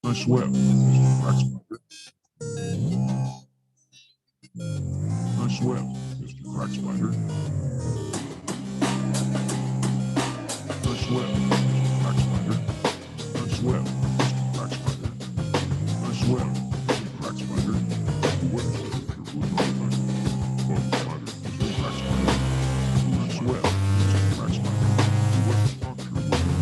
Nice web, Mr. Crackspider. Nice web, Mr. Crackspider. Nice web, Mr. Crackspider. Nice web, Mr. Crackspider. Nice web, Mr. Crackspider. The web structure was modified. Well, spider, Mr. Crackspider. Nice web, Mr. Crackspider. The web structure was modified.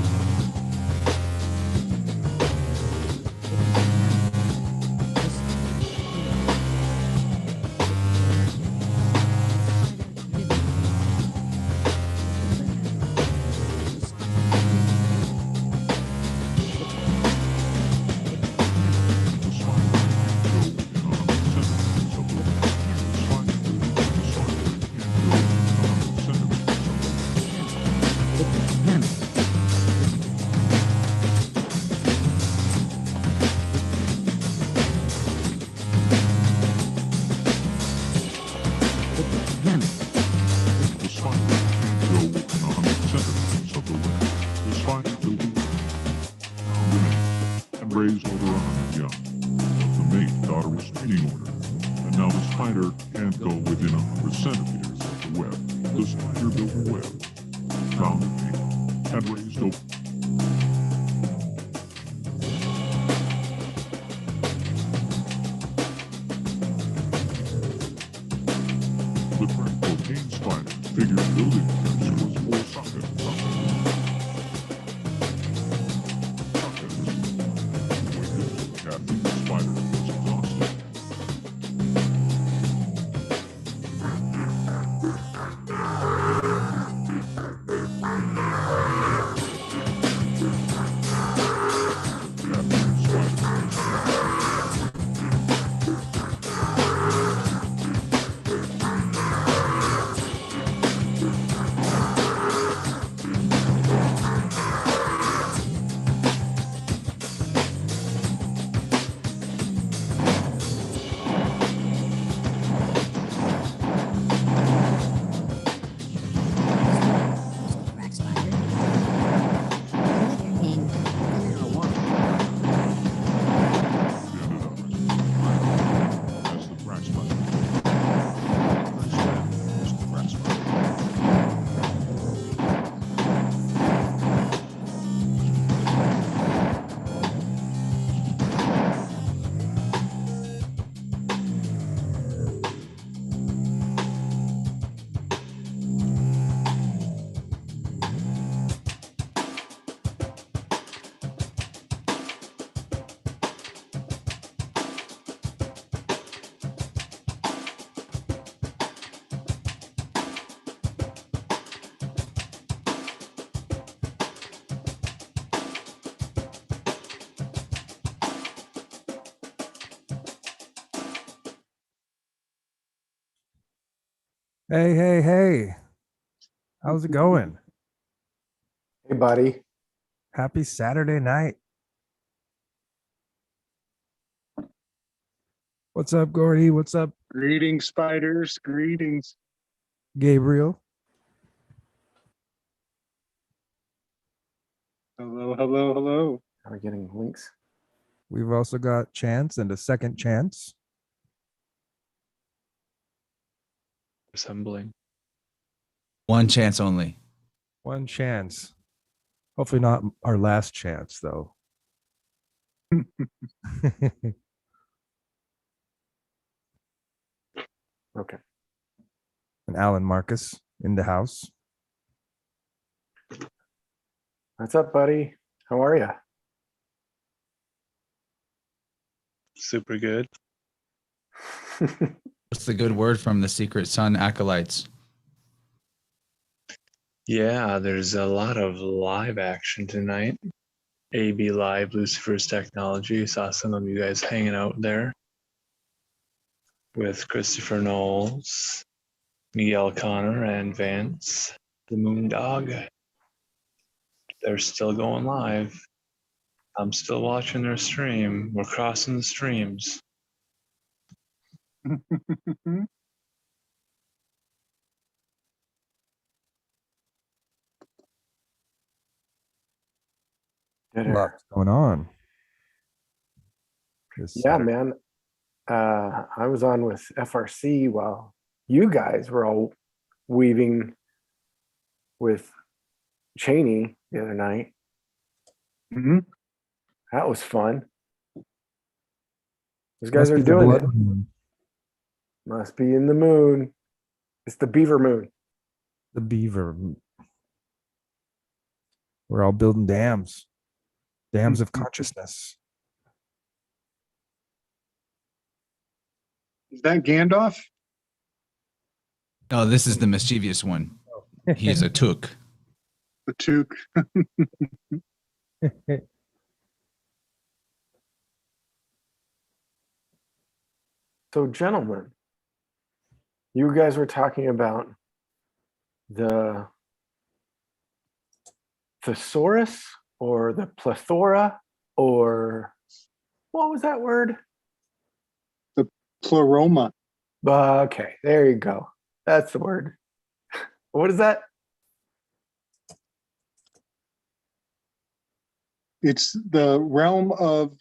Raised over 100 young. The mate got a restraining order, and now the spider can't go within 100 centimeters of the web. The spider built a web, found a mate, and raised over. The crack cocaine spider figured building potential was full socket. Hey. How's it going? Hey, buddy. Happy Saturday night. What's up, Gordy? What's up, Greetings, spiders. Greetings. Gabriel? Hello. Are we getting links? We've also got Chance and a second Chance. Assembling. One chance only. One chance. Hopefully not our last chance, though. Okay. And Alan Marcus in the house. What's up, buddy? How are you? Super good. What's the good word from the Secret Sun acolytes? Yeah, there's a lot of live action tonight. AB Live, Lucifer's Technology. Saw some of you guys hanging out there with Christopher Knowles, Miguel Connor, and Vance, the Moondog. They're still going live. I'm still watching their stream. We're crossing the streams. Lots going on. this Yeah, Saturday. man. I was on with FRC while you guys were all weaving with Cheney the other night. Mhm. That was fun. Those guys Must are be the doing blood it. moon, Must be in the moon. It's the beaver moon. the beaver. We're all building dams, dams of consciousness. Is that Gandalf? Oh, this is the mischievous one. He's a took. The Took. So, gentlemen, you guys were talking about the thesaurus or the plethora, or what was that word? Pleroma. Okay, there you go. That's the word. What is that? It's the realm of,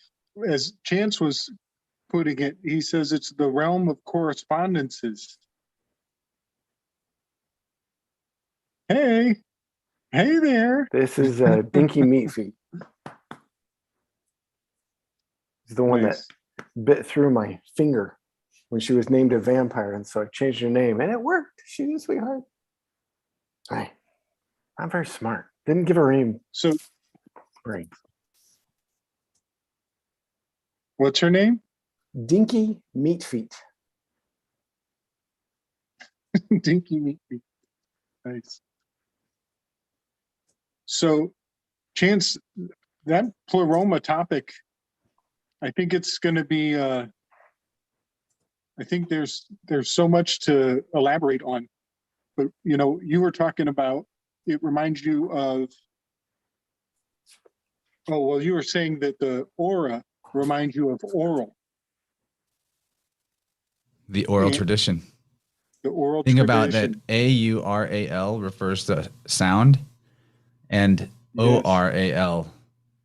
as Chance was putting it, he says it's the realm of correspondences. Hey, hey there. This is Dinky Meat Feet. It's the one Nice. that bit through my finger when she was named a vampire, and so I changed her name, and it worked. She's a sweetheart. I'm very smart. Didn't give her any So brains. what's her name? Dinky Meat Feet. Dinky Meat Feet. Nice. So, Chance, that pleroma topic, I think it's going to be. I think there's so much to elaborate on, but you were talking about. It reminds you of. Oh well, you were saying that the aura reminds you of oral. The oral Yeah. tradition. The oral Think tradition. about that. AURAL refers to sound, and Yes. ORAL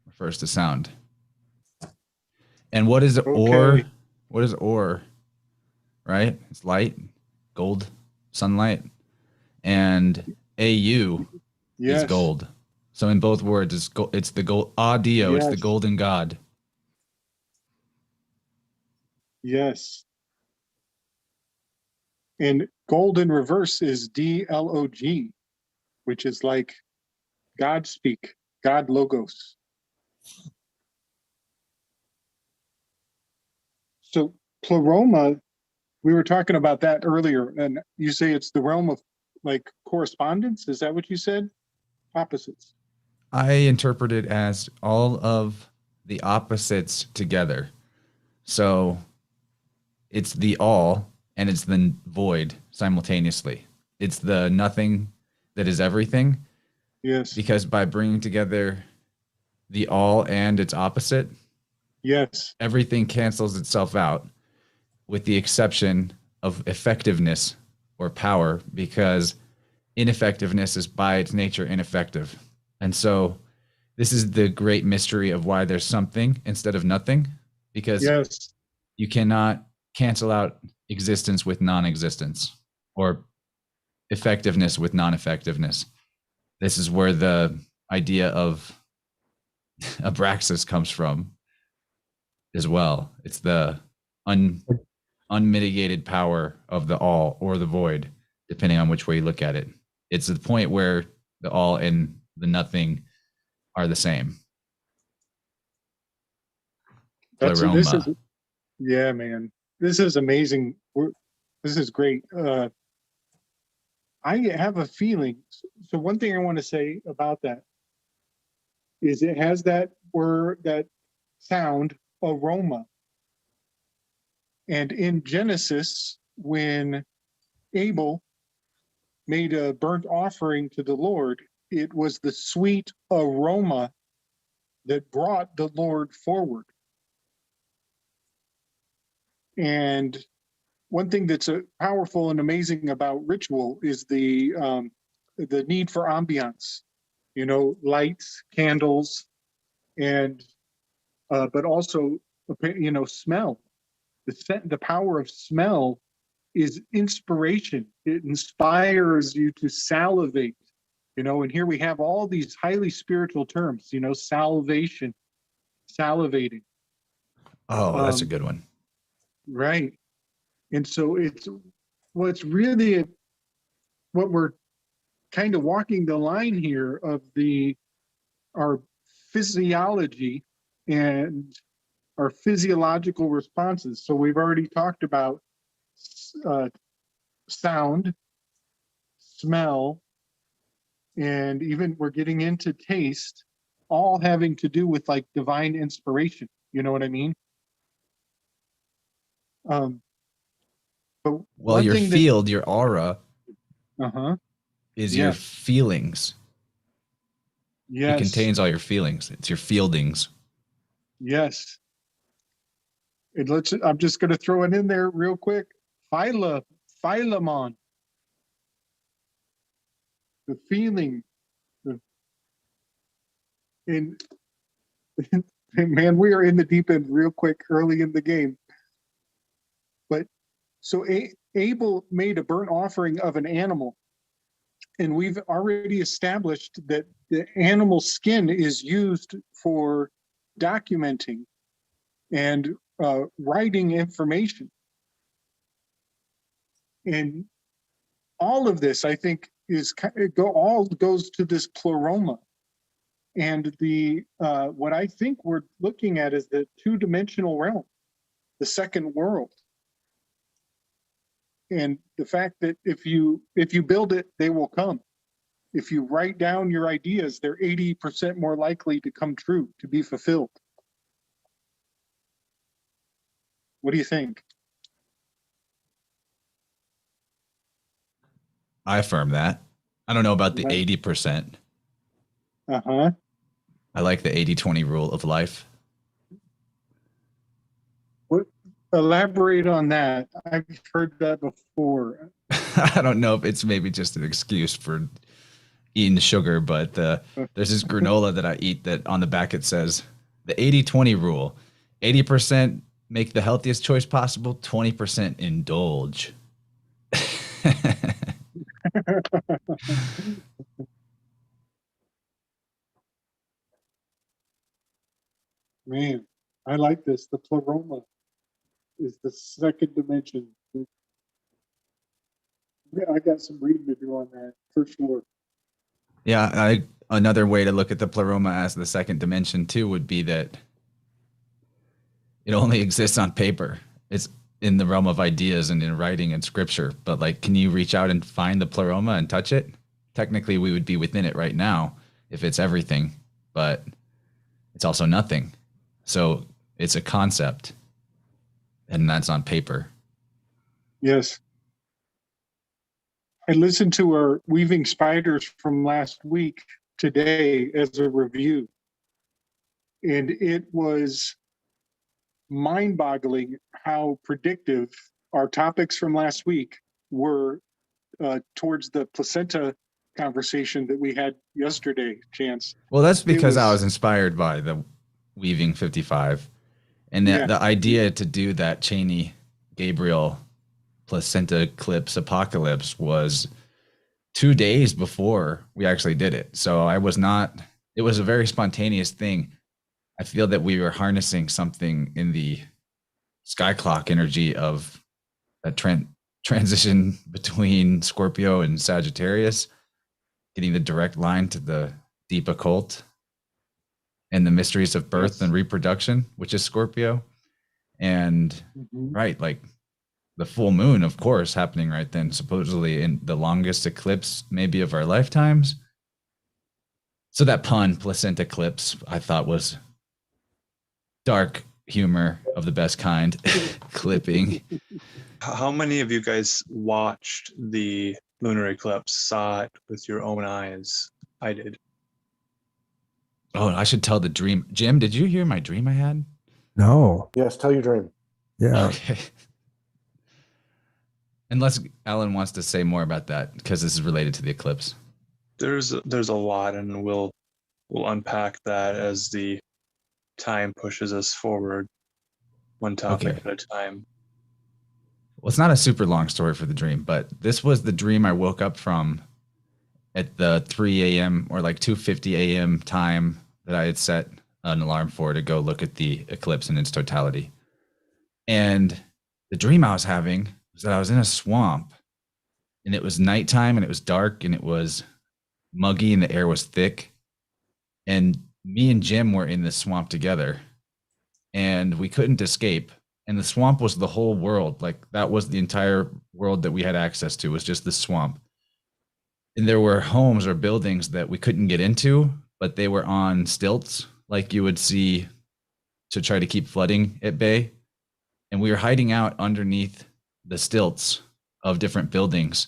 refers to sound. And what is Okay. or? What is or? Right? It's light, gold, sunlight, and AU Yes. is gold. So in both words, it's the gold audio. It's the Yes. golden god. Yes. And gold in reverse is DLOG, which is like God speak, God logos. So pleroma, we were talking about that earlier, and you say it's the realm of like correspondence. Is that what you said? Opposites. I interpret it as all of the opposites together. So it's the all and it's the void simultaneously. It's the nothing that is everything, Yes. because by bringing together the all and its opposite, Yes. everything cancels itself out with the exception of effectiveness or power, because ineffectiveness is by its nature ineffective. And so this is the great mystery of why there's something instead of nothing, because Yes. you cannot cancel out existence with non-existence or effectiveness with non-effectiveness. This is where the idea of abraxas comes from as well. It's the unmitigated power of the all or the void, depending on which way you look at it. It's the point where the all and the nothing are the same. This Pleroma. is, yeah, man. This is amazing. This is great. I have a feeling. So one thing I want to say about that is it has that word, that sound, aroma. And in Genesis, when Abel made a burnt offering to the Lord, it was the sweet aroma that brought the Lord forward. And one thing that's powerful and amazing about ritual is the need for ambiance, lights, candles, and but also smell. The power of smell is inspiration. It inspires you to salivate, and here we have all these highly spiritual terms, salvation, salivating. Oh, that's a good one. Right. And so what's really what we're kind of walking the line here of our physiology and our physiological responses. So we've already talked about sound, smell, and even we're getting into taste, all having to do with like divine inspiration. You know what I mean? But Well, your field, your aura, is your Yes. feelings. Yes. It contains all your feelings. It's your fieldings. Yes. And I'm just going to throw it in there real quick. Philemon. The feeling. And man, we are in the deep end real quick early in the game. But so Abel made a burnt offering of an animal. And we've already established that the animal skin is used for documenting and writing information. And all of this, I think, all goes to this pleroma. And what I think we're looking at is the two-dimensional realm, the second world. And the fact that if you build it, they will come. If you write down your ideas, they're 80% more likely to come true, to be fulfilled. What do you think? I affirm that. I don't know about the Right. 80%. Uh-huh. I like the 80-20 rule of life. Elaborate on that. I've heard that before. I don't know if it's maybe just an excuse for eating sugar, but there's this granola that I eat that on the back it says the 80-20 rule. 80% make the healthiest choice possible, 20% indulge. Man, I like this. The pleroma is the second dimension. Yeah, I got some reading to do on that for sure. Yeah, another way to look at the pleroma as the second dimension too would be that it only exists on paper. It's in the realm of ideas and in writing and scripture. But like, can you reach out and find the pleroma and touch it? Technically, we would be within it right now if it's everything, but it's also nothing. So it's a concept, and that's on paper. Yes. I listened to our Weavingspiders from last week today as a review, and it was mind-boggling how predictive our topics from last week were towards the placenta conversation that we had yesterday, Chance. Well, that's because I was inspired by the Weaving 55 and the idea to do that Cheney Gabriel placenta eclipse apocalypse was 2 days before we actually did it. So it was a very spontaneous thing. I feel that we were harnessing something in the sky clock energy of a transition between Scorpio and Sagittarius, getting the direct line to the deep occult and the mysteries of birth and reproduction, which is Scorpio. And right, like the full moon, of course, happening right then, supposedly in the longest eclipse maybe of our lifetimes. So that pun, placenta eclipse, I thought was dark humor of the best kind. Clipping. How many of you guys watched the lunar eclipse, saw it with your own eyes? I did. Oh, I should tell the dream. Jim, did you hear my dream I had? No. Yes, tell your dream. Yeah. Okay. Unless Alan wants to say more about that, because this is related to the eclipse. There's a lot, and we'll unpack that as the time pushes us forward. one topic Okay. at a time. Well, it's not a super long story for the dream, but this was the dream I woke up from at the 3 a.m. or like 2:50 a.m. time that I had set an alarm for to go look at the eclipse in its totality. And the dream I was having was that I was in a swamp and it was nighttime and it was dark and it was muggy and the air was thick. And me and Jim were in this swamp together and we couldn't escape. And the swamp was the whole world. Like that was the entire world that we had access to, was just the swamp. And there were homes or buildings that we couldn't get into, but they were on stilts like you would see to try to keep flooding at bay. And we were hiding out underneath the stilts of different buildings.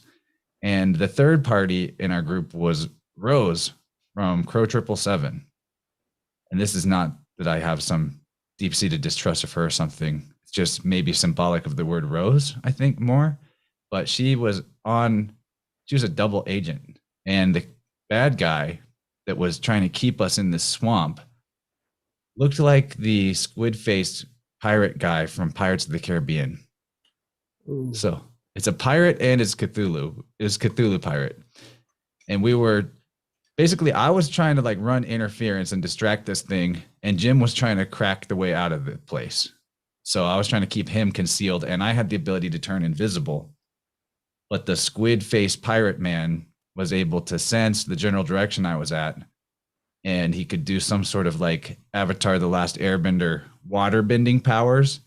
And the third party in our group was Rose from Crow 777. And this is not that I have some deep-seated distrust of her or something. It's just maybe symbolic of the word Rose, I think, more. But she was a double agent. And the bad guy that was trying to keep us in this swamp looked like the squid-faced pirate guy from Pirates of the Caribbean. Ooh. So it's a pirate and it's Cthulhu. It's Cthulhu pirate. And we were basically, I was trying to like run interference and distract this thing, and Jim was trying to crack the way out of the place. So I was trying to keep him concealed, and I had the ability to turn invisible. But the squid-faced pirate man was able to sense the general direction I was at, and he could do some sort of like Avatar the Last Airbender water bending powers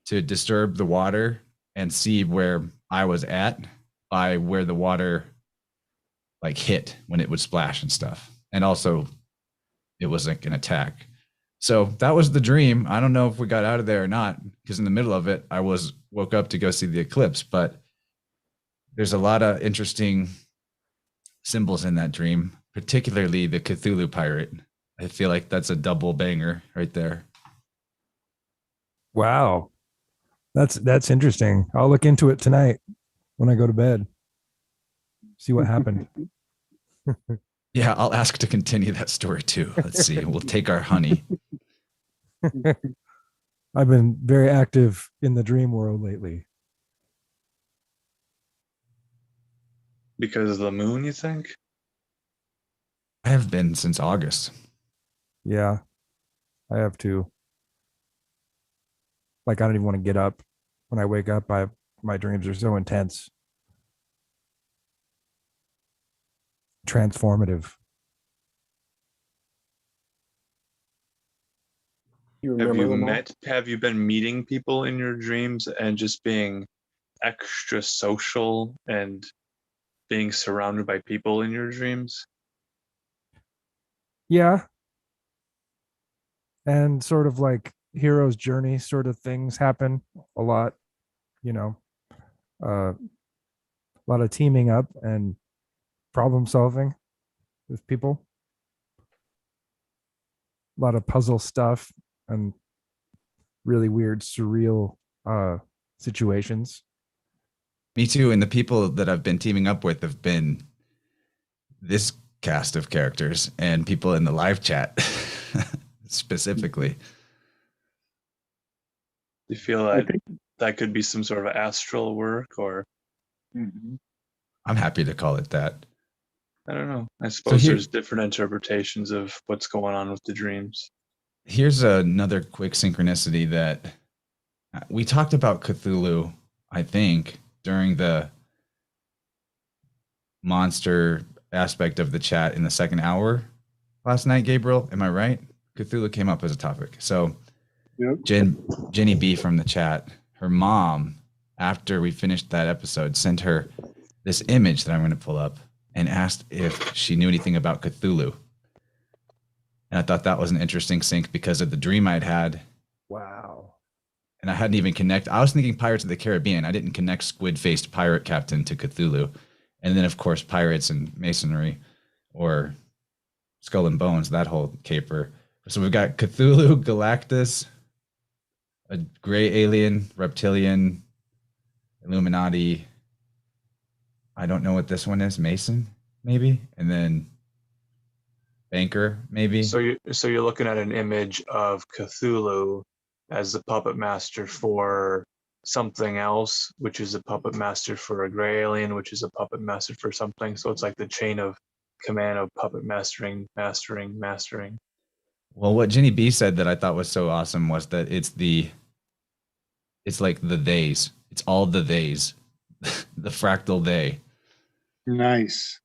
to disturb the water and see where I was at by where the water like hit when it would splash and stuff. And also it was like an attack. So that was the dream. I don't know if we got out of there or not, because in the middle of it, I woke up to go see the eclipse, but there's a lot of interesting symbols in that dream, particularly the Cthulhu pirate. I feel like that's a double banger right there. Wow. That's interesting. I'll look into it tonight when I go to bed. See what happened. Yeah, I'll ask to continue that story too. Let's see. We'll take our honey. I've been very active in the dream world lately. Because of the moon, you think? I have been since August. Yeah, I have too. Like, I don't even want to get up. When I wake up, my dreams are so intense. Transformative. You Have remember you them all? have you been meeting people in your dreams and just being extra social and being surrounded by people in your dreams? Yeah. And sort of like hero's journey sort of things happen a lot, a lot of teaming up and problem solving with people, a lot of puzzle stuff and really weird surreal situations. Me too. And the people that I've been teaming up with have been this cast of characters and people in the live chat specifically. Do you feel like that could be some sort of astral work, or I'm happy to call it that. I don't know. I suppose here- there's different interpretations of what's going on with the dreams. Here's another quick synchronicity that we talked about Cthulhu, I think, during the monster aspect of the chat in the second hour last night, Gabriel. Am I right? Cthulhu came up as a topic. So Yep. Jenny B from the chat, her mom, after we finished that episode, sent her this image that I'm going to pull up and asked if she knew anything about Cthulhu. And I thought that was an interesting sync because of the dream I'd had. Wow. And I hadn't even connected. I was thinking Pirates of the Caribbean. I didn't connect squid-faced pirate captain to Cthulhu. And then, of course, pirates and masonry or skull and bones, that whole caper. So we've got Cthulhu, Galactus, a gray alien, reptilian, Illuminati. I don't know what this one is. Mason, maybe? And then banker, maybe? So you're looking at an image of Cthulhu as the puppet master for something else, which is a puppet master for a gray alien, which is a puppet master for something. So it's like the chain of command of puppet mastering. Well, what Jenny B said that I thought was so awesome was that it's like the theys. It's all the theys. The fractal they. Nice.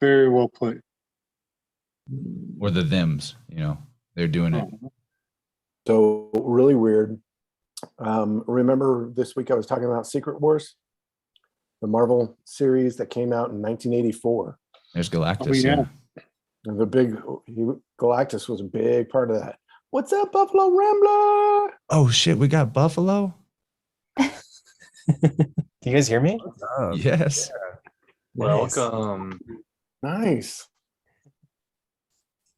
Very well put. Or the thems, you know. They're doing it. So really weird. Remember this week I was talking about Secret Wars, the Marvel series that came out in 1984. There's Galactus. Oh, yeah. And Galactus was a big part of that. What's up, Buffalo Rambler? Oh shit, we got Buffalo? Do you guys hear me? Yes. Welcome. Nice.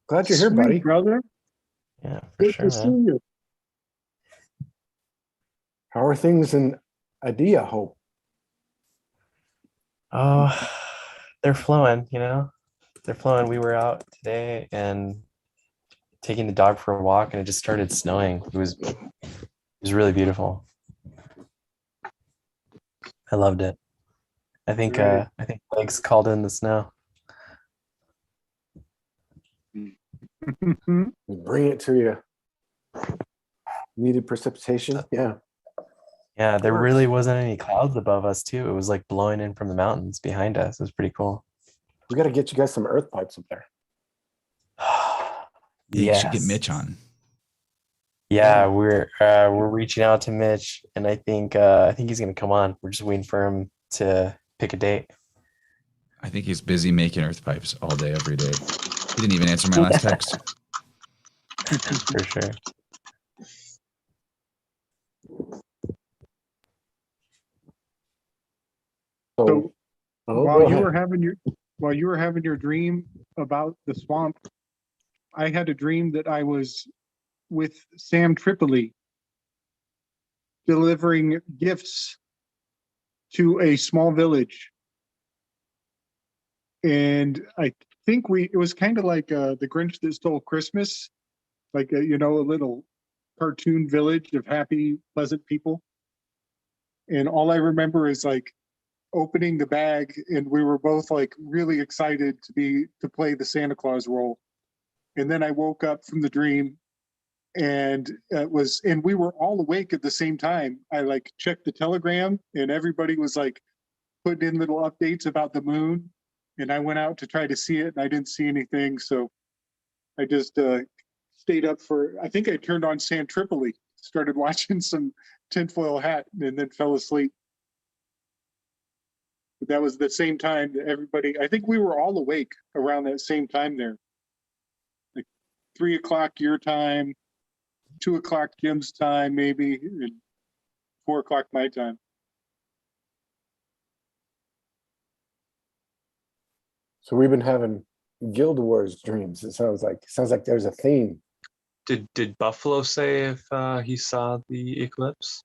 Glad you're here, Sweet, buddy. brother. Yeah, for Good sure, to see man. you. How are things in Idea, Hope? Oh, they're flowing, you know? They're flowing. We were out today and taking the dog for a walk, and it just started snowing. It was really beautiful. I loved it. I think Legs called in the snow. Bring it to you. Needed precipitation? Yeah. Yeah, there really wasn't any clouds above us too. It was like blowing in from the mountains behind us. It was pretty cool. We got to get you guys some earth pipes up there. You should get Mitch on. Yeah, we're reaching out to Mitch, and I think he's gonna come on. We're just waiting for him to pick a date. I think he's busy making earth pipes all day, every day. He didn't even answer my last text. For sure. So Oh, while go you ahead. were having your dream about the swamp, I had a dream that I was with Sam Tripoli delivering gifts to a small village. And I think it was kind of like the Grinch that stole Christmas, like a little cartoon village of happy, pleasant people. And all I remember is like opening the bag, and we were both like really excited to play the Santa Claus role. And then I woke up from the dream, and we were all awake at the same time. I like checked the telegram, and everybody was like putting in little updates about the moon. And I went out to try to see it, and I didn't see anything. So I just stayed up I think I turned on San Tripoli, started watching some Tinfoil Hat, and then fell asleep. But that was the same time that everybody, I think we were all awake around that same time there. Like 3 o'clock your time, 2 o'clock Jim's time, maybe, and 4 o'clock my time. So we've been having Guild Wars dreams. It sounds like there's a theme. Did Buffalo say if he saw the eclipse?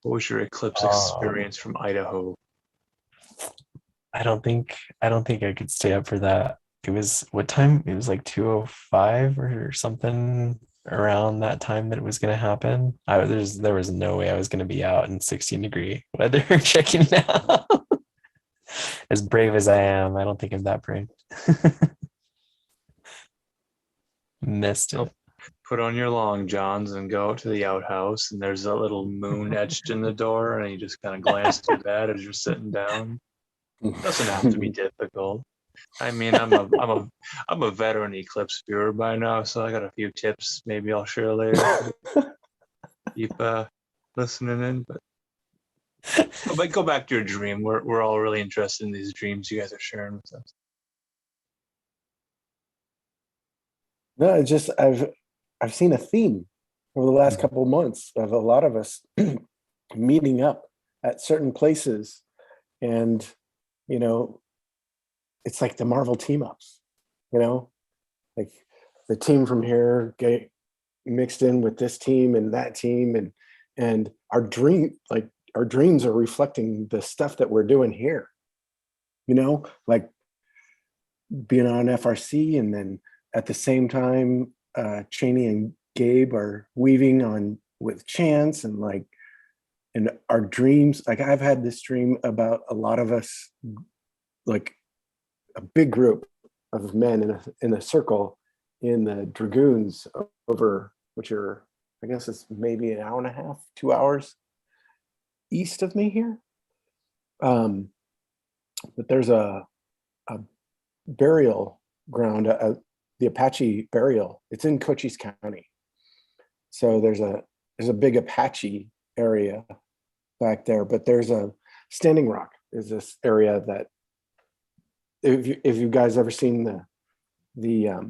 What was your eclipse experience from Idaho? I don't think I could stay up for that. It was what time? It was like 2:05 or something around that time that it was gonna happen. There was no way I was gonna be out in 16-degree weather checking it out. As brave as I am, I don't think I'm that brave. Missed it. Put on your long johns and go out to the outhouse, and there's a little moon etched in the door, and you just kind of glance through that as you're sitting down. Doesn't have to be difficult. I mean, I'm a veteran eclipse viewer by now, so I got a few tips maybe I'll share later. Keep listening in, but go back to your dream. We're all really interested in these dreams you guys are sharing with us. No, it's just I've seen a theme over the last couple of months of a lot of us meeting up at certain places, and it's like the Marvel team ups, like the team from here get mixed in with this team and that team, and our dreams are reflecting the stuff that we're doing here, like being on FRC, and then at the same time Cheney Gabe are weaving on with Chance and like, and our dreams. Like I've had this dream about a lot of us, like a big group of men in a circle in the Dragoons over, which are, I guess it's maybe an hour and a half, 2 hours east of me here. But there's a burial ground, the Apache burial. It's in Cochise County. So there's a big Apache area back there, but there's a Standing Rock is this area that if you guys ever seen the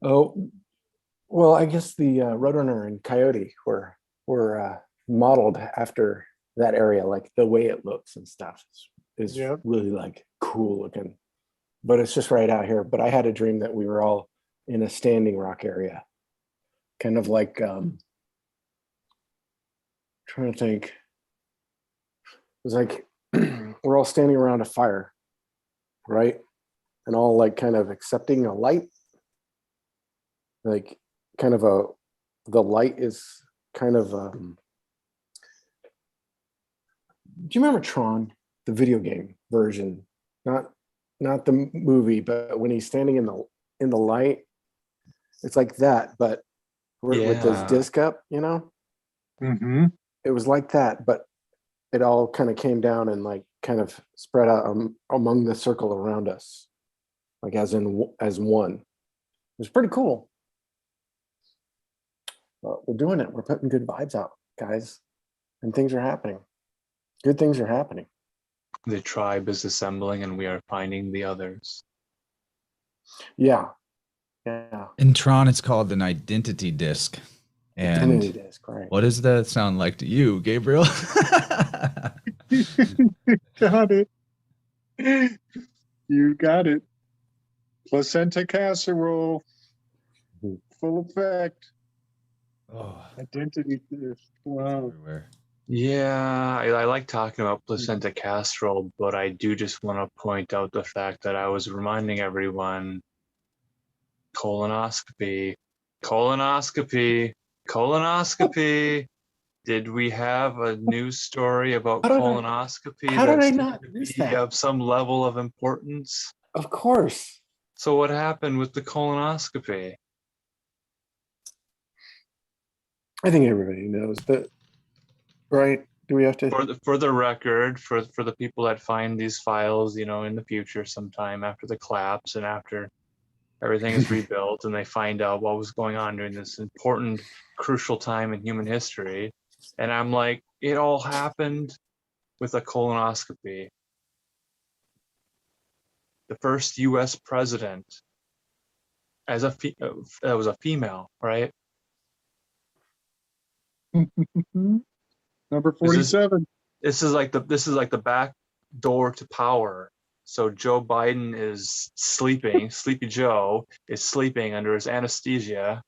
oh, well, I guess the Roadrunner and Coyote were modeled after that area, like the way it looks and stuff is really like cool looking, but it's just right out here. But I had a dream that we were all in a Standing Rock area, kind of like trying to think. It was like we're all standing around a fire, right? And all like kind of accepting a light, like kind of the light is kind of do you remember Tron, the video game version? Not the movie, but when he's standing in the light, it's like that, but with this disc up, you know? Mm-hmm. It was like that, but it all kind of came down and like kind of spread out among the circle around us, like as one. It was pretty cool. But we're doing it. We're putting good vibes out, guys, and things are happening. Good things are happening. The tribe is assembling and we are finding the others. Yeah. In Tron, it's called an identity disc. And Identity disc, right. what does that sound like to you, Gabriel? Got it. You got it. Placenta casserole. Full effect. Oh, Identity disc. Wow. everywhere. Yeah, I like talking about placenta casserole, but I do just want to point out the fact that I was reminding everyone colonoscopy. Did we have a news story about colonoscopy how did I that's not miss that? of some level of importance? Of course. So what happened with the colonoscopy? I think everybody knows that, right? Do we have to? For the record, for the people that find these files, you know, in the future sometime after the collapse and after everything is rebuilt and they find out what was going on during this important, crucial time in human history. And I'm like, it all happened with a colonoscopy. The first US president as that was a female, right? Number 47. This is like the back door to power. So Joe Biden is sleeping, Sleepy Joe is sleeping under his anesthesia.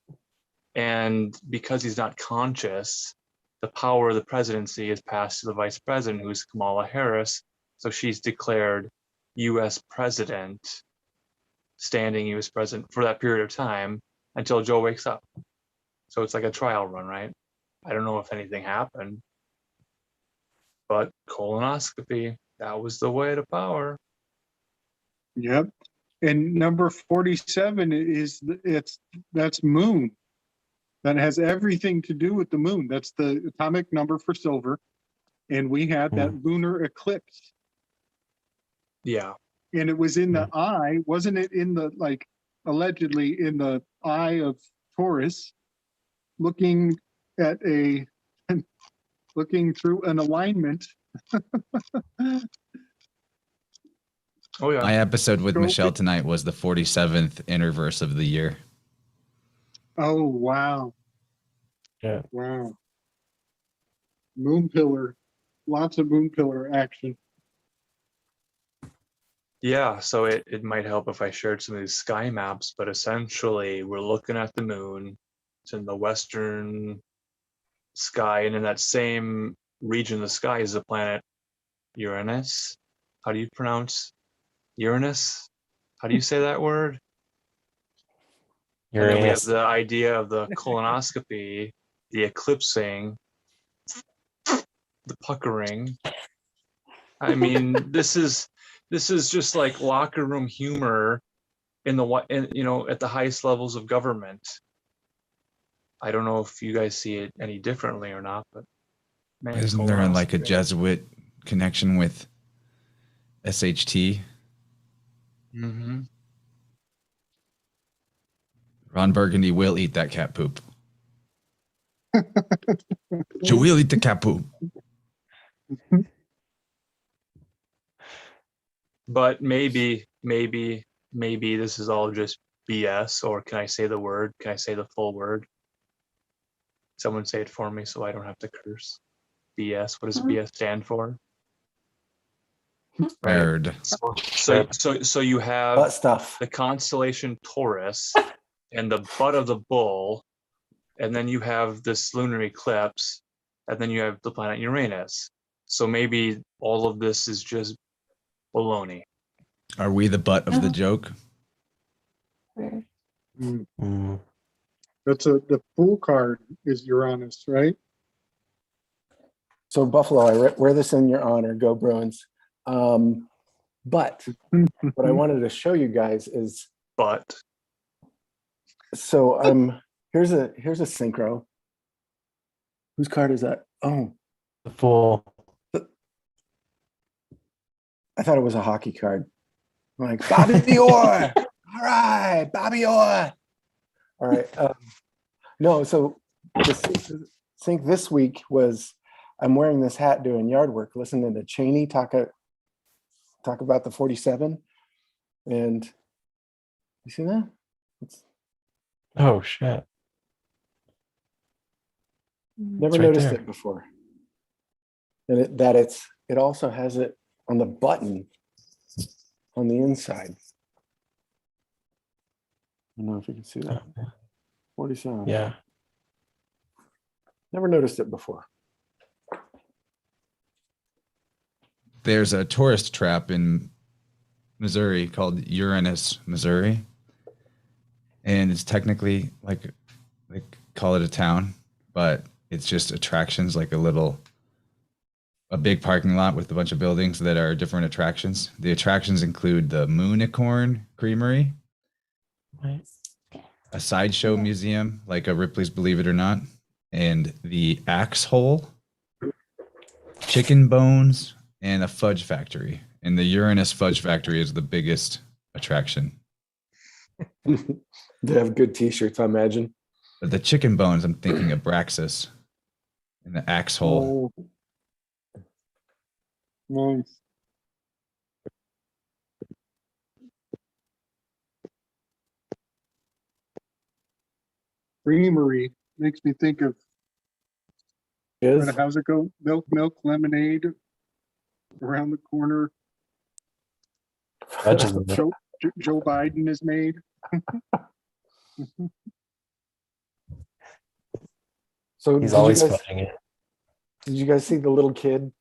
And because he's not conscious, the power of the presidency is passed to the vice president, who's Kamala Harris. So she's declared US president, standing US president for that period of time until Joe wakes up. So it's like a trial run, right? I don't know if anything happened, but colonoscopy, that was the way to power. Yep. And number 47 that's moon. That has everything to do with the moon. That's the atomic number for silver. And we had that lunar eclipse. Yeah. And it was in the eye, wasn't it in the, like, allegedly in the eye of Taurus, looking at looking through an alignment. Oh yeah. My episode with Michelle tonight was the 47th Innerverse of the year. Oh, wow. Yeah. Wow. Moon pillar. Lots of moon pillar action. Yeah, so it might help if I shared some of these sky maps, but essentially we're looking at the moon. It's in the western sky, and in that same region of the sky is the planet Uranus. How do you pronounce Uranus? How do you say that word? And then we have Uranus. the idea of the colonoscopy, the eclipsing, the puckering. I mean, this is just like locker room humor in at the highest levels of government. I don't know if you guys see it any differently or not, but man, Isn't there like a colonoscopy. Jesuit connection with SHT? Mm-hmm. Ron Burgundy will eat that cat poop. She will eat the cat poop. But maybe this is all just BS, or can I say the word? Can I say the full word? Someone say it for me so I don't have to curse. BS. What does BS stand for? Bird. So you Butt have stuff. the constellation Taurus and the butt of the bull, and then you have this lunar eclipse, and then you have the planet Uranus. So maybe all of this is just baloney. Are we the butt of the joke? Mm. That's the Fool card is Uranus, right? So Buffalo, I wear this in your honor. Go Bruins. But what I wanted to show you guys is, But so here's a synchro. Whose card is that? Oh, The Fool. I thought it was a hockey card. I'm like, Bobby Orr. All right, Bobby Orr. All right. No, so the sync this week was I'm wearing this hat doing yard work, listening to Cheney talk about the 47. And you see that? Oh shit. Never right noticed there. it before. And it also has it on the button on the inside. I don't know if you can see that. 47. Yeah. Never noticed it before. There's a tourist trap in Missouri called Uranus, Missouri. And it's technically like call it a town, but it's just attractions, like a big parking lot with a bunch of buildings that are different attractions. The attractions include the Moonicorn Creamery, Nice. a sideshow museum like a Ripley's Believe It or Not, and the Axe Hole, chicken bones, and a fudge factory. And the Uranus Fudge Factory is the biggest attraction. They have good t-shirts, I imagine. But the chicken bones, I'm thinking of Braxis and the Axe Hole. Oh. Nice. Creamery makes me think of Is how's it go? Milk lemonade around the corner. Fudge is in it. Joe Biden is made. so He's did always you guys, fudging it. did you guys see the little kid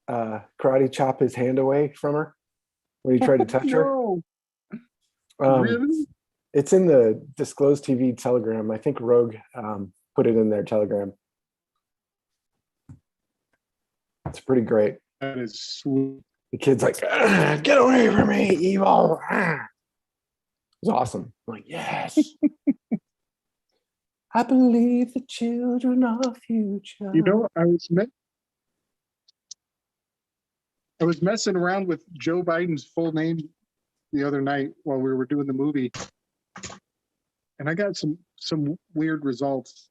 karate chop his hand away from her when he tried to touch her? No, really? It's in the Disclosed TV Telegram. I think Rogue put it in their Telegram. It's pretty great. That is sweet. The kid's like, get away from me, evil. It's awesome. I'm like, yes. I believe the children are future. You know, I was messing around with Joe Biden's full name the other night while we were doing the movie, and I got some weird results.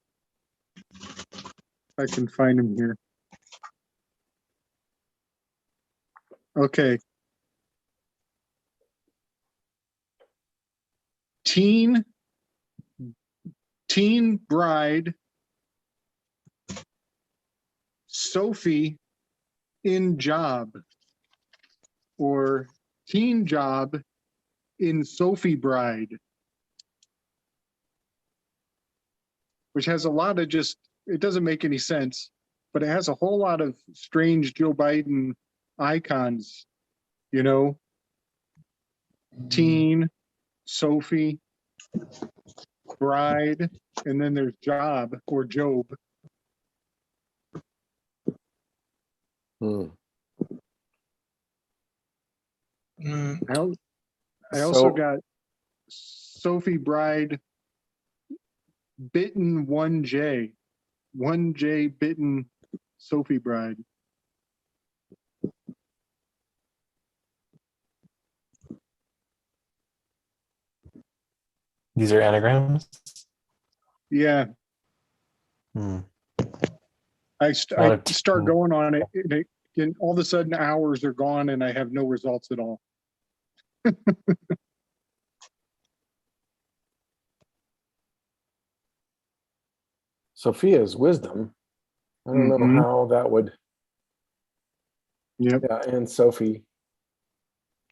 If I can find him here. Okay. Teen bride Sophie in job, or teen job in Sophie bride, which has a lot of it doesn't make any sense, but it has a whole lot of strange Joe Biden icons, you know, teen, Sophie. bride, and then there's Job or Job. Hmm. I also So- got Sophie Bride Bitten 1J. 1J Bitten Sophie Bride. These are anagrams. Yeah, Hmm. I Lot of start team. going on it, and all of a sudden hours are gone and I have no results at all. Sophia's wisdom. I don't know Mhm. how that would. Yep. Yeah, and Sophie.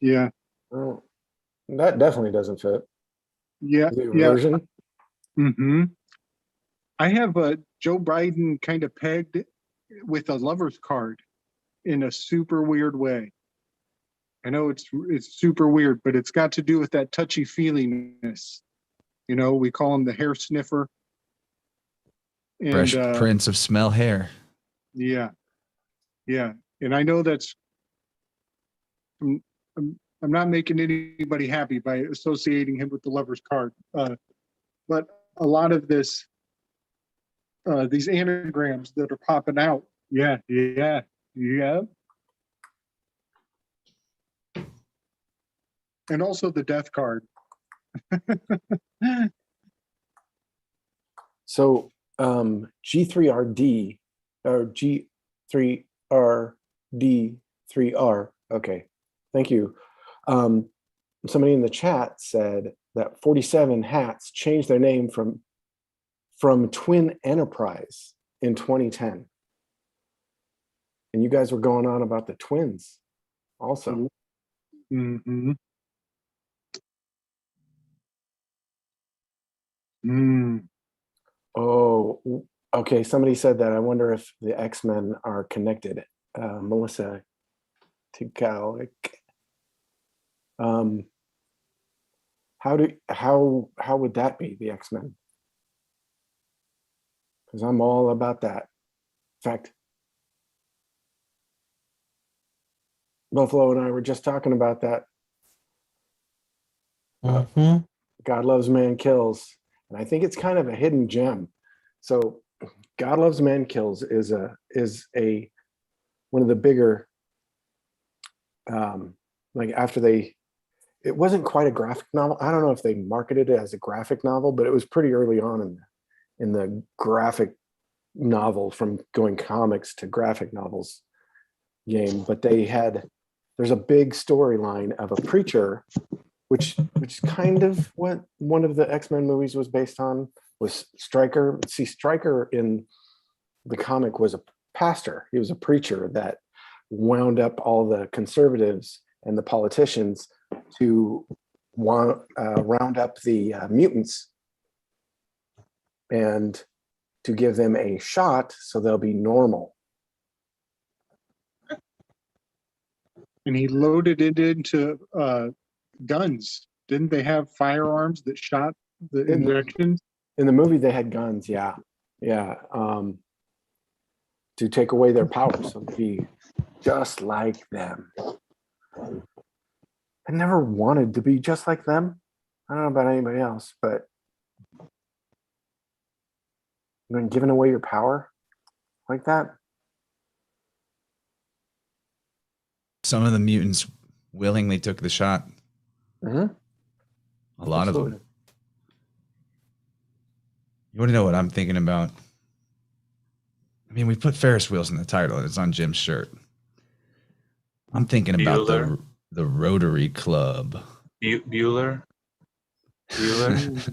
Yeah. Oh, that definitely doesn't fit. Yeah. The Yeah. version. Mm-hmm. I have a Joe Biden kind of pegged with a lover's card in a super weird way. I know it's super weird, but it's got to do with that touchy feelingness. You know, we call him the hair sniffer. And Fresh Prince of Smell Hair. yeah, yeah, and I know that's. I'm not making anybody happy by associating him with the lover's card, but a lot of this, these anagrams that are popping out. Yeah, yeah, yeah. And also the death card. So G3RD or G3RD3R. Okay, thank you. Somebody in the chat said that 47 Hats changed their name from Twin Enterprise in 2010. And you guys were going on about the twins also. Mm-hmm. Mm. Oh, okay. Somebody said that. I wonder if the X-Men are connected. Melissa Tigalik. How would that be, the X-Men? Because I'm all about that. In fact, Buffalo and I were just talking about that. Mhm. God Loves Man Kills, and I think it's kind of a hidden gem. So God Loves Man Kills is a one of the bigger, like after it wasn't quite a graphic novel. I don't know if they marketed it as a graphic novel, but it was pretty early on in the graphic novel, from going comics to graphic novels game. But there's a big storyline of a preacher, which is kind of what one of the X-Men movies was based on, was Stryker. See, Stryker in the comic was a pastor. He was a preacher that wound up all the conservatives and the politicians to round up the mutants and to give them a shot so they'll be normal. And he loaded it into guns. Didn't they have firearms that shot the injections? In the movie, they had guns, yeah. To take away their powers, so to be just like them. I never wanted to be just like them. I don't know about anybody else, but giving away your power like that. Some of the mutants willingly took the shot. Mm-hmm. A lot of them. You want to know what I'm thinking about? I mean, we put Ferris wheels in the title, and it's on Jim's shirt. I'm thinking about the Rotary Club. Bueller. So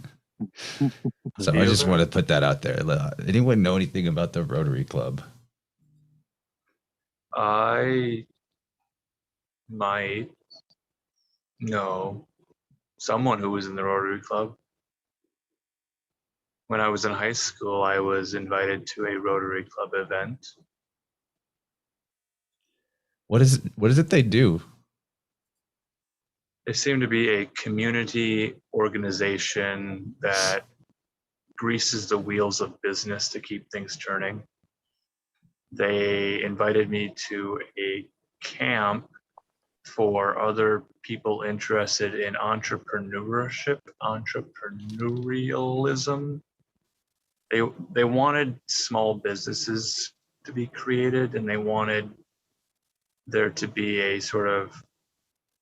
I just want to put that out there. Anyone know anything about the Rotary Club? I might know someone who was in the Rotary Club. When I was in high school, I was invited to a Rotary Club event. What is it they do? They seem to be a community organization that greases the wheels of business to keep things turning. They invited me to a camp for other people interested in entrepreneurialism. They wanted small businesses to be created, and they wanted there to be a sort of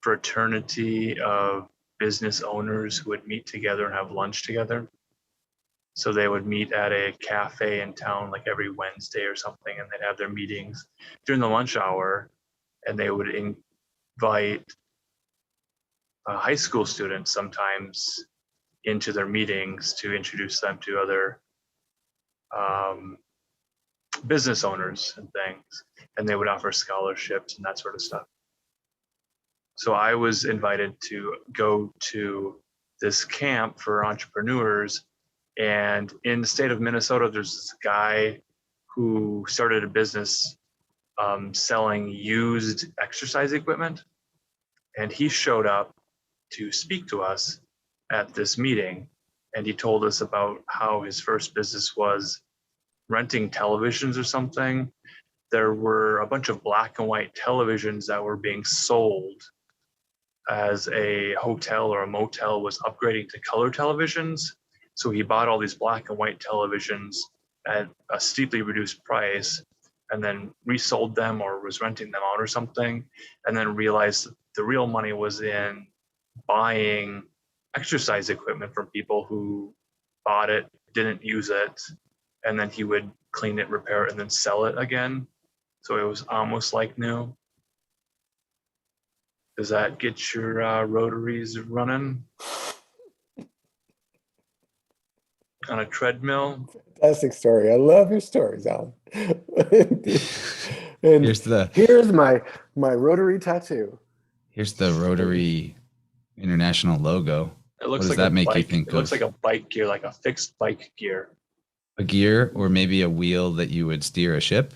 fraternity of business owners who would meet together and have lunch together. So they would meet at a cafe in town like every Wednesday or something, and they'd have their meetings during the lunch hour, and they would invite high school students sometimes into their meetings to introduce them to other business owners and things, and they would offer scholarships and that sort of stuff. So I was invited to go to this camp for entrepreneurs, and in the state of Minnesota, there's this guy who started a business selling used exercise equipment, and he showed up to speak to us at this meeting, and he told us about how his first business was renting televisions or something. There were a bunch of black and white televisions that were being sold as a hotel or a motel was upgrading to color televisions. So he bought all these black and white televisions at a steeply reduced price and then resold them or was renting them out or something, and then realized the real money was in buying exercise equipment from people who bought it, didn't use it, and then he would clean it, repair it, and then sell it again. So it was almost like new. Does that get your rotaries running on a treadmill? Fantastic story. I love your stories, Alan. And here's my rotary tattoo. Here's the Rotary International logo. It looks what does like that make bike. you think It looks like a bike gear, like a fixed bike gear. A gear, or maybe a wheel that you would steer a ship?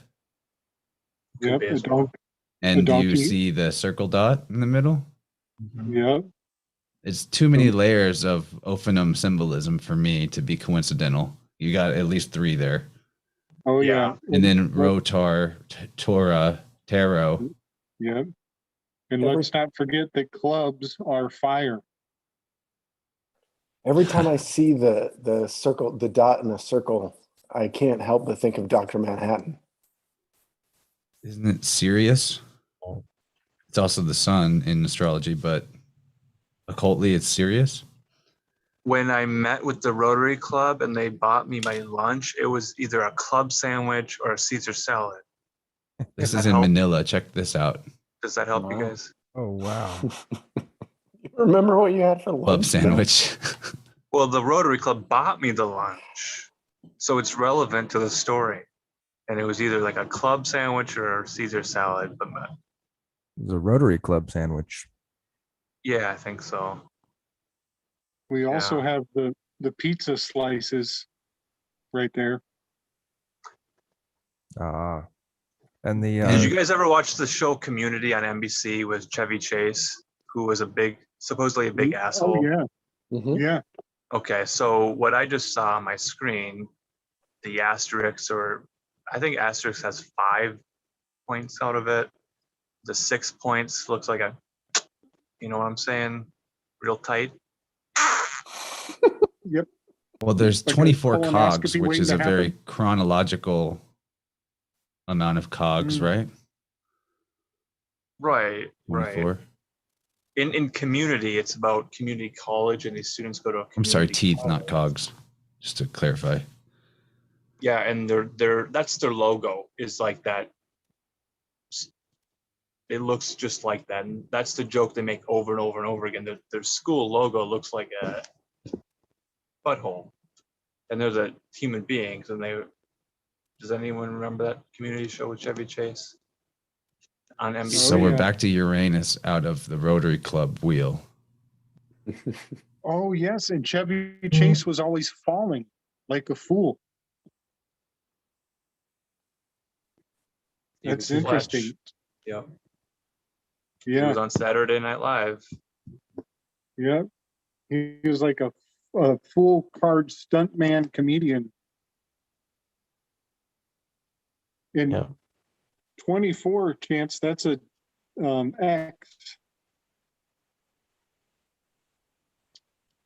Yep, be a as dog. And do you donkey. see the circle dot in the middle? Yep. It's too many layers of Ophanum symbolism for me to be coincidental. You got at least 3 there. Oh Yeah. yeah. And then Rotar, Torah, Tarot. Yep. And Every- let's not forget that clubs are fire. Every time I see the circle, the dot in a circle, I can't help but think of Dr. Manhattan. Isn't it Sirius? It's also the sun in astrology, but occultly it's Sirius. When I met with the Rotary Club and they bought me my lunch, it was either a club sandwich or a Caesar salad. This Does is that in help? Manila. Check this out. Does that help you Wow. guys? Oh, wow. You remember what you had for lunch? Club Bill? sandwich. Well, the Rotary Club bought me the lunch, so it's relevant to the story. And it was either like a club sandwich or a Caesar salad, but It was a Rotary Club sandwich. yeah, I think so. We also Yeah. have the pizza slices right there. Ah. And the Did you guys ever watch the show Community on NBC with Chevy Chase, who was supposedly a big asshole? Oh yeah. Mhm. Yeah. Okay, so what I just saw on my screen, the asterisk, or I think asterisk has 5 points out of it. The 6 points looks like a, you know what I'm saying? Real tight. Yep. Well, there's Like a 24 colonoscopy cogs, which waiting is to a very happen. chronological amount of cogs, right? Right, right. 24. In community, it's about community college, and these students go to a community I'm sorry, teeth, college. not cogs. Just to clarify. Yeah, and that's their logo, is like that. It looks just like that, and that's the joke they make over and over and over again. Their school logo looks like a butthole, and there's a human beings, and they. Does anyone remember that community show with Chevy Chase on NBC? So we're yeah. back to Uranus out of the Rotary Club wheel. Oh yes, and Chevy Chase was always falling like a fool. He That's was interesting. Fletch. Yep. He Yeah. was on Saturday Night Live. Yeah. He was like a full card stuntman comedian. In Yeah. 24 chance, that's a X.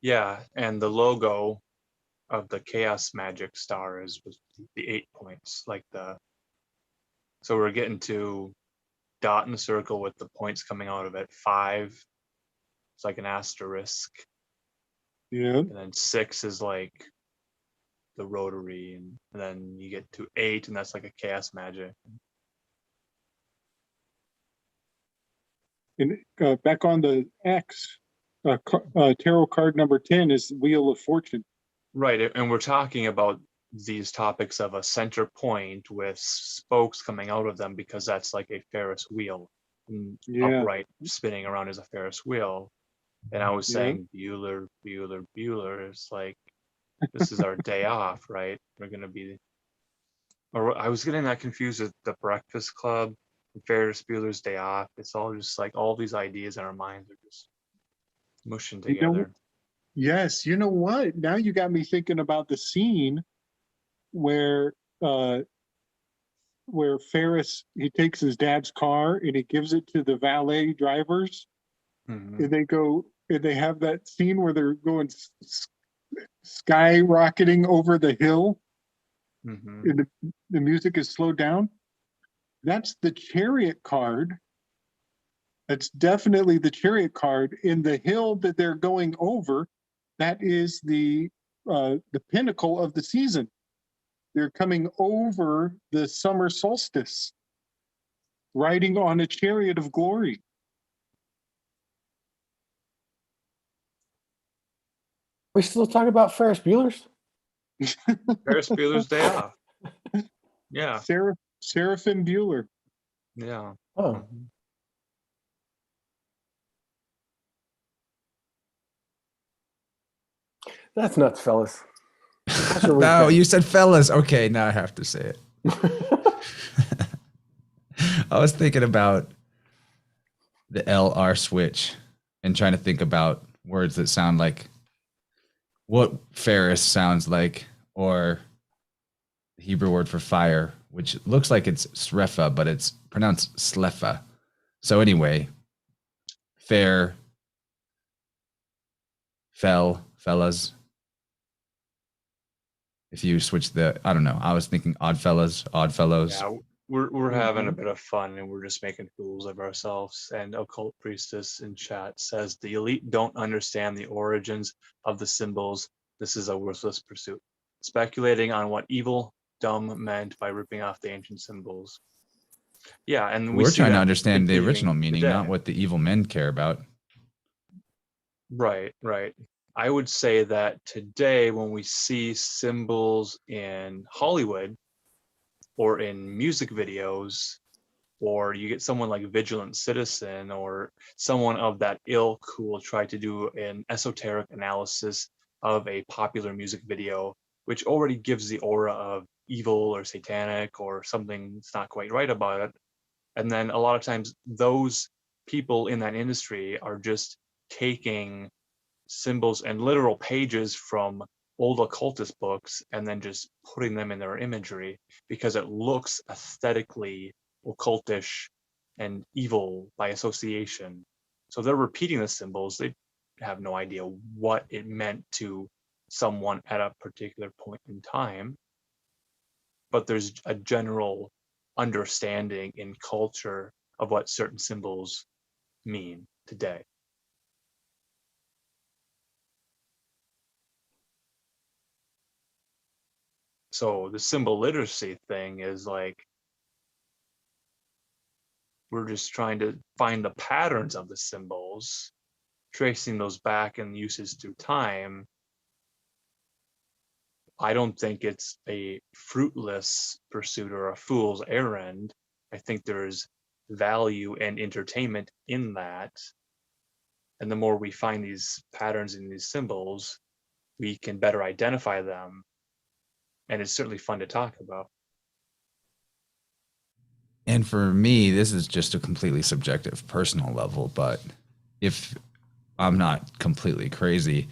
Yeah, and the logo of the Chaos Magic star was the 8 points, like so we're getting to dot in the circle with the points coming out of it. 5, it's like an asterisk, Yeah. and then 6 is like the rotary, and then you get to 8, and that's like a Chaos Magic. And back on the X, tarot card number 10 is Wheel of Fortune. Right, and we're talking about these topics of a center point with spokes coming out of them, because that's like a Ferris wheel. And Yeah. upright spinning around is a Ferris wheel. And I was Yeah. saying Bueller, Bueller, Bueller. It's like, this is our day off, right? We're going to be, or I was getting that confused with the Breakfast Club, Ferris Bueller's Day Off. It's all just like all these ideas in our minds are just mushing You know, together. yes, you know what? Now you got me thinking about the scene where Farris, he takes his dad's car and he gives it to the valet drivers, Mhm. and they go and they have that scene where they're going skyrocketing over the hill, Mhm. and the music is slowed down. That's the Chariot card. That's definitely the Chariot card. In the hill that they're going over, that is the pinnacle of the season. They're coming over the summer solstice, riding on a chariot of glory. We still talk about Ferris Bueller's? Ferris Bueller's Day Off. Yeah, Seraphim Bueller. yeah. Oh, Mhm. that's nuts, fellas. How's your No, weekend? you said fellas. Okay, now I have to say it. I was thinking about the LR switch and trying to think about words that sound like what Farris sounds like, or the Hebrew word for fire, which looks like it's srefa, but it's pronounced slefa. So anyway, fair, fellas. If you switch I don't know. I was thinking odd fellows. Yeah, we're having a bit of fun, and we're just making fools of ourselves. And Occult Priestess in chat says the elite don't understand the origins of the symbols. This is a worthless pursuit. Speculating on what evil dumb meant by ripping off the ancient symbols. Yeah, and We're trying to that understand the continuing original meaning, today. not what the evil men care about. Right. I would say that today, when we see symbols in Hollywood or in music videos, or you get someone like Vigilant Citizen or someone of that ilk who will try to do an esoteric analysis of a popular music video, which already gives the aura of evil or satanic or something that's not quite right about it. And then a lot of times those people in that industry are just taking symbols and literal pages from old occultist books and then just putting them in their imagery because it looks aesthetically occultish and evil by association. So they're repeating the symbols. They have no idea what it meant to someone at a particular point in time, but there's a general understanding in culture of what certain symbols mean today. So the symbol literacy thing is like, we're just trying to find the patterns of the symbols, tracing those back and uses through time. I don't think it's a fruitless pursuit or a fool's errand. I think there's value and entertainment in that. And the more we find these patterns in these symbols, we can better identify them. And it's certainly fun to talk about. And for me, this is just a completely subjective personal level, but if I'm not completely crazy,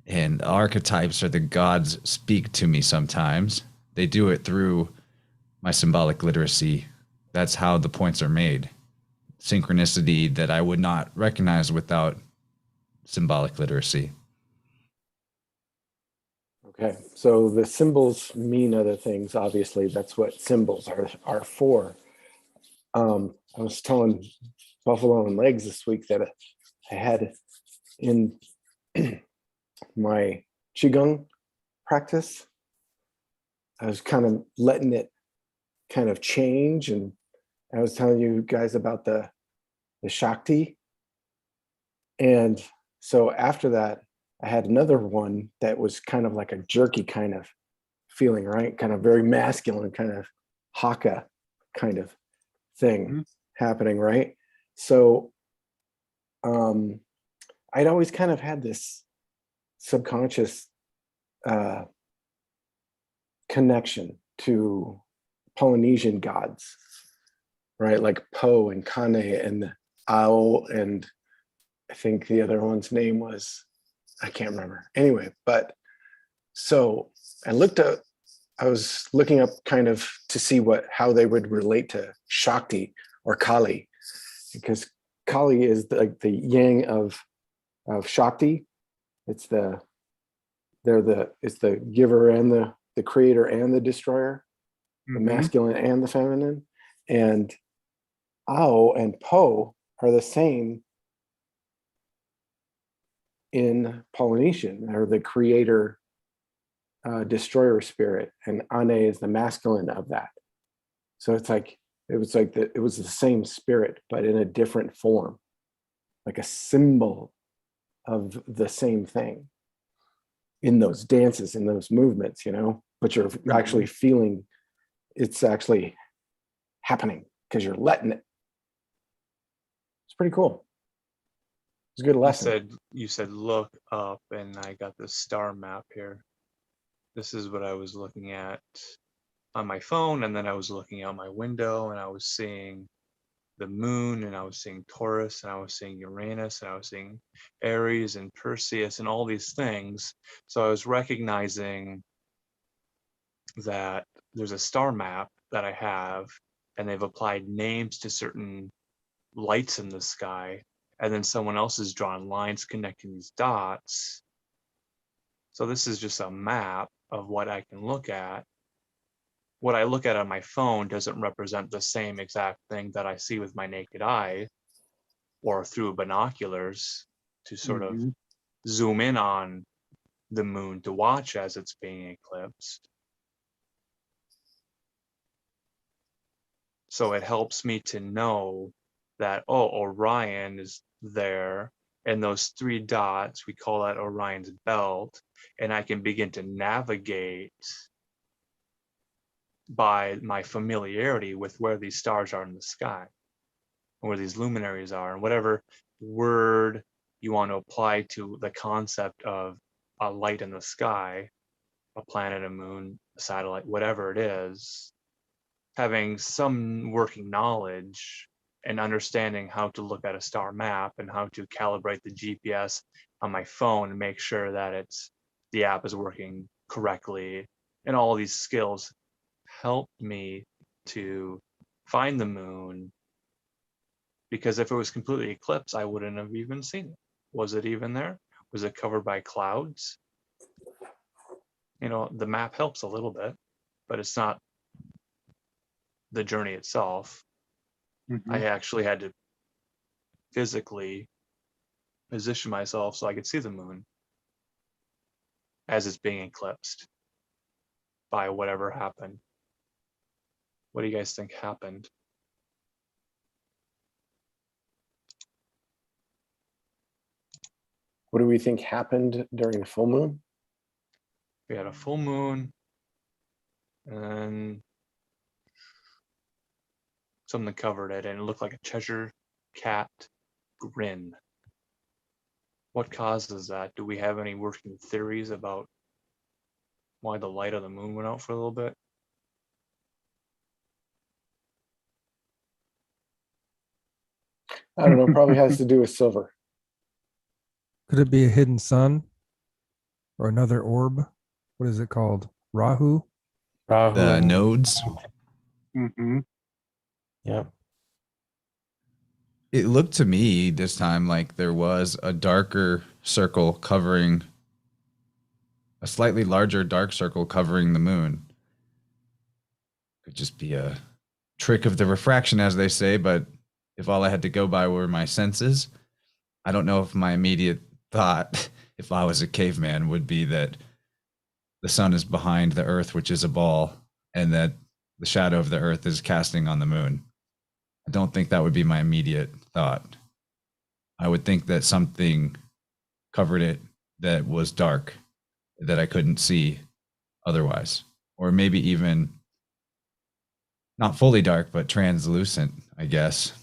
And archetypes or the gods speak to me sometimes. They do it through my symbolic literacy. That's how the points are made. Synchronicity that I would not recognize without symbolic literacy. Okay, so the symbols mean other things. Obviously, that's what symbols are for. I was telling Buffalo and Legs this week that I had in my Qigong practice, I was kind of letting it kind of change. And I was telling you guys about the Shakti. And so after that, I had another one that was kind of like a jerky kind of feeling, right? Kind of very masculine, kind of haka kind of thing happening, right? So I'd always kind of had this subconscious connection to Polynesian gods, right? Like Po and Kane and Ao, and I think the other one's name was, I can't remember. Anyway, but so I was looking up kind of to see how they would relate to Shakti or Kali, because Kali is like the yang of Shakti. It's the giver and the creator and the destroyer, the masculine and the feminine. And Ao and Po are the same in Polynesian, or the creator destroyer spirit, and Ane is the masculine of that. So it was the same spirit, but in a different form, like a symbol of the same thing in those dances, in those movements, but you're actually feeling it's actually happening because you're letting it. It's pretty cool. It's a good lesson. You said look up, and I got this star map here. This is what I was looking at on my phone, and then I was looking out my window, and I was seeing the moon, and I was seeing Taurus, and I was seeing Uranus, and I was seeing Aries and Perseus and all these things. So I was recognizing that there's a star map that I have, and they've applied names to certain lights in the sky, and then someone else has drawn lines connecting these dots. So this is just a map of what I can look at. What I look at on my phone doesn't represent the same exact thing that I see with my naked eye or through binoculars to sort of zoom in on the moon to watch as it's being eclipsed. So it helps me to know that, Orion is there, and those 3 dots, we call that Orion's belt, and I can begin to navigate by my familiarity with where these stars are in the sky, and where these luminaries are, and whatever word you want to apply to the concept of a light in the sky, a planet, a moon, a satellite, whatever it is, having some working knowledge and understanding how to look at a star map and how to calibrate the GPS on my phone and make sure that the app is working correctly, and all these skills helped me to find the moon, because if it was completely eclipsed, I wouldn't have even seen it. Was it even there? Was it covered by clouds? The map helps a little bit, but it's not the journey itself. I actually had to physically position myself so I could see the moon as it's being eclipsed by whatever happened. What do you guys think happened? What do we think happened during the full moon? We had a full moon, and something covered it, and it looked like a Cheshire cat grin. What causes that? Do we have any working theories about why the light of the moon went out for a little bit? I don't know, probably has to do with silver. Could it be a hidden sun? or another orb. What is it called? Rahu? Rahu The and- nodes. Mm-hmm. Yep. It looked to me this time like there was a darker circle covering, a slightly larger dark circle covering the moon. Could just be a trick of the refraction, as they say, but if all I had to go by were my senses, I don't know if my immediate thought, if I was a caveman, would be that the sun is behind the earth, which is a ball, and that the shadow of the earth is casting on the moon. I don't think that would be my immediate thought. I would think that something covered it that was dark, that I couldn't see otherwise, or maybe even not fully dark, but translucent, I guess.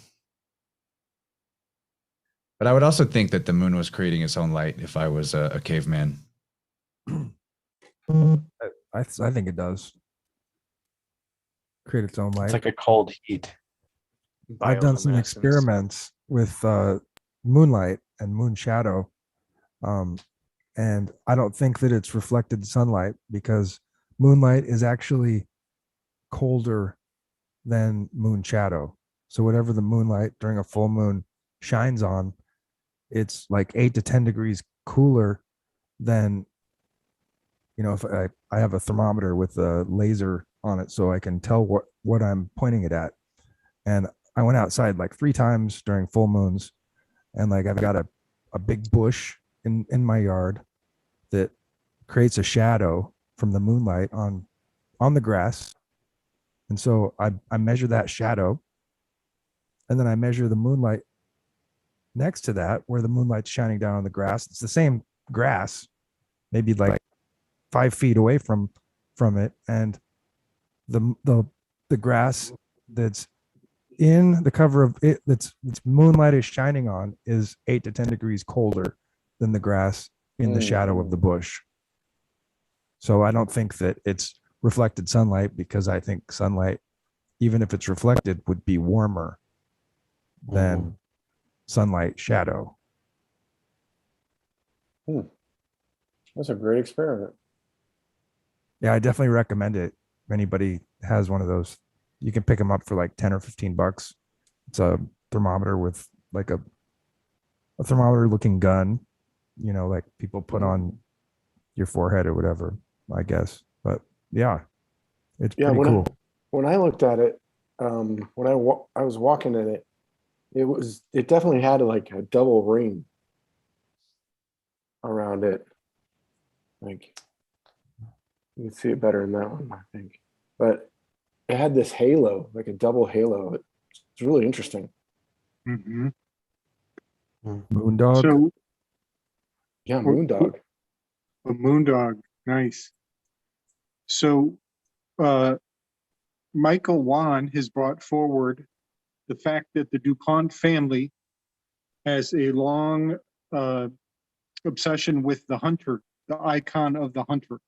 But I would also think that the moon was creating its own light if I was a caveman. I think it does create its own light. It's like a cold heat. I've done some Bioluminescence. experiments with moonlight and moon shadow, and I don't think that it's reflected sunlight, because moonlight is actually colder than moon shadow. So whatever the moonlight during a full moon shines on, it's like 8 to 10 degrees cooler than, you know, if I have a thermometer with a laser on it so I can tell what I'm pointing it at. And I went outside like 3 times during full moons, and like I've got a big bush in my yard that creates a shadow from the moonlight on the grass. And so I measure that shadow, and then I measure the moonlight next to that where the moonlight's shining down on the grass. It's the same grass, maybe like 5 feet away from it, and the grass that's in the cover of it that's moonlight is shining on is 8 to 10 degrees colder than the grass in the shadow of the bush. So I don't think that it's reflected sunlight, because I think sunlight, even if it's reflected, would be warmer than sunlight shadow. That's a great experiment. Yeah, I definitely recommend it. If anybody has one of those, you can pick them up for like 10 or 15 bucks. It's a thermometer with like a thermometer looking gun, you know, like people put on your forehead or whatever, I guess. But yeah, it's pretty cool. When I looked at it, when I was walking in it, it definitely had like a double ring around it. Like, you can see it better in that one, I think. But it had this halo, like a double halo. It's really interesting. Mm-hmm. Moondog. So Yeah, Moondog. a moondog, nice. So Michael Wan has brought forward the fact that the DuPont family has a long obsession with the hunter, the icon of the hunter.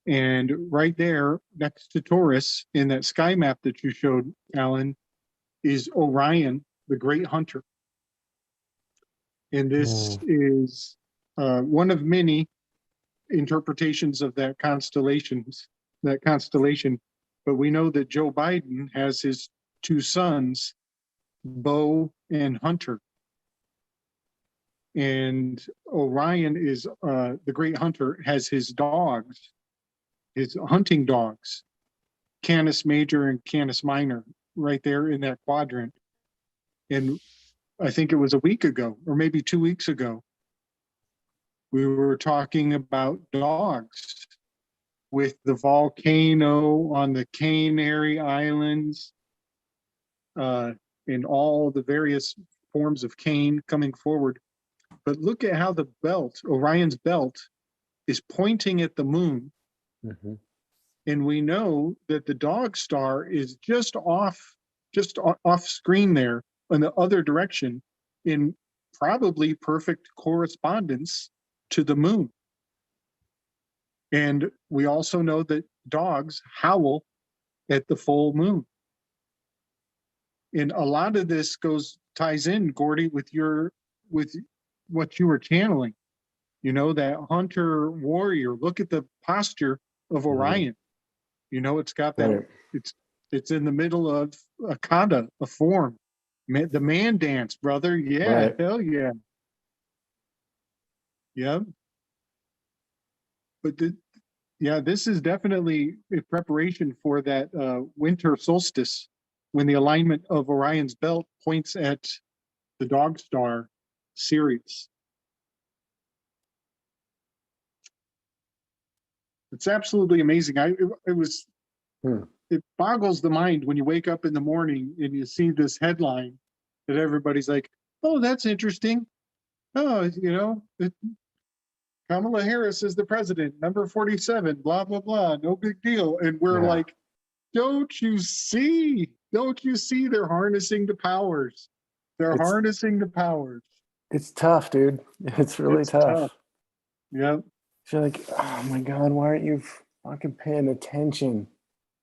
And right there, next to Taurus, in that sky map that you showed, Alan, is Orion, the great hunter. And this is one of many interpretations of that constellation. But we know that Joe Biden has his 2 sons, Bo and Hunter. And Orion is the great hunter, has his dogs, his hunting dogs, Canis Major and Canis Minor, right there in that quadrant. And I think it was a week ago, or maybe 2 weeks ago, we were talking about dogs with the volcano on the Canary Islands, and all the various forms of cane coming forward. But look at how the belt, Orion's belt, is pointing at the moon. And we know that the dog star is just off screen there in the other direction, in probably perfect correspondence to the moon. And we also know that dogs howl at the full moon. And a lot of this ties in, Gordy, with what you were channeling. You know, that hunter warrior. Look at the posture of Orion. You know, it's got that. Right. It's in the middle of a kata, a form. The man dance, brother. Yeah, Right. hell yeah. Yeah. But this is definitely a preparation for that winter solstice, when the alignment of Orion's belt points at the dog star Sirius. It's absolutely amazing. It boggles the mind when you wake up in the morning and you see this headline that everybody's like, oh, that's interesting. Oh, you know, Kamala Harris is the president, number 47, blah, blah, blah, no big deal. And we're like, don't you see? Don't you see they're harnessing the powers? They're harnessing the powers. It's tough, dude. It's really tough. Yeah. You're like, oh my God, why aren't you fucking paying attention?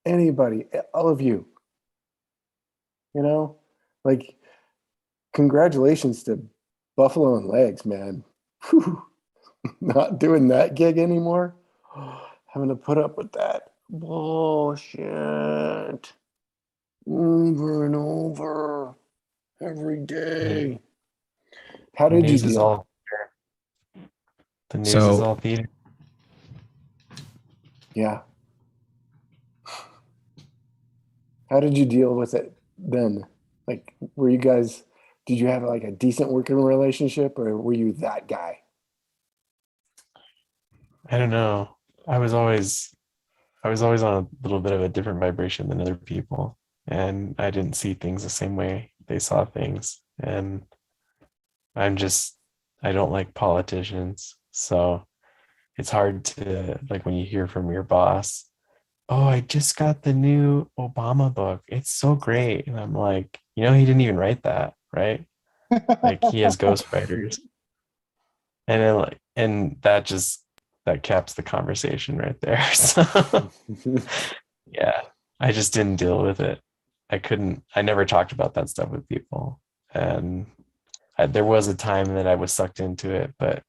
Anybody, all of you. You know, like, congratulations to Buffalo and Legs, man. Whew. Not doing that gig anymore. Having to put up with that bullshit over and over every day. How did you deal? The news is all theater. Yeah. How did you deal with it then? Like, did you have like a decent working relationship, or were you that guy? I don't know. I was always on a little bit of a different vibration than other people, and I didn't see things the same way they saw things. And I don't like politicians, so it's hard to, like, when you hear from your boss, oh, I just got the new Obama book, it's so great, and I'm like, he didn't even write that, right? Like, he has ghostwriters, and then that caps the conversation right there. So yeah, I just didn't deal with it. I never talked about that stuff with people, and there was a time that I was sucked into it, but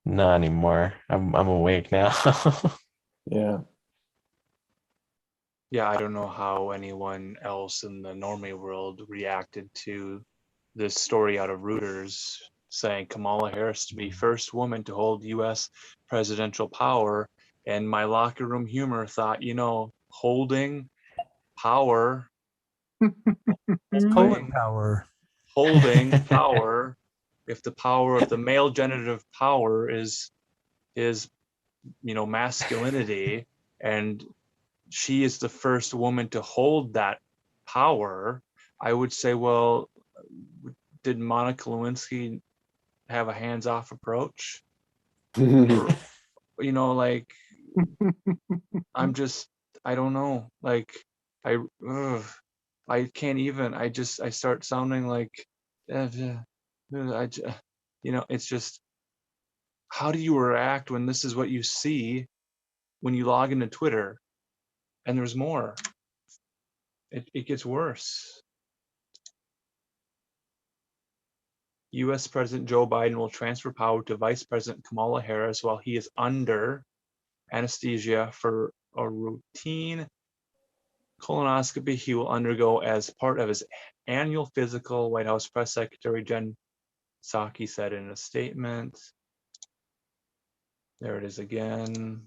not anymore. I'm awake now. Yeah. Yeah, I don't know how anyone else in the normie world reacted to this story out of Reuters saying Kamala Harris to be first woman to hold U.S. presidential power. And my locker room humor thought, holding power, Colon power. holding power, if the power of the male generative power is masculinity, and she is the first woman to hold that power, I would say, well, did Monica Lewinsky have a hands-off approach? Like, I don't know. Like, I can't even. I start sounding like, it's just, how do you react when this is what you see when you log into Twitter, and there's more? It gets worse. U.S. President Joe Biden will transfer power to Vice President Kamala Harris while he is under anesthesia for a routine colonoscopy he will undergo as part of his annual physical, White House Press Secretary Jen Psaki said in a statement. There it is again.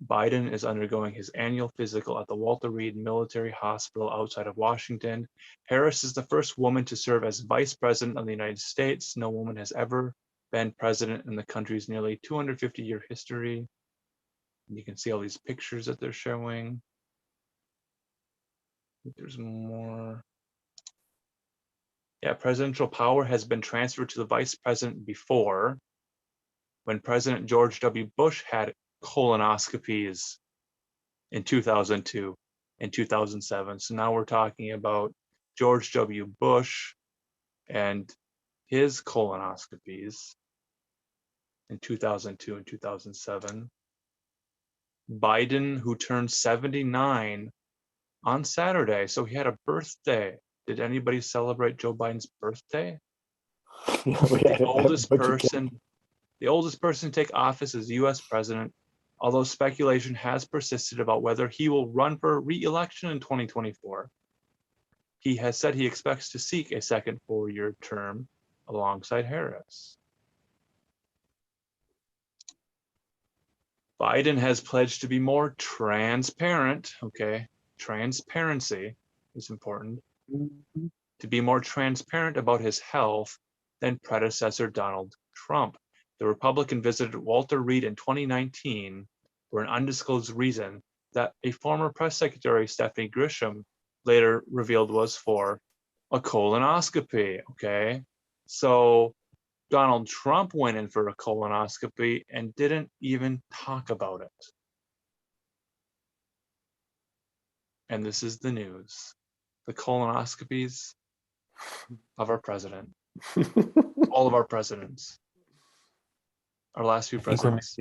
Biden is undergoing his annual physical at the Walter Reed Military Hospital outside of Washington. Harris is the first woman to serve as Vice President of the United States. No woman has ever been president in the country's nearly 250-year history. And you can see all these pictures that they're showing. I think there's more. Yeah, presidential power has been transferred to the vice president before, when President George W. Bush had colonoscopies in 2002 and 2007. So now we're talking about George W. Bush and his colonoscopies in 2002 and 2007. Biden, who turned 79 on Saturday, so he had a birthday. Did anybody celebrate Joe Biden's birthday? Yeah, The oldest person the oldest person to take office as US president, although speculation has persisted about whether he will run for re-election in 2024. He has said he expects to seek a second 4-year term alongside Harris. Biden has pledged to be more transparent, okay? Transparency is important. To be more transparent about his health than predecessor Donald Trump. The Republican visited Walter Reed in 2019 for an undisclosed reason that a former press secretary, Stephanie Grisham, later revealed was for a colonoscopy, okay? So Donald Trump went in for a colonoscopy and didn't even talk about it. And this is the news. The colonoscopies of our president. All of our presidents. Our last few presidents.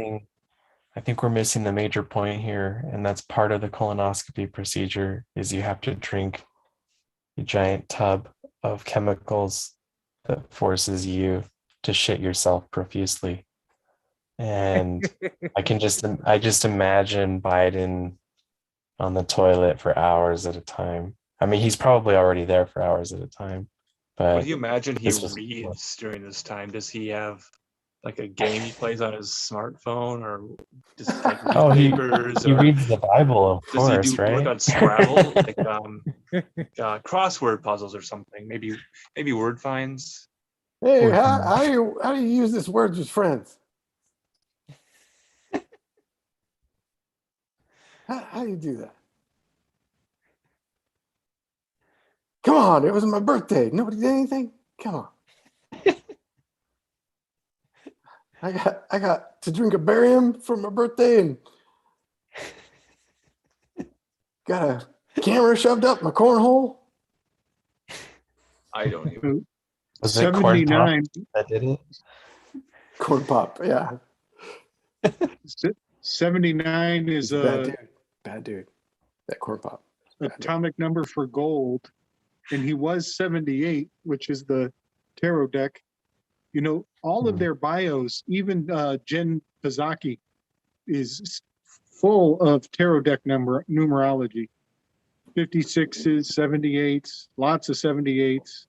I think we're missing the major point here, and that's part of the colonoscopy procedure is you have to drink a giant tub of chemicals that forces you to shit yourself profusely. And I just imagine Biden on the toilet for hours at a time. I mean, he's probably already there for hours at a time. But what do you imagine he this was- reads during this time? Does he have like a game he plays on his smartphone, or just like Oh, he newspapers? he or reads the Bible, of does he course, do right? work on Scrabble, like crossword puzzles or something? Maybe word finds. Hey, Poor how thing. do you use this words with friends? How do you do that? Come on, it was my birthday. Nobody did anything. Come on. I got to drink a barium for my birthday and got a camera shoved up my cornhole. I don't even. Was it corn pop 79. that did it? Corn pop, yeah. 79 is He's a bad a dude. Bad dude. That corn pop. atomic number for gold, and he was 78, which is the tarot deck. You know, all of their bios, even Jen Pizaki, is full of tarot deck numerology. 56s, 78s, lots of 78s.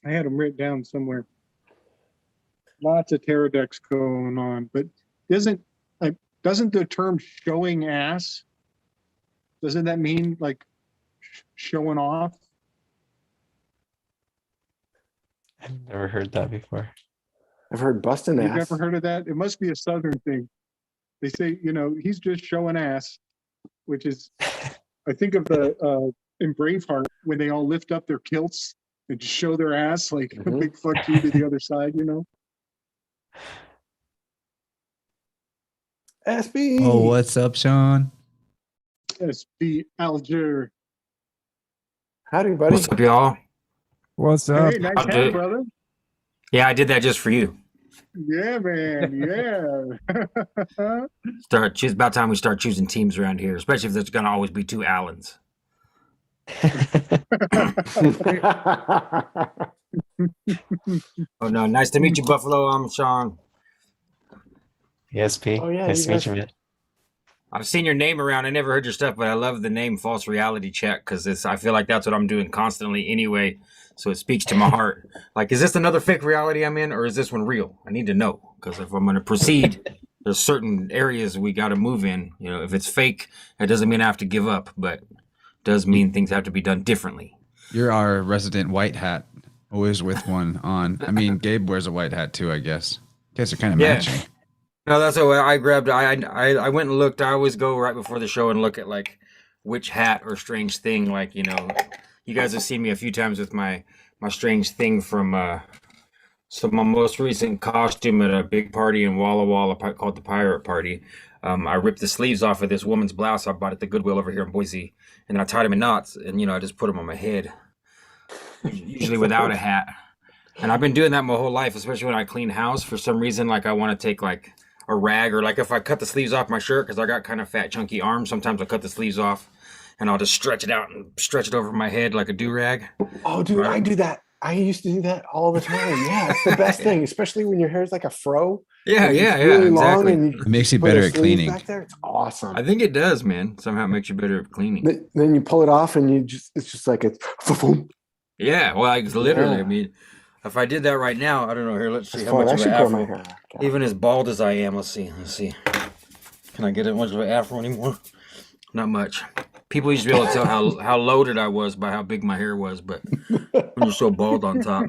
I had them written down somewhere. Lots of tarot decks going on, but doesn't the term showing ass, doesn't that mean like showing off? I've never heard that before. I've heard busting You've ass. never heard of that? It must be a Southern thing. They say, you know, he's just showing ass, which is, I think of the in Braveheart when they all lift up their kilts and just show their ass like a Mhm. big fuck you to the other side, you know? SB. Oh, what's up, Sean? SB Alger. Howdy, buddy. What's up, y'all? What's up? Hey, nice I'll do hat, it. brother. Yeah, I did that just for you. Yeah, man. Yeah. It's about time we start choosing teams around here, especially if there's gonna always be two Allens. Oh no, nice to meet you, Buffalo. I'm Sean. ESP. Oh, yeah, Nice you to meet guys- you, man. I've seen your name around. I never heard your stuff, but I love the name False Reality Check because I feel like that's what I'm doing constantly anyway. So it speaks to my heart. Like, is this another fake reality I'm in, or is this one real? I need to know because if I'm going to proceed, there's certain areas we got to move in. You know, if it's fake, it doesn't mean I have to give up, but does mean things have to be done differently. You're our resident white hat, always with one on. I mean, Gabe wears a white hat too, I guess. You guys are kind of Yeah. matching. No, that's what I grabbed. I went and looked. I always go right before the show and look at like which hat or strange thing. Like, you know, you guys have seen me a few times with my strange thing from so my most recent costume at a big party in Walla Walla called the Pirate Party. I ripped the sleeves off of this woman's blouse I bought at the Goodwill over here in Boise, and I tied them in knots, and you know I just put them on my head, usually without a hat. And I've been doing that my whole life, especially when I clean house. For some reason, like I want to take like a rag, or like if I cut the sleeves off my shirt because I got kind of fat, chunky arms. Sometimes I cut the sleeves off, and I'll just stretch it out and stretch it over my head like a do-rag. Oh, dude, Right. I do that. I used to do that all the time. Yeah, it's the best thing, especially when your hair is like a fro. Yeah, and it's yeah, really long exactly. and you It makes you put better a at sleeve cleaning. back there. It's awesome. I think it does, man. Somehow it makes you better at cleaning. Then you pull it off and it's just like it's Yeah, well, like literally. Yeah. I mean, if I did that right now, I don't know. Here, let's see That's how fun. much I of should an grow my afro. hair. God. Even as bald as I am, let's see. Can I get much of an afro anymore? Not much. People used to be able to tell how loaded I was by how big my hair was, but when you're so bald on top.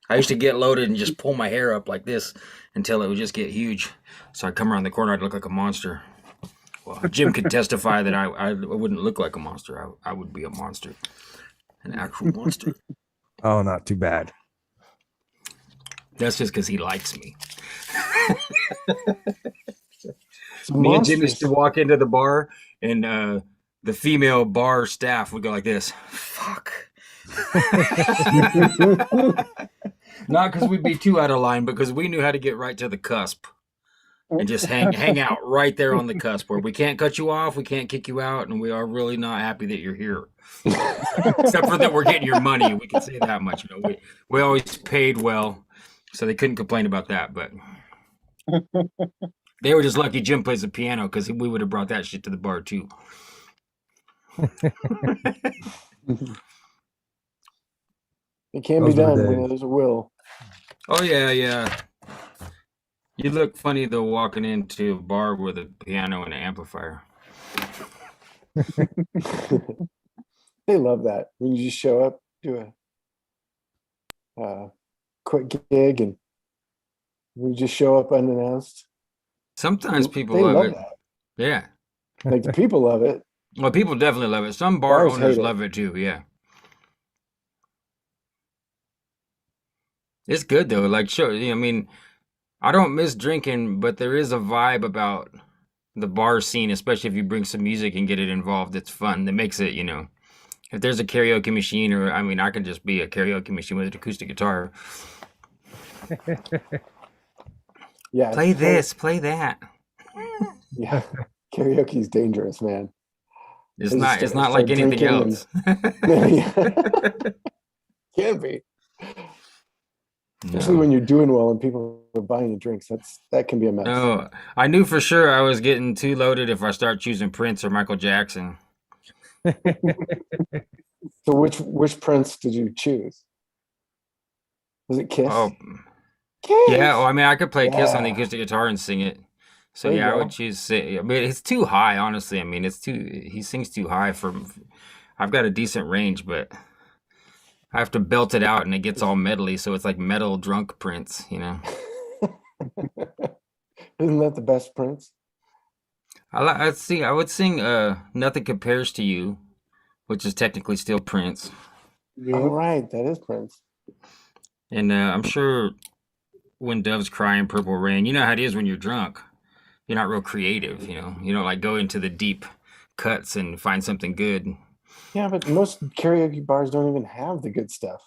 I used to get loaded and just pull my hair up like this until it would just get huge. So I'd come around the corner, I'd look like a monster. Well, Jim could testify that I wouldn't look like a monster. I would be a monster, an actual monster. Oh, not too bad. That's just because he likes me. It's Me and Jim used monstrous. to walk into the bar, and the female bar staff would go like this. Fuck. Not because we'd be too out of line, but because we knew how to get right to the cusp and just hang out right there on the cusp where we can't cut you off, we can't kick you out, and we are really not happy that you're here. Except for that we're getting your money. We can say that much. You know, we always paid well, so they couldn't complain about that. But they were just lucky Jim plays the piano because we would have brought that shit to the bar too. It can Those be were the done when days. there's a will. Oh yeah, yeah. You look funny though walking into a bar with a piano and an amplifier. They love that when you just show up, do a quick gig, and we just show up unannounced. Sometimes people They love love it. that. Yeah. Like the people love it. Well, people definitely love it. Some bar Bars owners hate it. love it too. Yeah. It's good though. Like, sure. I mean, I don't miss drinking, but there is a vibe about the bar scene, especially if you bring some music and get it involved. It's fun. That makes it, you know, if there's a karaoke machine, or I mean, I can just be a karaoke machine with an acoustic guitar. Yeah. Play this, play that. Yeah. Karaoke is dangerous, man. It's They not. just It's start not like anything drinking else. Can be. Especially when you're doing well and people are buying you drinks. That can be a mess. No, I knew for sure I was getting too loaded if I start choosing Prince or Michael Jackson. So which Prince did you choose? Was it Kiss? Oh, Kiss. yeah. Well, I mean, I could play Kiss on the Yeah. acoustic guitar and sing it. So There you yeah, I go. would choose. I mean, it's too high, honestly. I mean, it's too. He sings too high for. I've got a decent range, but I have to belt it out, and it gets all metally, so it's like metal drunk Prince, you know. Isn't that the best Prince? I'd sing. I would sing. Nothing Compares to You, which is technically still Prince. All right, that is Prince. And I'm sure When Doves Cry in Purple Rain, you know how it is when you're drunk. You're not real creative, you know. You don't like go into the deep cuts and find something good. Yeah, but most karaoke bars don't even have the good stuff.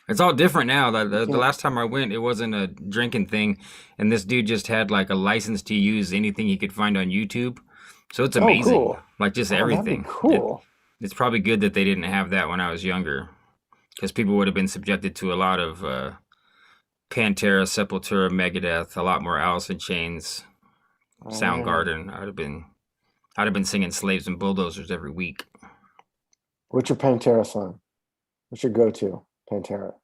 It's all different now. The Yeah. last time I went, it wasn't a drinking thing, and this dude just had like a license to use anything he could find on YouTube. So it's amazing, cool. like just Oh, that'd be everything. cool. It's probably good that they didn't have that when I was younger, because people would have been subjected to a lot of Pantera, Sepultura, Megadeth, a lot more Alice in Chains, Oh, Soundgarden. I'd have been singing Slaves and Bulldozers every week. What's your Pantera song? What's your go-to Pantera?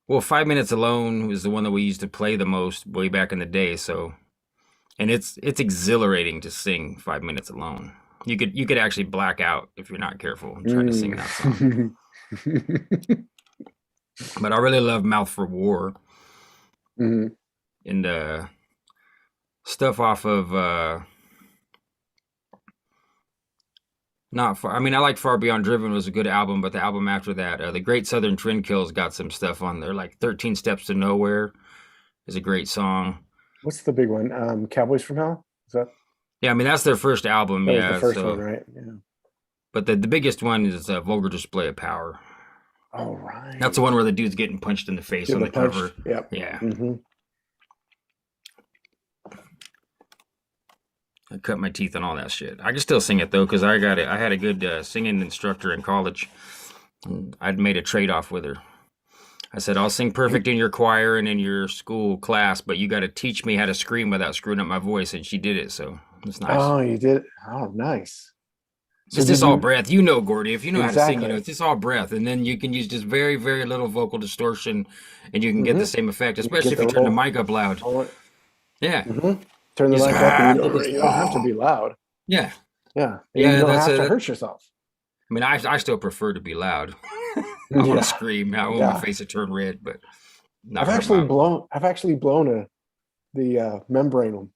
Well, 5 Minutes Alone was the one that we used to play the most way back in the day. So, and it's exhilarating to sing 5 Minutes Alone. You could actually black out if you're not careful and try to sing that song. But I really love Mouth for War Mhm. and stuff off of not far. I mean, I like Far Beyond Driven was a good album, but the album after that, The Great Southern Trendkills, got some stuff on there. Like 13 Steps to Nowhere is a great song. What's the big one? Cowboys from Hell? Is that Yeah, I mean that's their first album. that was Yeah, the first so one, right? Yeah. but the biggest one is Vulgar Display of Power. All right. That's the one where the dude's getting punched in the face Give on a the punch. cover. Yep. Yeah, hmm I cut my teeth on all that shit. I can still sing it though, because I got it. I had a good singing instructor in college. And I'd made a trade-off with her. I said, I'll sing perfect in your choir and in your school class, but you got to teach me how to scream without screwing up my voice. And she did it. So it's nice. Oh, you did. Oh, nice. It's just all breath. You know, Gordy, if you know how to sing, Exactly. it's just all breath. And then you can use just very, very little vocal distortion and you can get the same effect, especially if you turn the mic up loud. Yeah. Turn the Just, mic up and look you don't have to be loud. Yeah. Yeah. Yeah, You don't that's have to it. hurt yourself. I mean, I still prefer to be loud. I want to scream. I want my face to turn red, but not I've actually blown the membrane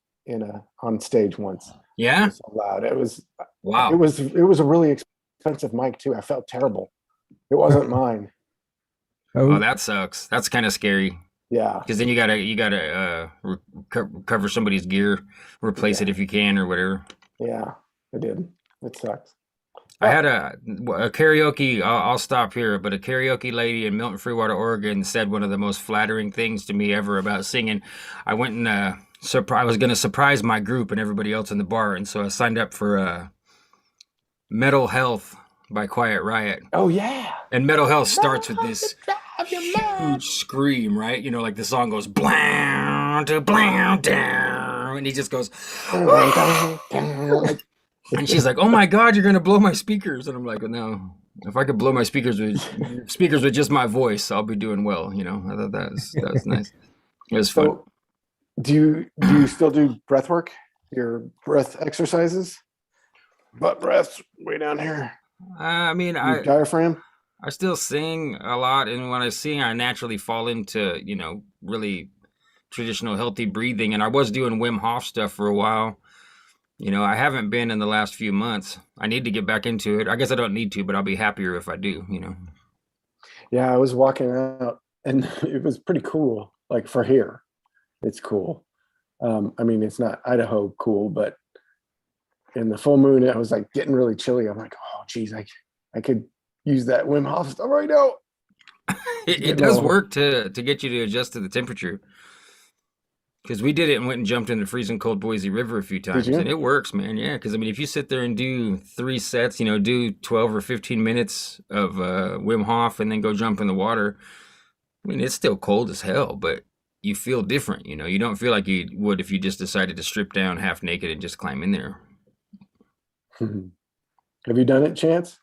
on stage once. Yeah. It was so loud. It was Wow. It was a really expensive mic too. I felt terrible. It wasn't mine. Oh, that sucks. That's kind of scary. Yeah. Because then you gotta cover somebody's gear, replace it if you can or whatever. Yeah, I did. It sucks. I had a karaoke. I'll stop here, but a karaoke lady in Milton, Freewater, Oregon, said one of the most flattering things to me ever about singing. I went and I was going to surprise my group and everybody else in the bar, and so I signed up for Mental Health by Quiet Riot. Oh yeah. And Mental Health starts with this huge scream, right? You know, like the song goes blam to blam down, and he just goes. And she's like, "Oh my God, you're gonna blow my speakers!" And I'm like, "No, if I could blow my speakers with just my voice, I'll be doing well." You know, I thought that was nice. It was fun. So, do you still do breath work? Your breath exercises? Butt breaths way down here. I mean, Your diaphragm. I still sing a lot, and when I sing, I naturally fall into really traditional healthy breathing. And I was doing Wim Hof stuff for a while. You know, I haven't been in the last few months. I need to get back into it. I guess I don't need to, but I'll be happier if I do, you know. Yeah, I was walking out and it was pretty cool. Like for here, it's cool. I mean, it's not Idaho cool, but in the full moon, it was like getting really chilly. I'm like, oh, geez, I could use that Wim Hof stuff right now. It does work to get you to adjust to the temperature. Because we did it and went and jumped in the freezing cold Boise River a few times. And it works, man. Yeah. Because, I mean, if you sit there and do 3 sets, do 12 or 15 minutes of Wim Hof and then go jump in the water, I mean, it's still cold as hell, but you feel different. You don't feel like you would if you just decided to strip down half naked and just climb in there. Have you done it, Chance?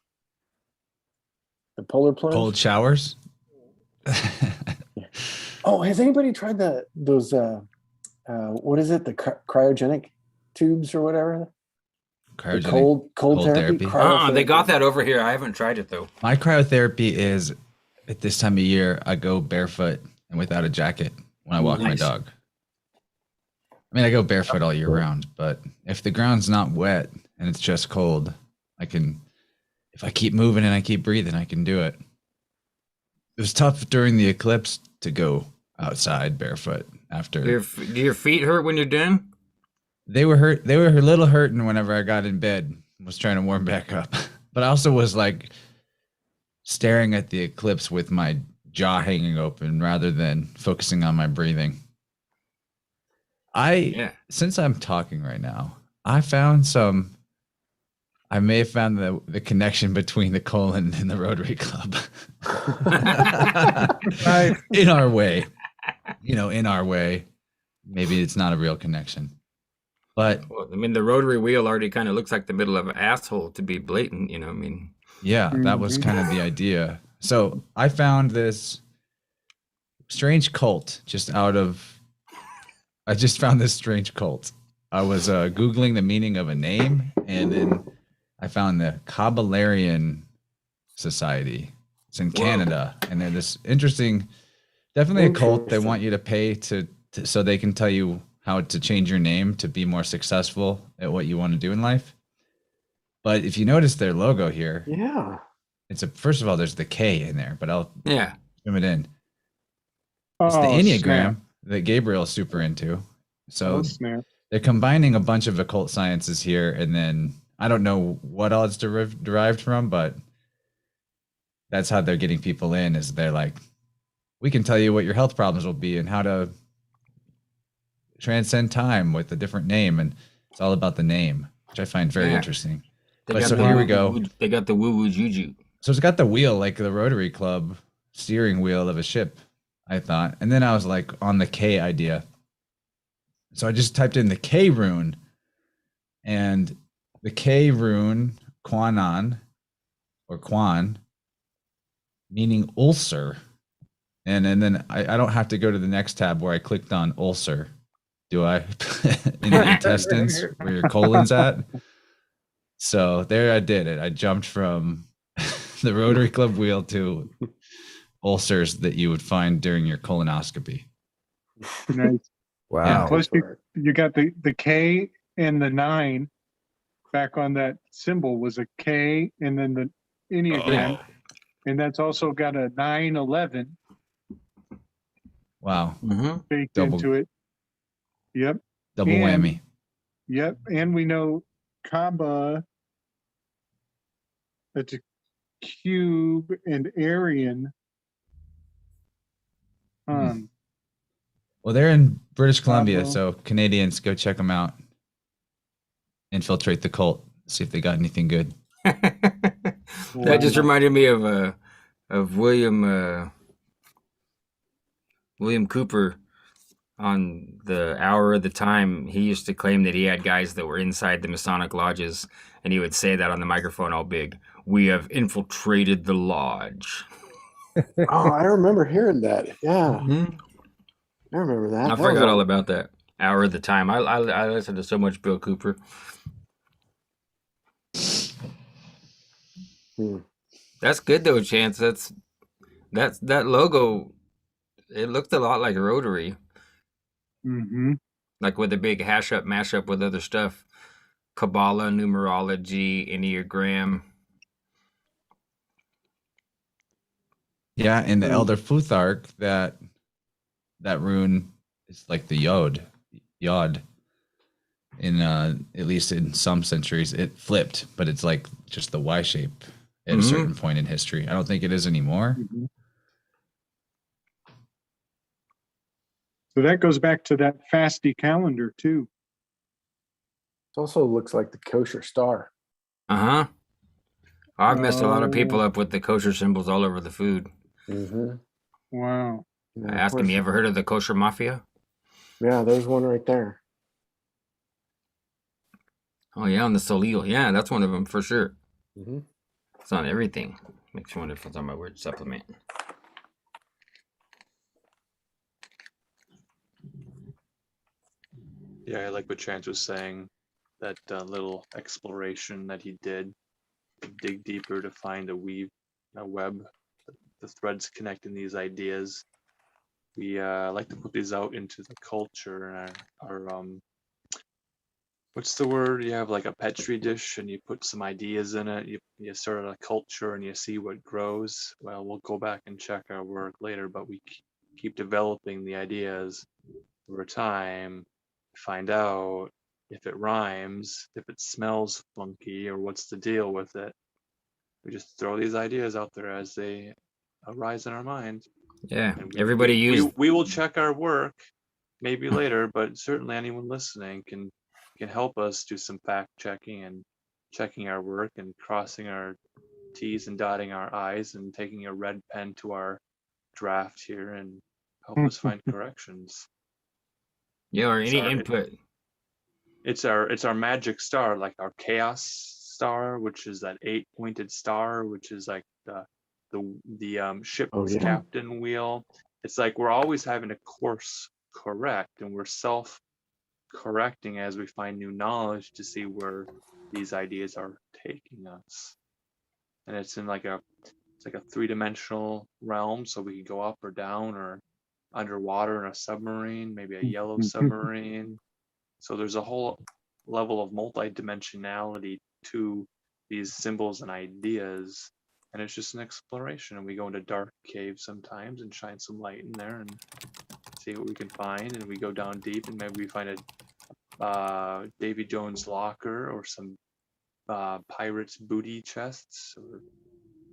The polar plunge? Cold showers? Oh, has anybody tried those what is it? The cryogenic tubes or whatever? Cryogenic cold therapy? They got that over here. I haven't tried it though. My cryotherapy is at this time of year, I go barefoot and without a jacket when I walk my dog. I mean, I go barefoot all year round, but if the ground's not wet and it's just cold, if I keep moving and I keep breathing, I can do it. It was tough during the eclipse to go outside barefoot after. Do your feet hurt when you're done? They were hurt. They were a little hurting whenever I got in bed, was trying to warm back up. But I also was like staring at the eclipse with my jaw hanging open rather than focusing on my breathing. Since I'm talking right now, I may have found the connection between the colon and the Rotary Club. Right. In our way. In our way. Maybe it's not a real connection. But I mean, the rotary wheel already kind of looks like the middle of an asshole, to be blatant, I mean. Yeah, that was kind of the idea. So I found this strange cult I just found this strange cult. I was Googling the meaning of a name, and then I found the Kabbalarian Society. It's in Canada, and they're this definitely a cult. They want you to pay to so they can tell you how to change your name to be more successful at what you want to do in life. But if you notice their logo here, first of all, there's the K in there, but I'll zoom it in. It's the Enneagram that Gabriel's super into. So they're combining a bunch of occult sciences here, and then I don't know what all it's derived from, but that's how they're getting people in, is they're like, we can tell you what your health problems will be and how to transcend time with a different name. And it's all about the name, which I find very interesting. But so here we go. They got the woo-woo juju. So it's got the wheel like the Rotary Club steering wheel of a ship, I thought. And then I was like on the K idea. So I just typed in the K rune, and the K rune, Kwanon, or Quan, meaning ulcer. And then I don't have to go to the next tab where I clicked on ulcer, do I? In the intestines where your colon's at. So there I did it. I jumped from the Rotary Club wheel to ulcers that you would find during your colonoscopy. Nice. Wow. Plus you got the K and the 9 back on that symbol was a K, and then the Enneagram, and that's also got a 9/11 Wow. baked Double- into it. Yep. Double And- whammy. Yep. And we know Kaaba, that's a cube, and Aryan. Well, they're in British Columbia, Bravo. so Canadians, go check them out. Infiltrate the cult. See if they got anything good. That just reminded me of William Cooper on the Hour of the Time. He used to claim that he had guys that were inside the Masonic lodges, and he would say that on the microphone all big. We have infiltrated the lodge. Oh, I remember hearing that. Yeah, I remember that. I That was forgot a- all about that. Hour of the Time. I listened to so much Bill Cooper. That's good though, Chance. That logo. It looked a lot like Rotary, like with a big mashup with other stuff. Kabbalah, numerology, Enneagram. Yeah, in the Elder Futhark, that rune is like the yod. In at least in some centuries, it flipped, but it's like just the Y shape at a certain point in history. I don't think it is anymore. So that goes back to that fasty calendar too. It also looks like the kosher star. I've messed a lot of people up with the kosher symbols all over the food. Wow. Yeah, I asked him, you ever heard of the kosher mafia? Yeah, there's one right there. Oh yeah, on the Solil. Yeah, that's one of them for sure. Mhm. It's on everything. Makes me wonder if it's on my weird supplement. Yeah, I like what Chance was saying. That little exploration that he did, to dig deeper to find a web, the threads connecting these ideas. We like to put these out into the culture and our what's the word? You have like a petri dish and you put some ideas in it. You sort of a culture and you see what grows. Well, we'll go back and check our work later, but we keep developing the ideas over time. Find out if it rhymes, if it smells funky, or what's the deal with it. We just throw these ideas out there as they arise in our mind. Yeah, And we will check our work maybe later, but certainly anyone listening can help us do some fact checking and checking our work and crossing our T's and dotting our I's and taking a red pen to our draft here and help us find corrections. Yeah, or any input. It's our magic star, like our chaos star, which is that 8-pointed star, which is like the ship's captain wheel. It's like we're always having to course correct, and we're self-correcting as we find new knowledge to see where these ideas are taking us. And it's in like a 3-dimensional realm, so we can go up or down or underwater in a submarine, maybe a yellow submarine. So there's a whole level of multi-dimensionality to these symbols and ideas, and it's just an exploration. And we go into dark caves sometimes and shine some light in there and see what we can find. And we go down deep and maybe we find a Davy Jones locker or some pirates' booty chests or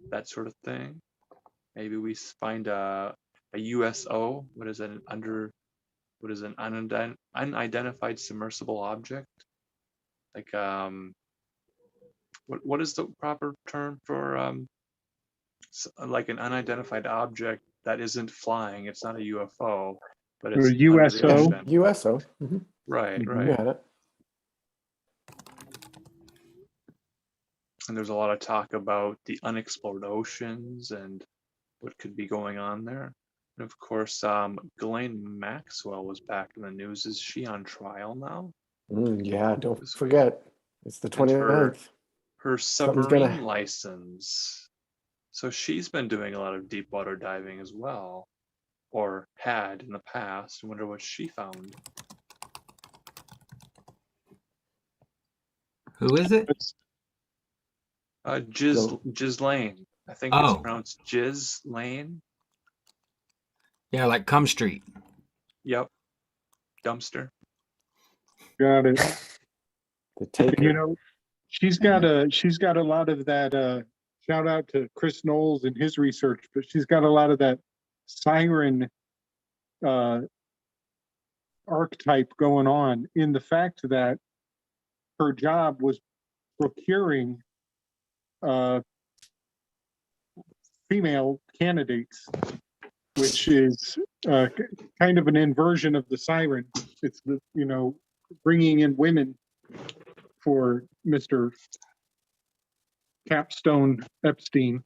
that sort of thing. Maybe we find a USO. What is an unidentified submersible object? Like what is the proper term for like an unidentified object that isn't flying. It's not a UFO, but Or it's under the USO. ocean. USO. Mhm. Right, Mhm. right. You had it. And there's a lot of talk about the unexplored oceans and what could be going on there. And of course, Ghislaine Maxwell was back in the news. Is she on trial now? Yeah, don't forget. It's the And 29th. her Something's submarine gonna- license. So she's been doing a lot of deep water diving as well, or had in the past. I wonder what she found. Who is it? Ghislaine. I think it's Oh. pronounced Ghislaine. Yeah, like Cum Street. Yep. Dumpster. Got it. The taker. You know, she's got a lot of that. Shout out to Chris Knowles and his research, but she's got a lot of that siren archetype going on in the fact that her job was procuring female candidates, which is kind of an inversion of the siren. It's the, you know, bringing in women for Mr. Capstone Epstein.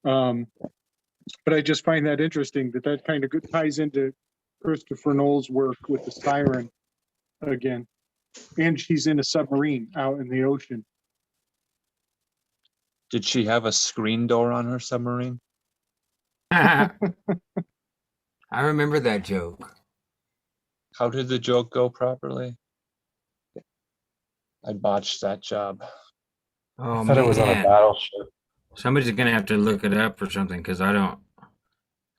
But I just find that interesting that kind of ties into Christopher Knowles' work with the siren again. And she's in a submarine out in the ocean. Did she have a screen door on her submarine? I remember that joke. How did the joke go properly? I botched that job. Oh, I thought it was on a man. battleship. Somebody's gonna have to look it up or something because I don't.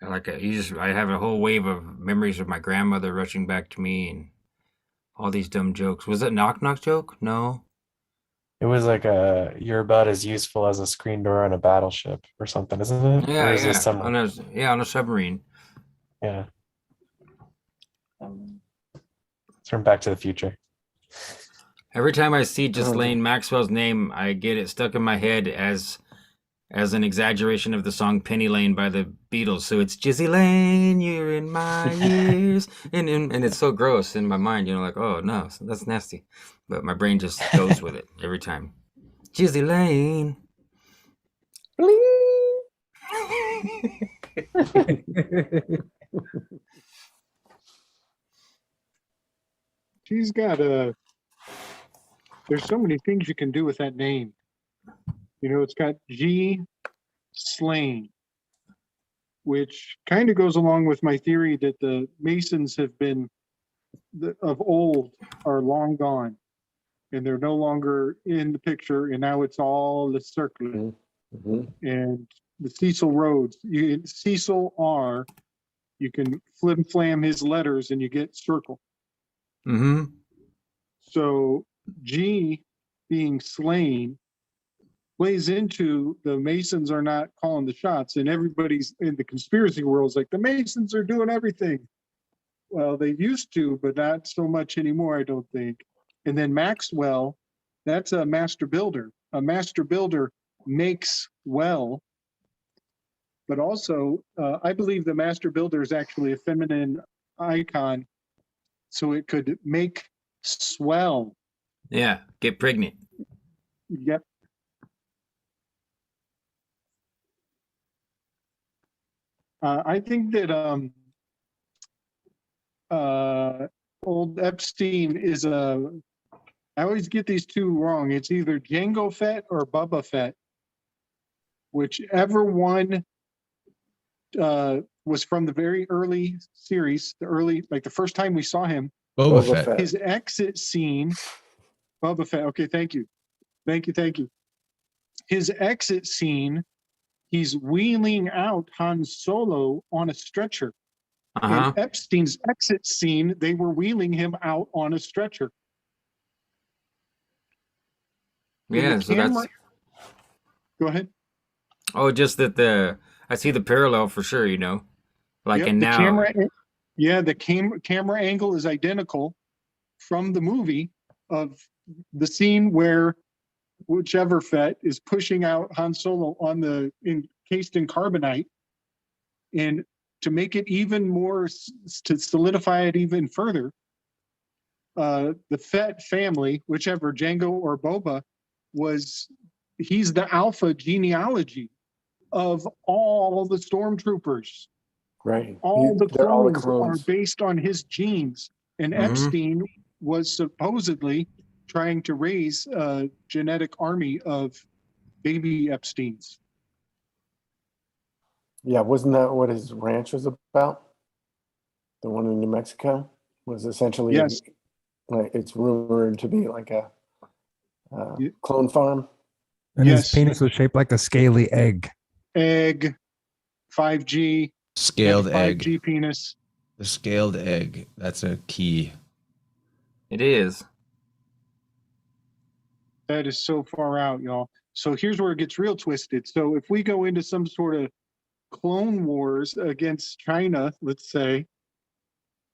I have a whole wave of memories of my grandmother rushing back to me and all these dumb jokes. Was it knock knock joke? No. It was like you're about as useful as a screen door on a battleship or something, isn't it? Yeah, Or is this yeah. On a submarine. Yeah. It's from Back to the Future. Every time I see Ghislaine Maxwell's name, I get it stuck in my head as an exaggeration of the song Penny Lane by the Beatles. So it's Jizzy Lane, you're in my ears. And it's so gross in my mind, you know, like, oh no, that's nasty. But my brain just goes with it every time. Jizzy Lane. She's got there's so many things you can do with that name. You know, it's got G. Slane, which kind of goes along with my theory that the Masons have been, of old, are long gone. And they're no longer in the picture, and now it's all the circle. Mhm. And the Cecil Rhodes, Cecil R, you can flim flam his letters and you get circle. Mm-hmm. So G being slain plays into the Masons are not calling the shots, and everybody's in the conspiracy world is like, the Masons are doing everything. Well, they used to, but not so much anymore, I don't think. And then Maxwell, that's a master builder. A master builder makes well, but also I believe the master builder is actually a feminine icon, so it could make swell. Yeah, get pregnant. Yep. I think that old Epstein is I always get these two wrong. It's either Jango Fett or Bubba Fett. Whichever one was from the very early series, like the first time we saw him. Boba Fett. His exit scene, Bubba Fett. Okay, thank you. His exit scene, he's wheeling out Han Solo on a stretcher. Uh-huh. In Epstein's exit scene, they were wheeling him out on a stretcher. Yeah, so that's. Go ahead. Oh, just that I see the parallel for sure, you know. Like, Yep, and the now. camera angle is identical from the movie of the scene where whichever Fett is pushing out Han Solo cased in carbonite. And to make it even more, to solidify it even further, the Fett family, whichever, Django or Boba, he's the alpha genealogy of all the stormtroopers. Right. All the They're all the clones are clones. based on his genes. And Epstein was supposedly trying to raise a genetic army of baby Epsteins. Yeah, wasn't that what his ranch was about? The one in New Mexico was essentially, Yes. like, it's rumored to be like a Yeah. clone farm. And Yes. his penis was shaped like a scaly egg. Egg, 5G, Scaled egg. 5G penis. The scaled egg. That's a key. It is. That is so far out, y'all. So here's where it gets real twisted. So if we go into some sort of clone wars against China, let's say,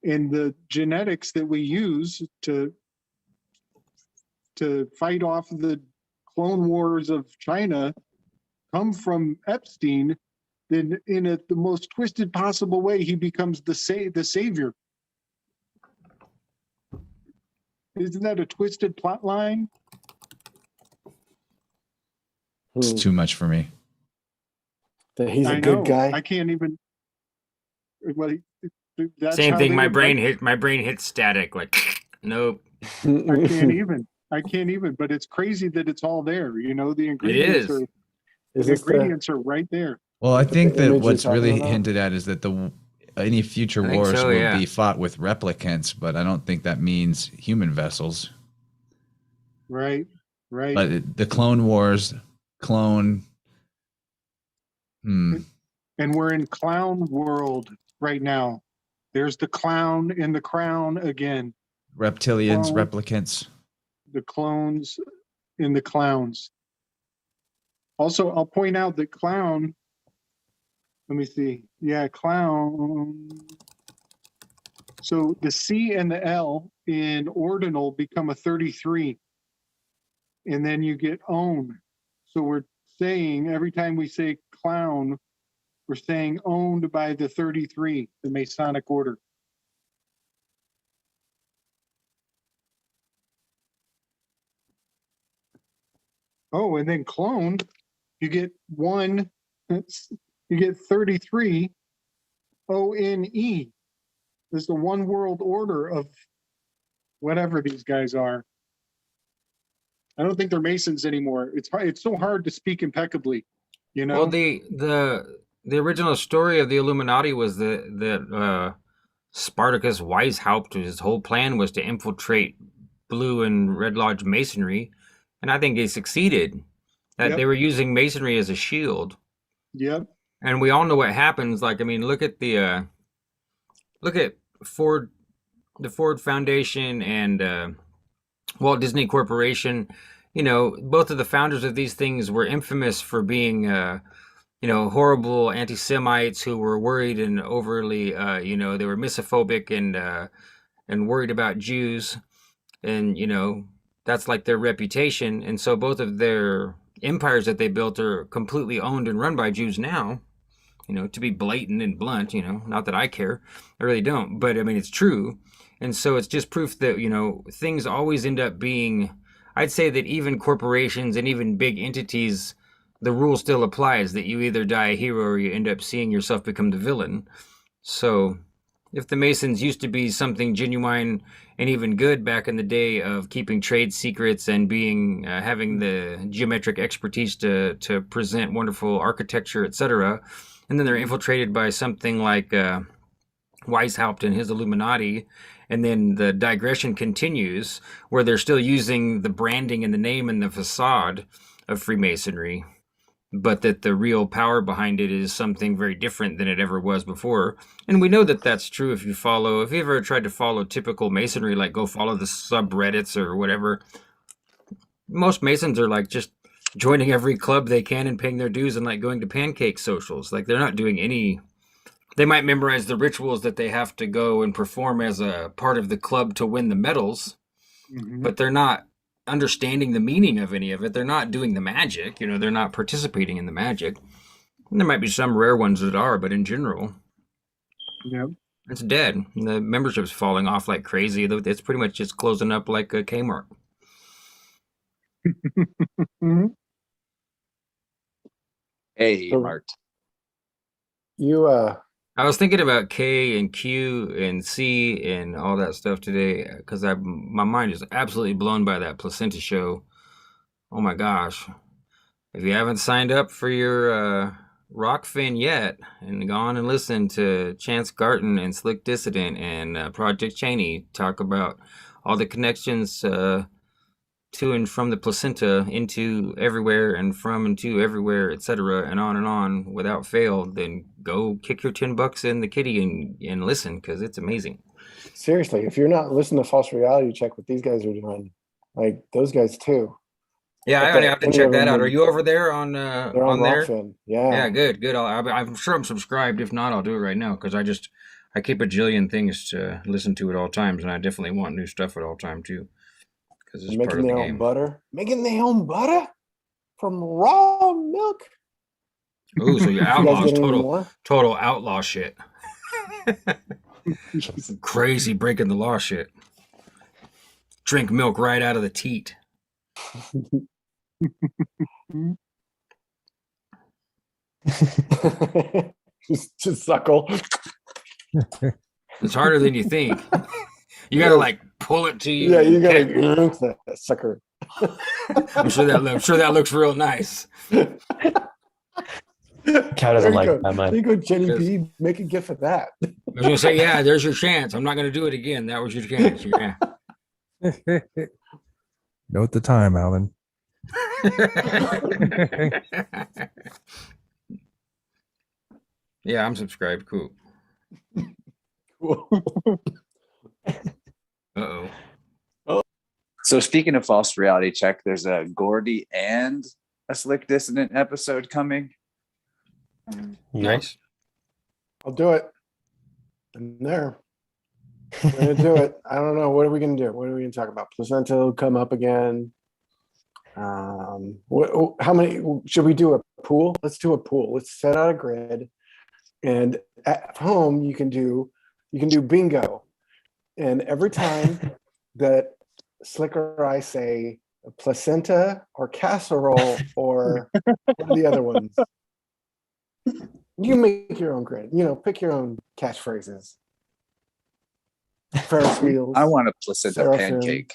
and the genetics that we use to fight off the clone wars of China come from Epstein, then in the most twisted possible way, he becomes the savior. Isn't that a twisted plot line? It's too much for me. That he's a I good know. guy. I can't even. Well, that's Same how thing. they My would brain write- hit static. Like, nope. I can't even. I can't even. But it's crazy that it's all there. You know, the ingredients is. are Is the this ingredients are right there. Well, I think the that image what's you're talking really about? hinted at is that any future I think wars so, will yeah. be fought with replicants, but I don't think that means human vessels. Right. Right. But the clone wars, clone. And we're in clown world right now. There's the clown in the crown again. Reptilians, Clone. replicants. The clones in the clowns. Also, I'll point out that clown, let me see. Yeah, clown. So the C and the L in ordinal become a 33. And then you get own. So we're saying every time we say clown, we're saying owned by the 33, the Masonic order. Oh, and then cloned, you get one, you get 33, ONE. There's the one world order of whatever these guys are. I don't think they're Masons anymore. It's so hard to speak impeccably, you know? Well, the original story of the Illuminati was that Spartacus Weishaupt, his whole plan was to infiltrate Blue and Red Lodge Masonry, and I think they succeeded. That Yep. They were using Masonry as a shield, Yep. and we all know what happens. Like, I mean, look at Ford, the Ford Foundation, and Walt Disney Corporation. You know, both of the founders of these things were infamous for being, horrible anti-Semites who were worried and overly, they were misophobic and worried about Jews, and that's like their reputation. And so both of their empires that they built are completely owned and run by Jews now. To be blatant and blunt, not that I care, I really don't, but I mean it's true. And so it's just proof that things always end up being. I'd say that even corporations and even big entities, the rule still applies that you either die a hero or you end up seeing yourself become the villain. So if the Masons used to be something genuine and even good back in the day of keeping trade secrets and being having the geometric expertise to present wonderful architecture, etc., and then they're infiltrated by something like Weishaupt and his Illuminati, and then the digression continues where they're still using the branding and the name and the facade of Freemasonry, but that the real power behind it is something very different than it ever was before. And we know that that's true if you ever tried to follow typical Masonry, like go follow the subreddits or whatever. Most Masons are like just joining every club they can and paying their dues and like going to pancake socials. Like they're not doing any. They might memorize the rituals that they have to go and perform as a part of the club to win the medals, but they're not understanding the meaning of any of it. They're not doing the magic, they're not participating in the magic. And there might be some rare ones that are, but in general, Yeah. it's dead. The membership's falling off like crazy. It's pretty much just closing up like a Kmart. Mhm. Hey, So- Mart. You I was thinking about K and Q and C and all that stuff today because my mind is absolutely blown by that placenta show. Oh my gosh. If you haven't signed up for your Rockfin yet and gone and listened to Chance Garton and Slick Dissident and Project Cheney talk about all the connections to and from the placenta into everywhere and from and to everywhere, etc., and on without fail, then go kick your $10 in the kitty and listen because it's amazing. seriously, if you're not listening to False Reality Check, what these guys are doing, like those guys too. Yeah, I Okay, have to any check of that them out. Are would- you over there on They're on there? Rockfin. Yeah. Yeah, good. I'm sure I'm subscribed. If not, I'll do it right now because I keep a jillion things to listen to at all times, and I definitely want new stuff at all time too because it's part Making of the their own game. butter. Making their own butter from raw milk. Ooh, so you're You guys outlaws, get any total more? outlaw shit. Crazy breaking the law shit. Drink milk right out of the teat. just suckle. It's harder than you think. You gotta like pull it to you. Yeah, you gotta Okay. drink that sucker. I'm sure that looks real nice. Cow doesn't There you like go. that much. There you go, Jenny Yes. B. Make a gift of that. I was gonna say, yeah, there's your chance. I'm not gonna do it again. That was your chance. Yeah. Note the time, Alan. Yeah, I'm subscribed. Cool. Cool. Uh-oh. So speaking of false reality check, there's a Gordy and a Slick Dissident episode coming. Yep. Nice. I'll do it. I'm there. We're gonna do it. I don't know. What are we gonna do? What are we gonna talk about? Placenta will come up again. How many should we do a pool? Let's do a pool. Let's set out a grid. And at home you can do bingo. And every time that Slick or I say placenta or casserole or what are the other ones? You make your own grid. Pick your own catchphrases. Ferris wheels. I want a placenta Seraphim. pancake.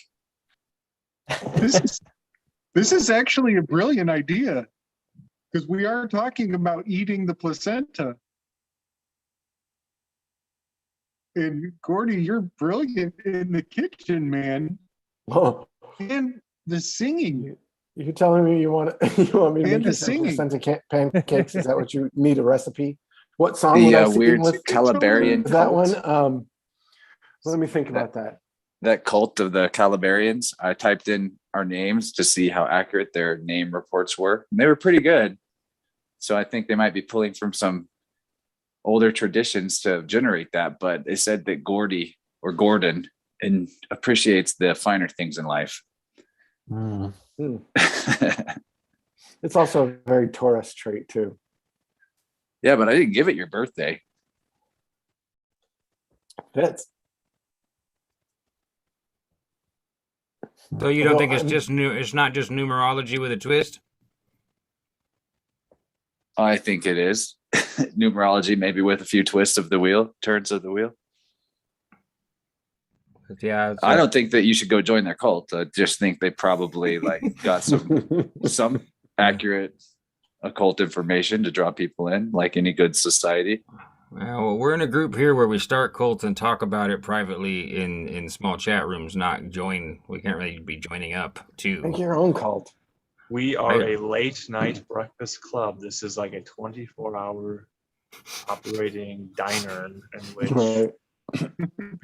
This is actually a brilliant idea because we are talking about eating the placenta. And Gordy, you're brilliant in the kitchen, man. Oh, And the singing. you're telling me you want me to And make the you some singing. placenta pancakes? Is that what you need a recipe? What song The would I sing weird with Calabarian that cult. one? Let me think about that. That cult of the Calabarians. I typed in our names to see how accurate their name reports were. And they were pretty good. So I think they might be pulling from some older traditions to generate that. But they said that Gordy or Gordon appreciates the finer things in life. Mm. It's also a very Taurus trait too. Yeah, but I didn't give it your birthday. Fits. So you don't Well, think it's not just numerology with a twist? I think it is. Numerology, maybe with a few twists of the wheel, turns of the wheel. Yeah. I don't think that you should go join their cult. I just think they probably got some accurate occult information to draw people in, like any good society. Well, we're in a group here where we start cults and talk about it privately in small chat rooms, not join. We can't really be joining up Make to. your own cult. We are a late night breakfast club. This is like a 24-hour operating diner in which Right.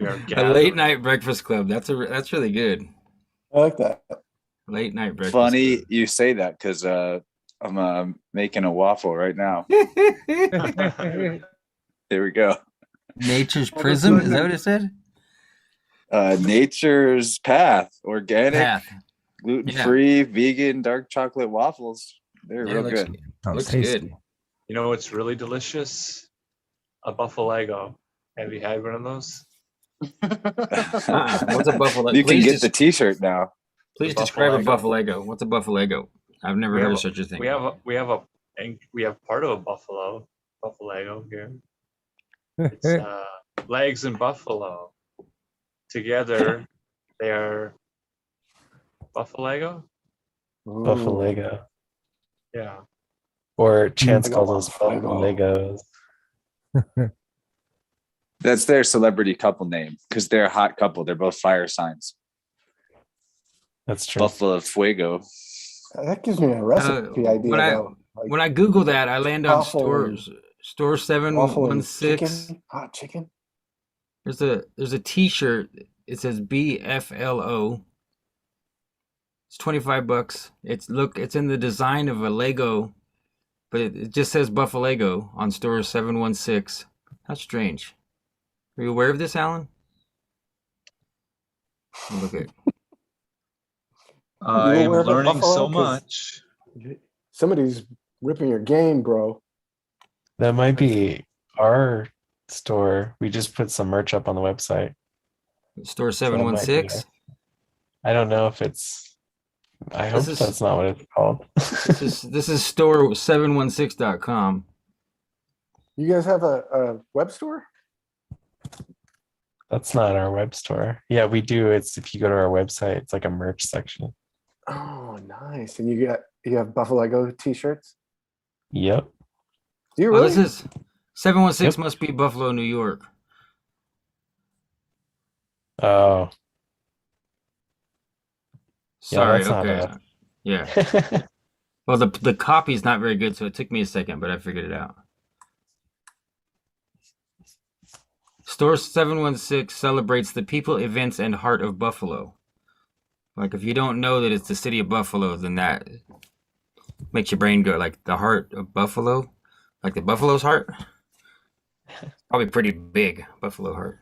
we are A gathering. late night breakfast club. That's really good. I like that. Late night breakfast. Funny you say that because I'm making a waffle right now. club. Here we go. Nature's Prism. Is that what it said? Nature's Path, organic, Path. gluten-free, vegan, dark chocolate waffles. They're Yeah, real looks good. Sounds Looks tasty. good. You know what's really delicious? A buffalo. Have you had one of those? What's a buffalo? You can Please get the T-shirt now. Please The describe a buffalo. buffalo. What's a buffalo? I've never heard of such a thing. We have part of a buffalo here. It's legs and buffalo. Together, they are buffalo. Buffalo. Yeah. Or Chance I got calls us buffalo. Legos. That's their celebrity couple name because they're a hot couple. They're both fire signs. That's true. Buffalo Fuego. That gives me a recipe idea. Though. Like When I Google that, I land on waffle store waffle and 716. chicken, hot chicken. There's a T-shirt. It says BFLO. It's $25. It's in the design of a Lego, but it just says Buffalo on store 716. How strange. Are you aware of this, Alan? Look at. I'm aware of a learning buffalo? so 'Cause much. Somebody's ripping your game, bro. That might be our store. We just put some merch up on the website. Store So that might be 716. I don't know if it's. I hope is- that's not what it's called. This is store716.com. You guys have a web store? That's not our web store. Yeah, we do. It's if you go to our website, it's like a merch section. Oh, nice. And you have Buffalo T-shirts? Yep. Do you Oh, really? this is 716 must be Buffalo, New York. Oh. Sorry. that's not Okay. us. Yeah. Well, the copy's not very good, so it took me a second, but I figured it out. Store 716 celebrates the people, events, and heart of Buffalo. Like, if you don't know that it's the city of Buffalo, then that makes your brain go, like, the heart of Buffalo? Like the buffalo's heart? Probably pretty big, buffalo heart.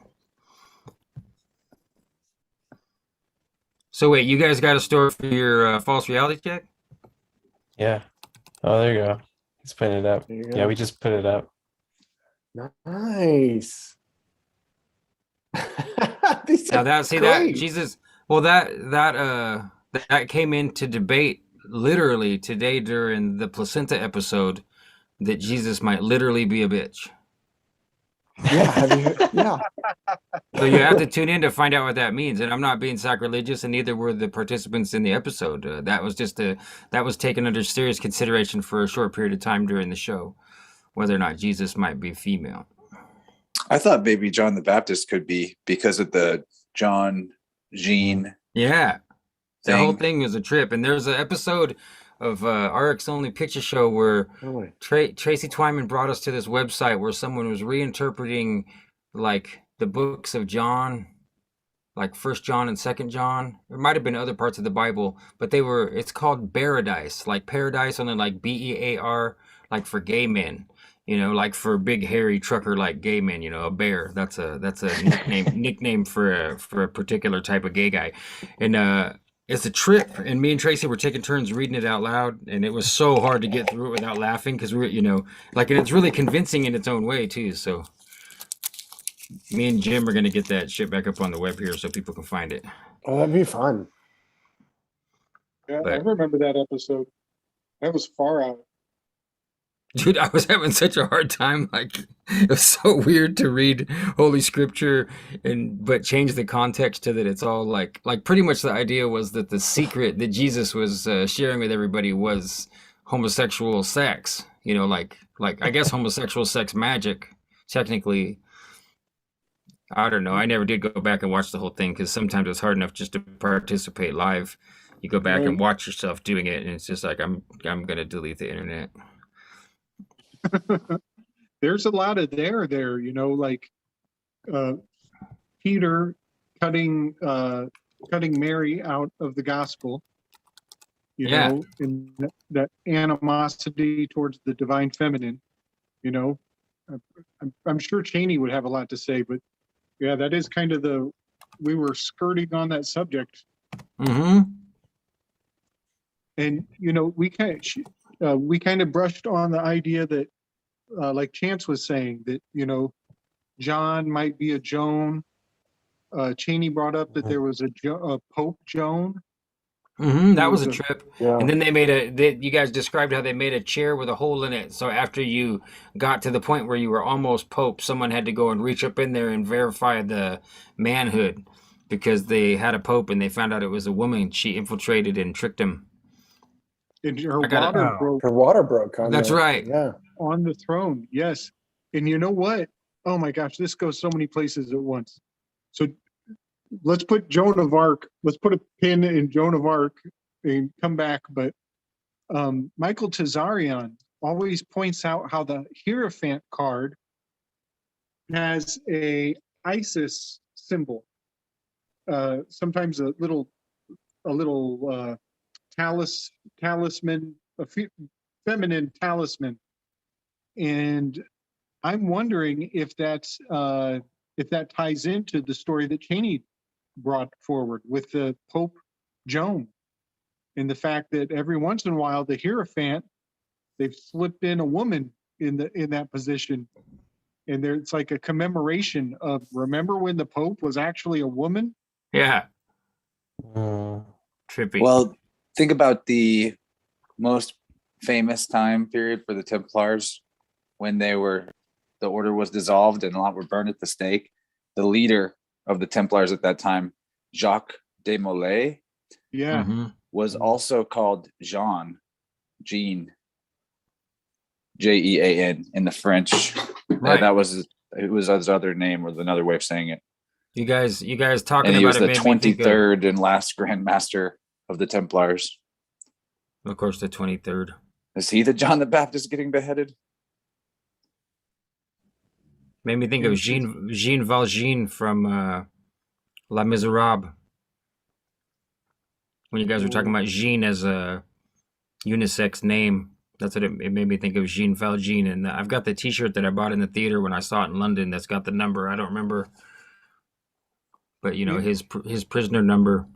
So wait, you guys got a store for your false reality check? Yeah. Oh, there you go. He's putting it up. There you Yeah, go. we just put it up. Nice. These Now are that great. Jesus, well that came into debate literally today during the placenta episode that Jesus might literally be a bitch. Yeah, yeah. So you have to tune in to find out what that means. And I'm not being sacrilegious, and neither were the participants in the episode. That was taken under serious consideration for a short period of time during the show, whether or not Jesus might be female. I thought maybe John the Baptist could be because of the John Jean. Yeah, the whole thing. thing was a trip. And there's an episode of RX Only Picture Show where Really? Tracy Twyman brought us to this website where someone was reinterpreting like the books of John, like 1 John and 2 John. There might have been other parts of the Bible, but it's called Paradise, like paradise, only like BEAR, like for gay men, like for big hairy trucker like gay men, a bear. That's a nickname for a particular type of gay guy. And it's a trip, and me and Tracy were taking turns reading it out loud, and it was so hard to get through it without laughing because we're, and it's really convincing in its own way too. So me and Jim are gonna get that shit back up on the web here so people can find it. Oh, that'd be fun. Yeah, I But- remember that episode. That was far out. Dude, I was having such a hard time. Like, it was so weird to read Holy Scripture but change the context to that it's all like pretty much the idea was that the secret that Jesus was sharing with everybody was homosexual sex. Like I guess homosexual sex magic, technically. I don't know. I never did go back and watch the whole thing because sometimes it's hard enough just to participate live. You go back and watch yourself doing it, and it's just like I'm gonna delete the internet. There's a lot of there, like Peter cutting Mary out of the gospel, Yeah. and that animosity towards the divine feminine, I'm sure Cheney would have a lot to say, but yeah, that is kind of we were skirting on that subject. Mm-hmm. And we kind of brushed on the idea that like Chance was saying, that, John might be a Joan. Cheney brought up that there was a Pope Joan. That was a trip. Yeah. And then you guys described how they made a chair with a hole in it. So after you got to the point where you were almost Pope, someone had to go and reach up in there and verify the manhood, because they had a Pope and they found out it was a woman. She infiltrated and tricked him. And her I got it. water broke Her water broke on That's the- right. Yeah. on the throne. Yes. And you know what? Oh my gosh, this goes so many places at once. So let's put Joan of Arc. Let's put a pin in Joan of Arc and come back. But Michael Tazarian always points out how the Hierophant card has a Isis symbol. Sometimes a little talisman, feminine talisman. And I'm wondering if that ties into the story that Cheney brought forward with the Pope Joan, and the fact that every once in a while the Hierophant, they've slipped in a woman in that position, and it's like a commemoration of, remember when the Pope was actually a woman? Yeah. Mm. Trippy. Well, think about the most famous time period for the Templars, when the order was dissolved and a lot were burned at the stake. The leader of the Templars at that time, Jacques de Molay, Yeah. was also called Jean, Jean, Jean in the French. Right. It was his other name, or another way of saying it. You guys talking And he about was it the made me think of, 23rd and last Grand Master of the Templars. of course, the 23rd. Is he the John the Baptist getting beheaded? Made me think of Jean Valjean from Les Miserables. When you guys were talking about Jean as a unisex name, that's what it made me think of, Jean Valjean. And I've got the T-shirt that I bought in the theater when I saw it in London. That's got the number. I don't remember, but his prisoner number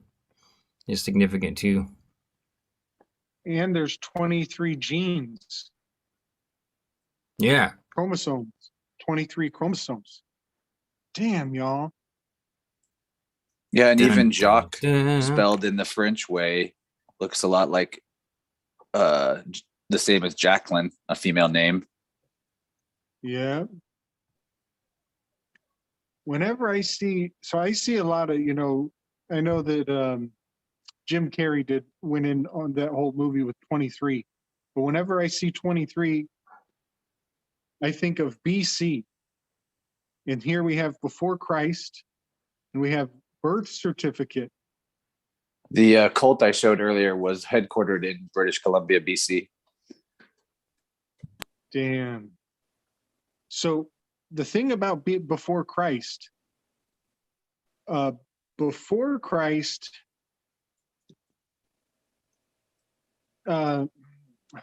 is significant too. And there's 23 genes, Yeah. chromosomes, 23 chromosomes. Damn, y'all. Yeah, and even Dun, Jacques, dun. spelled in the French way, looks a lot like the same as Jacqueline, a female name. Yeah. Whenever I see a lot of, I know that Jim Carrey went in on that whole movie with 23. But whenever I see 23, I think of BC. And here we have before Christ, and we have birth certificate. The cult I showed earlier was headquartered in British Columbia, BC. Damn. So the thing about before Christ, how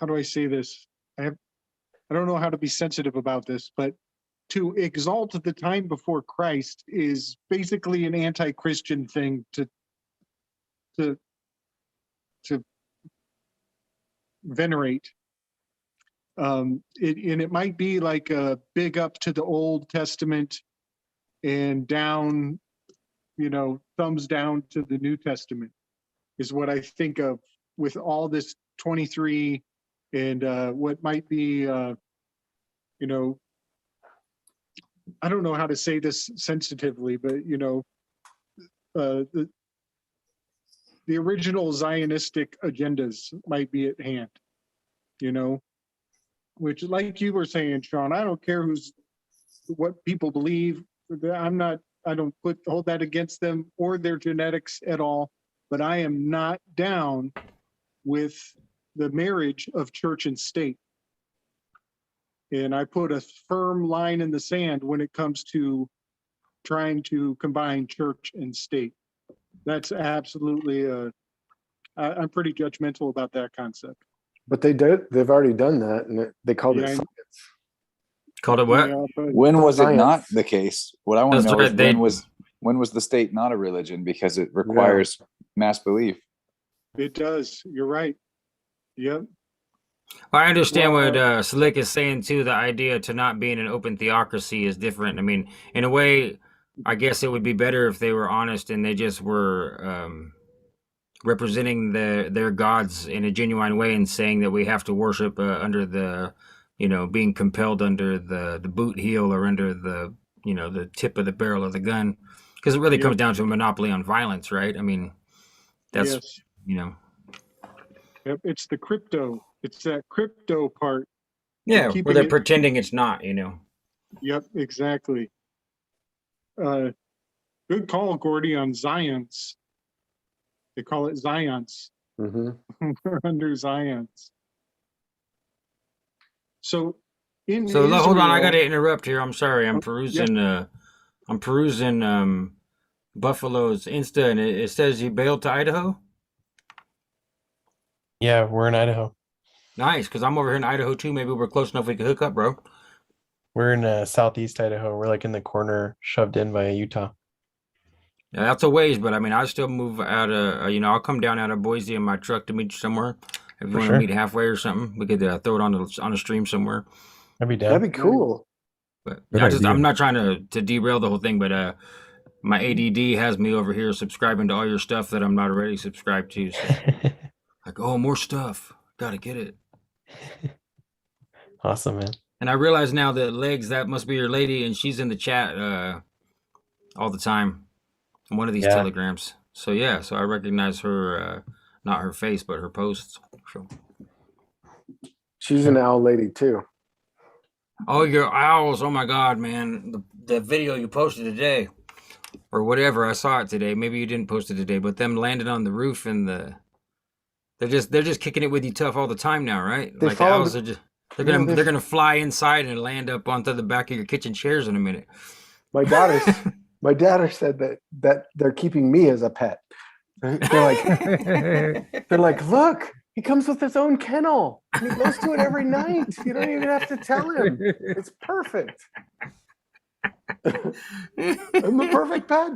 do I say this? I don't know how to be sensitive about this, but to exalt the time before Christ is basically an anti-Christian thing to venerate. It might be like a big up to the Old Testament and down, thumbs down to the New Testament, is what I think of with all this 23 and what might be, I don't know how to say this sensitively, but the original Zionistic agendas might be at hand, which, like you were saying, Sean, I don't care what people believe. I don't hold that against them or their genetics at all, but I am not down with the marriage of church and state. And I put a firm line in the sand when it comes to trying to combine church and state. That's absolutely, I'm pretty judgmental about that concept. But they've already done that, and they called it Yeah, I- science. Called it what? Yeah, but When was it Science. not the case? What I want to That's know is right, when was the state not a religion, because it requires mass belief. it does. You're right. Yep. Well, I understand what Well, Slick is saying too. The idea to not being an open theocracy is different. I mean, in a way, I guess it would be better if they were honest and they just were representing their gods in a genuine way and saying that we have to worship under the, being compelled under the boot heel or under the, the tip of the barrel of the gun, because it really Yep. comes down to a monopoly on violence, right? I mean, that's Yes. you know, Yep. It's the crypto. It's that crypto part. yeah, where keeping they're it- pretending it's not, Yep. Exactly. Good call, Gordy, on Zions. They call it Zions. hmm We're under Zions. So in So Israel, hold on, I got to interrupt here. I'm sorry. I'm Oh, perusing. I'm perusing Buffalo's Insta, and it says you bailed to Idaho. Yeah, we're in Idaho. Nice, because I'm over here in Idaho too. Maybe we're close enough we could hook up, bro. We're in southeast Idaho. We're like in the corner, shoved in by Utah. Yeah, that's a ways, but I mean, I still move out of. I'll come down out of Boise in my truck to meet you somewhere. If you For want sure. to meet halfway or something, we could throw it on a stream somewhere. I'd be down. That'd be cool. But Good I just idea. I'm not trying to derail the whole thing, but my ADD has me over here subscribing to all your stuff that I'm not already subscribed to. So. Like, oh, more stuff. Gotta get it. Awesome, man. And I realize now that Legs, that must be your lady, and she's in the chat all the time on one of these Yeah. telegrams. So yeah, so I recognize her, not her face, but her posts. So. She's an owl lady too. Oh, your owls! Oh my God, man, the video you posted today, or whatever, I saw it today. Maybe you didn't post it today, but them landed on the roof and they're just kicking it with you tough all the time now, right? They Like follow owls the- are just No, they're gonna fly inside and land up onto the back of your kitchen chairs in a minute. My daughter said that they're keeping me as a pet. They're like, look, he comes with his own kennel. And he goes to it every night. You don't even have to tell him. It's perfect. I'm the perfect pet.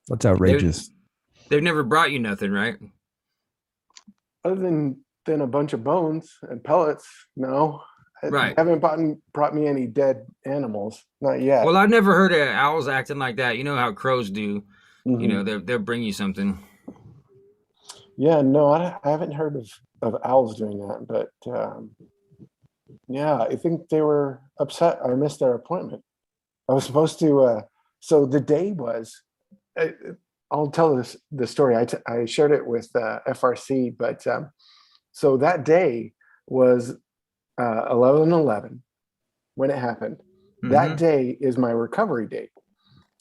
That's outrageous. They've never brought you nothing, right? Other than a bunch of bones and pellets, no. Right. Haven't brought me any dead animals. Not yet. Well, I've never heard of owls acting like that. You know how crows do. Mhm. You know, they'll bring you something. Yeah, no, I haven't heard of owls doing that, but yeah, I think they were upset. I missed their appointment. I was supposed to. So the day was. I'll tell the story. I shared it with FRC, but so that day was 11/11 when it happened. That day is my recovery date,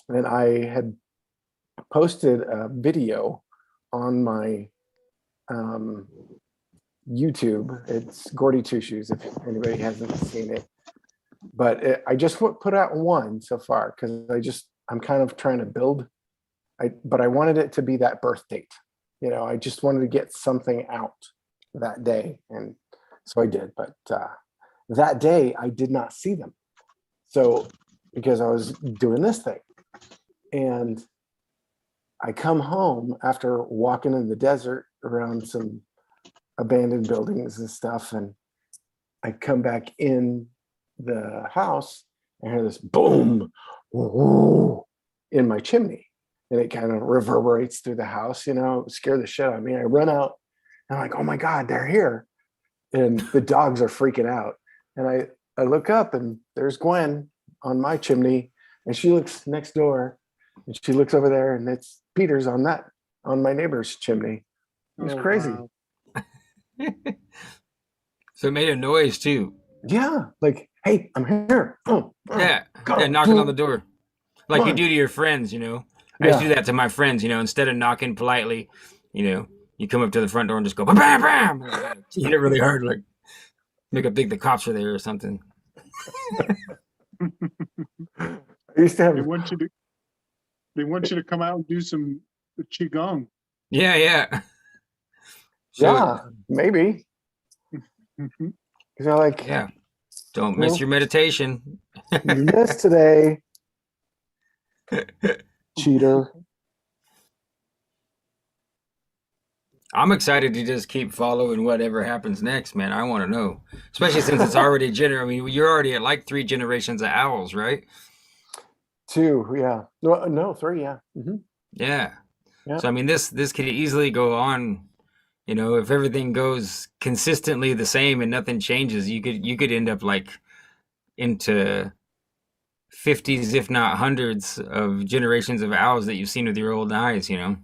and I had posted a video on my YouTube. It's Gordy Two Shoes, if anybody hasn't seen it. But I just put out one so far because I'm kind of trying to build. But I wanted it to be that birth date. You know, I just wanted to get something out that day, and so I did. But that day I did not see them, so because I was doing this thing, and I come home after walking in the desert around some abandoned buildings and stuff, and I come back in the house and hear this boom, woo, in my chimney. And it kind of reverberates through the house, you know, scare the shit out of me. I run out and I'm like, oh my God, they're here. And the dogs are freaking out. And I look up and there's Gwen on my chimney, and she looks next door and she looks over there, and it's Peter's on my neighbor's chimney. It's Oh, crazy. wow. So it made a noise too. Yeah. Like, hey, I'm here. Oh, Yeah. go. Yeah, knocking on the door. Like Come you on. do to your friends, you know. I used to Yeah. do that to my friends, you know, instead of knocking politely, you know, you come up to the front door and just go bam bam bam. Hit it really hard, like make them think the cops are there or something. I used to have They want you to come out and do some qigong. Yeah, yeah. So, yeah, maybe. Mhm. Because I like, yeah. Don't miss Well- your meditation. you missed today, cheater. I'm excited to just keep following whatever happens next, man. I want to know, especially since it's already I mean, you're already at like 3 generations of owls, right? 2, yeah. No, 3, yeah. Yeah. Yeah. So I mean, this could easily go on. You know, if everything goes consistently the same and nothing changes, you could end up like into 50s, if not hundreds, of generations of owls that you've seen with your old eyes. You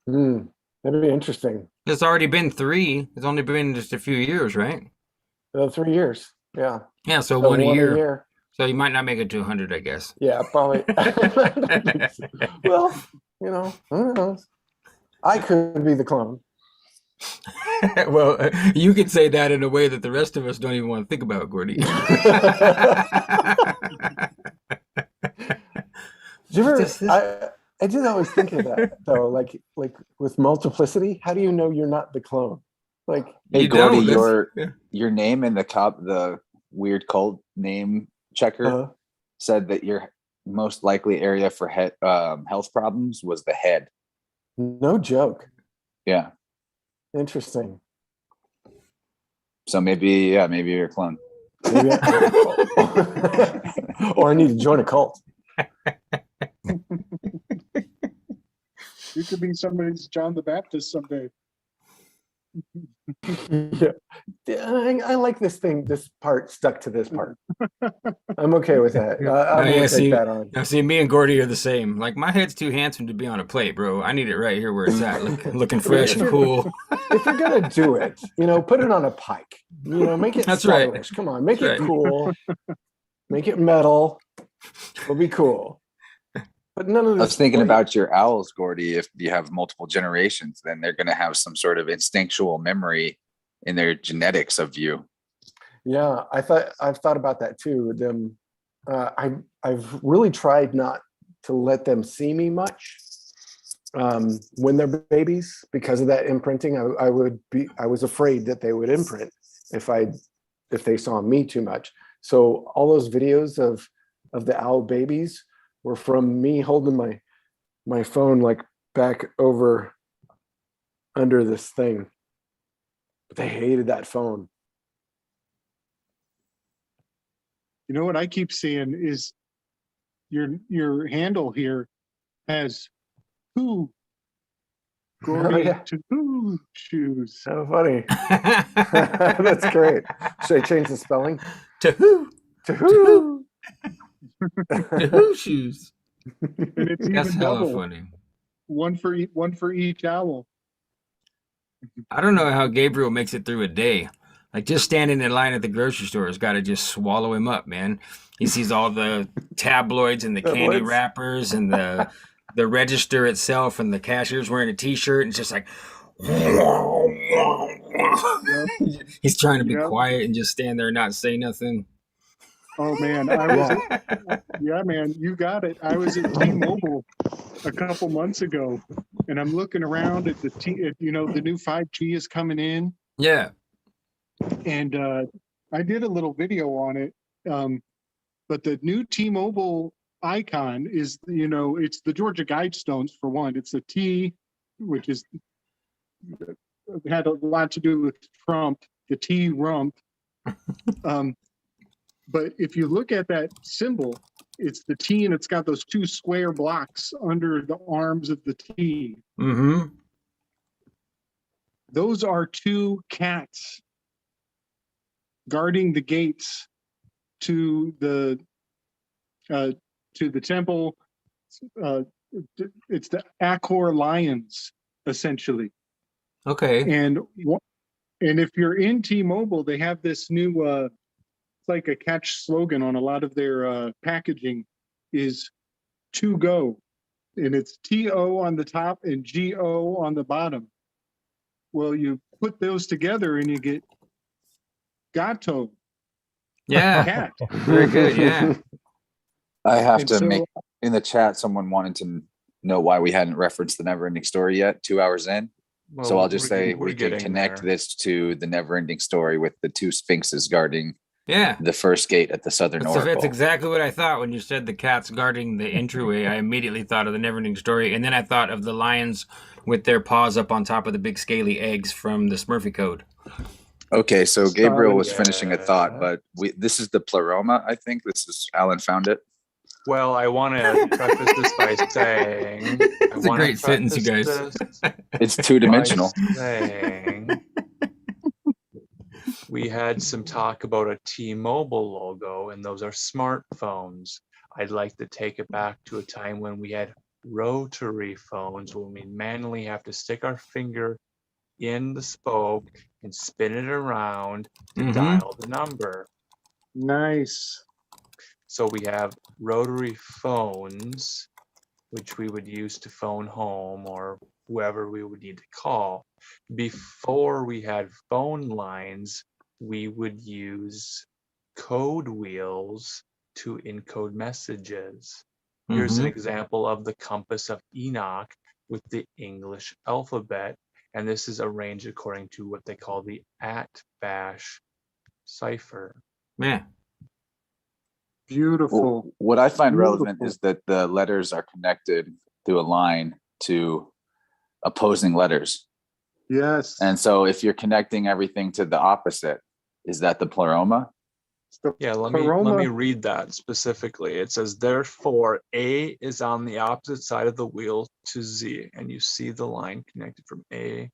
know, That'd be interesting. it's already been 3. It's only been just a few years, right? 3 years. Yeah. Yeah. So So one a one year. So you might not make it to 100, I guess. Yeah, probably. Well, you know, who knows? I could be the clone. Well, you could say that in a way that the rest of us don't even want to think about, Gordy. Do you ever? I did always think of that though, like with multiplicity. How do you know you're not the clone? Like, Hey You Gordy, don't, your name in the weird cult name checker said that your most likely area for health problems was the head. no joke. Yeah. Interesting. So maybe you're a clone. Maybe or I need to join a cult. You could be somebody's John the Baptist someday. Yeah, I like this part stuck to this part. I'm okay with that. I'm gonna take that on. Now, see, me and Gordy are the same. Like, my head's too handsome to be on a plate, bro. I need it right here where it's at, looking fresh and cool. If you're gonna do it, put it on a pike. Make it That's right. stylish. Come on, make That's it right. cool. Make it metal. It'll be cool. But none of this. I was thinking about your owls, Gordy. If you have multiple generations, then they're going to have some sort of instinctual memory in their genetics of you. Yeah, I've thought about that too. Them, I've really tried not to let them see me much when they're babies because of that imprinting. I was afraid that they would imprint if they saw me too much. So all those videos of the owl babies were from me holding my phone like back over under this thing. But they hated that phone. You know what I keep seeing is your handle here has who Gordy to who shoes. So funny. That's great. Should I change the spelling? To who? To who? To who shoes? And it's That's even hella double. funny. One for each owl. I don't know how Gabriel makes it through a day. Like, just standing in line at the grocery store has got to just swallow him up, man. He sees all the tabloids and the candy Tabloids? wrappers and the register itself, and the cashier's wearing a t-shirt, and it's just like he's trying to be quiet and just stand there and not say nothing. Oh man, yeah, man, you got it. I was at T-Mobile a couple months ago, and I'm looking around at the new 5G is coming in. Yeah. And I did a little video on it, but the new T-Mobile icon is, it's the Georgia Guidestones for one. It's a T, which had a lot to do with Trump, the T-Rump. But if you look at that symbol, it's the T, and it's got those 2 square blocks under the arms of the T. Mm-hmm. Those are 2 cats guarding the gates to the temple. It's the Acor lions, essentially. Okay. And if you're in T-Mobile, they have this new it's like a catch slogan on a lot of their packaging is "to go," and it's TO on the top and GO on the bottom. Well, you put those together and you get Gato. Yeah. Cat. Very good. Yeah. I have And to so- make in the chat. Someone wanted to know why we hadn't referenced the Neverending Story yet. 2 hours in. So I'll just say we can connect this to the Neverending Story with the 2 sphinxes guarding Yeah. the first gate at the southern That's oracle. exactly what I thought when you said the cats guarding the entryway. I immediately thought of the Neverending Story, and then I thought of the lions with their paws up on top of the big scaly eggs from the Smurfy Code. Okay, so Gabriel was Yeah. finishing a thought, but this is the pleroma, I think. This is Alan found it. Well, I want to preface this by saying, It's a great sentence, you guys. It's two-dimensional. We had some talk about a T-Mobile logo, and those are smartphones. I'd like to take it back to a time when we had rotary phones, when we manually have to stick our finger in the spoke and spin it around to dial the number. Nice. So we have rotary phones, which we would use to phone home or whoever we would need to call. Before we had phone lines, we would use code wheels to encode messages. Here's an example of the compass of Enoch with the English alphabet, and this is arranged according to what they call the @bash cipher. Yeah. Beautiful. Well, what I find relevant Beautiful. is that the letters are connected through a line to opposing letters. Yes. And so if you're connecting everything to the opposite, is that the pleroma? Yeah, let me read that specifically. It says, therefore, A is on the opposite side of the wheel to Z, and you see the line connected from A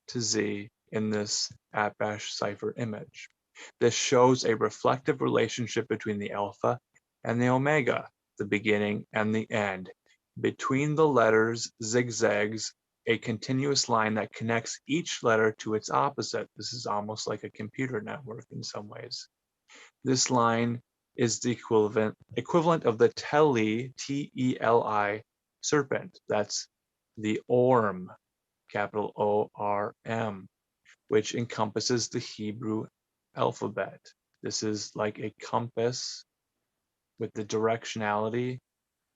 to Z in this @bash cipher image. This shows a reflective relationship between the alpha and the omega, the beginning and the end. Between the letters zigzags a continuous line that connects each letter to its opposite. This is almost like a computer network in some ways. This line is the equivalent of the teli, T-E-L-I, serpent. That's the orm, capital O-R-M, which encompasses the Hebrew alphabet. This is like a compass with the directionality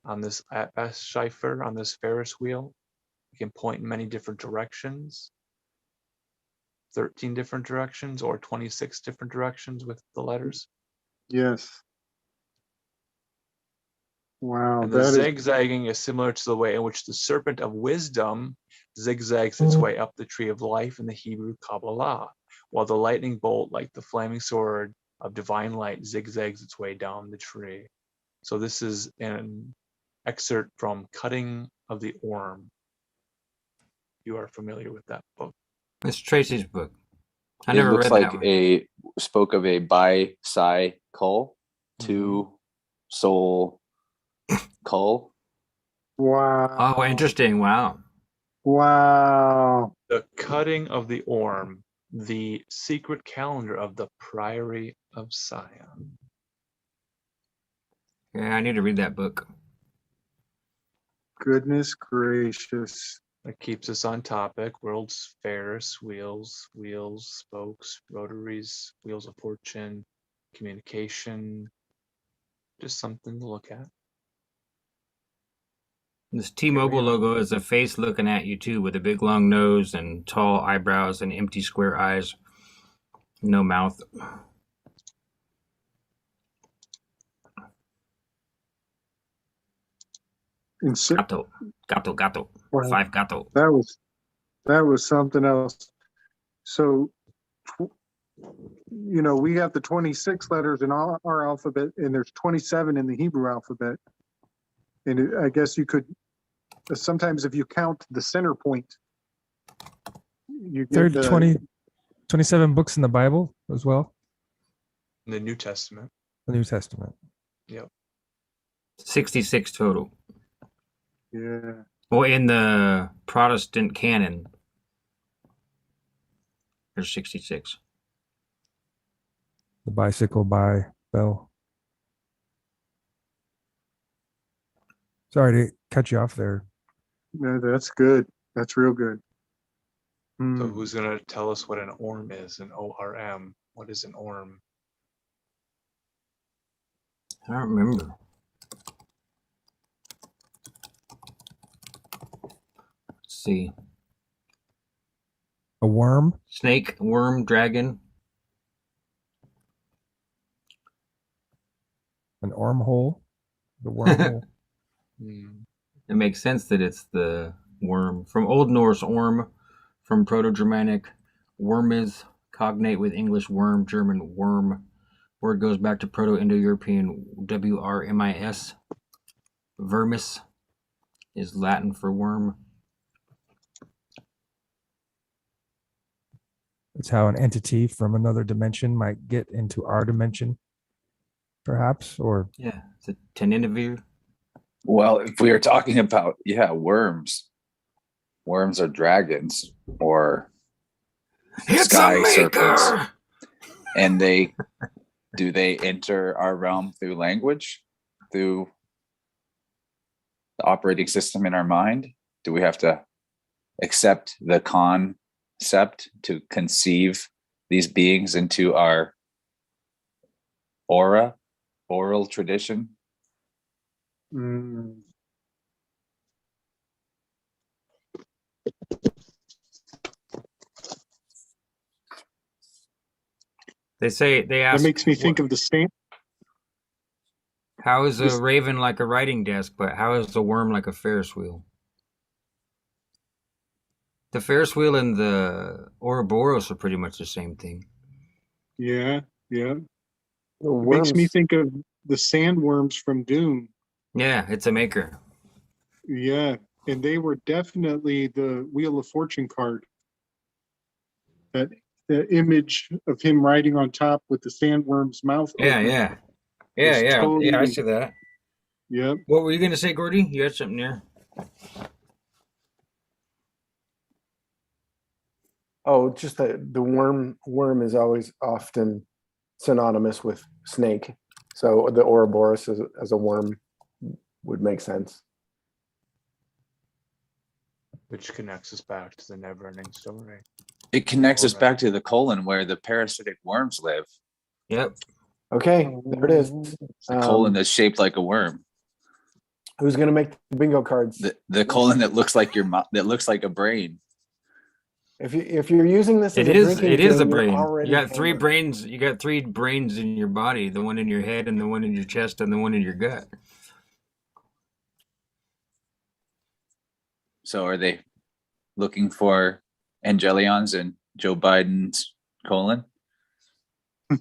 on this @bash cipher, on this Ferris wheel. You can point in many different directions, 13 different directions or 26 different directions with the letters. Yes. Wow. And the zigzagging is similar to the way in which the serpent of wisdom zigzags its way up the tree of life in the Hebrew Kabbalah, while the lightning bolt, like the flaming sword of divine light, zigzags its way down the tree. So this is an excerpt from Cutting of the Orm. You are familiar with that book. It's Tracy's book. I It never looks read like that one. spoke of a bicycle, two soul cull. Wow. Oh, interesting. Wow. Wow. The Cutting of the Orm, the secret calendar of the Priory of Sion. Yeah, I need to read that book. Goodness gracious. That keeps us on topic. World's Fairest, wheels, spokes, rotaries, wheels of fortune, communication. Just something to look at. This T-Mobile logo is a face looking at you too, with a big long nose and tall eyebrows and empty square eyes. No mouth. Gato. Wow. 5 gato. That was something else. So, we have the 26 letters in our alphabet, and there's 27 in the Hebrew alphabet. And I guess you could, sometimes if you count the center point, you get 27 books in the Bible as well. In the New Testament. The New Testament. Yep. 66 total. Yeah. Well, in the Protestant canon, there's 66. The bicycle by Bell. Sorry to cut you off there. No, that's good. That's real good. So who's going to tell us what an orm is, an O-R-M? What is an orm? I don't remember. Let's see. A worm? Snake, worm, dragon. An wormhole, the wormhole. It makes sense that it's the worm. From Old Norse orm, from Proto-Germanic wormis, cognate with English worm, German worm. Word goes back to Proto-Indo-European WRMIS. Vermis is Latin for worm. It's how an entity from another dimension might get into our dimension, perhaps, or Yeah, it's a teninivir. Well, if we are talking about, worms are dragons or sky serpents. And do they enter our realm through language, through the operating system in our mind? Do we have to accept the concept to conceive these beings into our oral tradition? They ask. That makes me think of the same. How is a raven like a writing desk, but how is a worm like a Ferris wheel? The Ferris wheel and the Ouroboros are pretty much the same thing. Yeah. The It makes me worms, think of the sandworms from Dune. Yeah, it's a maker. Yeah, and they were definitely the Wheel of Fortune card. That the image of him riding on top with the sandworm's mouth open. Yeah, Totally, I see that. Yep. What were you gonna say, Gordy? You had something there. oh, just that the worm is always often synonymous with snake. So the Ouroboros as a worm would make sense. Which connects us back to the never-ending story. It connects us back to the colon where the parasitic worms live. Yep. Okay, there it is. The colon that's shaped like a worm. Who's gonna make the bingo cards? The colon that looks like that looks like a brain. If you're using this as It is a thing, brain. you're You got three hammered. brains. You got three brains in your body: the one in your head, and the one in your chest, and the one in your gut. So are they looking for Angelions in Joe Biden's colon? I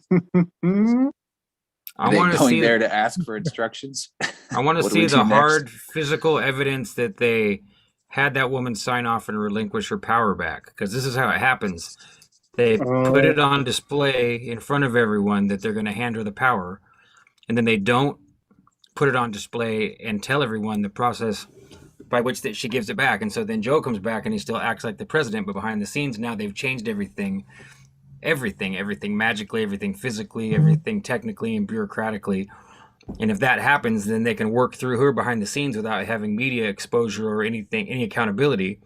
Are they want to going see there to ask for instructions? I want to What do we see do the next? hard physical evidence that they had that woman sign off and relinquish her power back. Because this is how it happens. They put it on display in front of everyone that they're going to hand her the power. And then they don't put it on display and tell everyone the process by which that she gives it back. And so then Joe comes back and he still acts like the president. But behind the scenes now they've changed everything magically, everything physically, everything technically and bureaucratically. And if that happens, then they can work through her behind the scenes without having media exposure or anything, any accountability.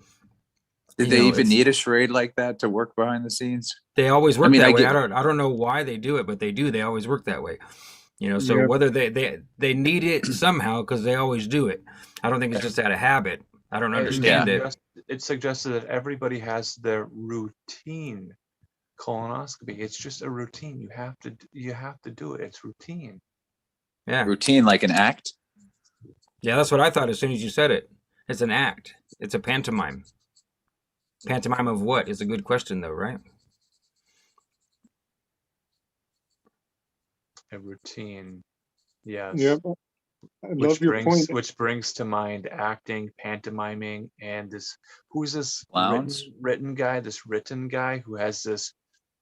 Did they even need a charade like that to work behind the scenes? They always work that way. I I don't know why they do it, but they do. They always work that way. So whether they need it somehow because they always do it. I don't think it's just out of habit. I don't understand it. It suggested that everybody has their routine colonoscopy. It's just a routine. You have to do it. It's routine. Yeah. Routine like an act? Yeah, that's what I thought as soon as you said it. It's an act. It's a pantomime. Pantomime of what is a good question though, right? A routine. Yes. Yep. I love your point. Which brings to mind acting, pantomiming, and who's this written guy who has this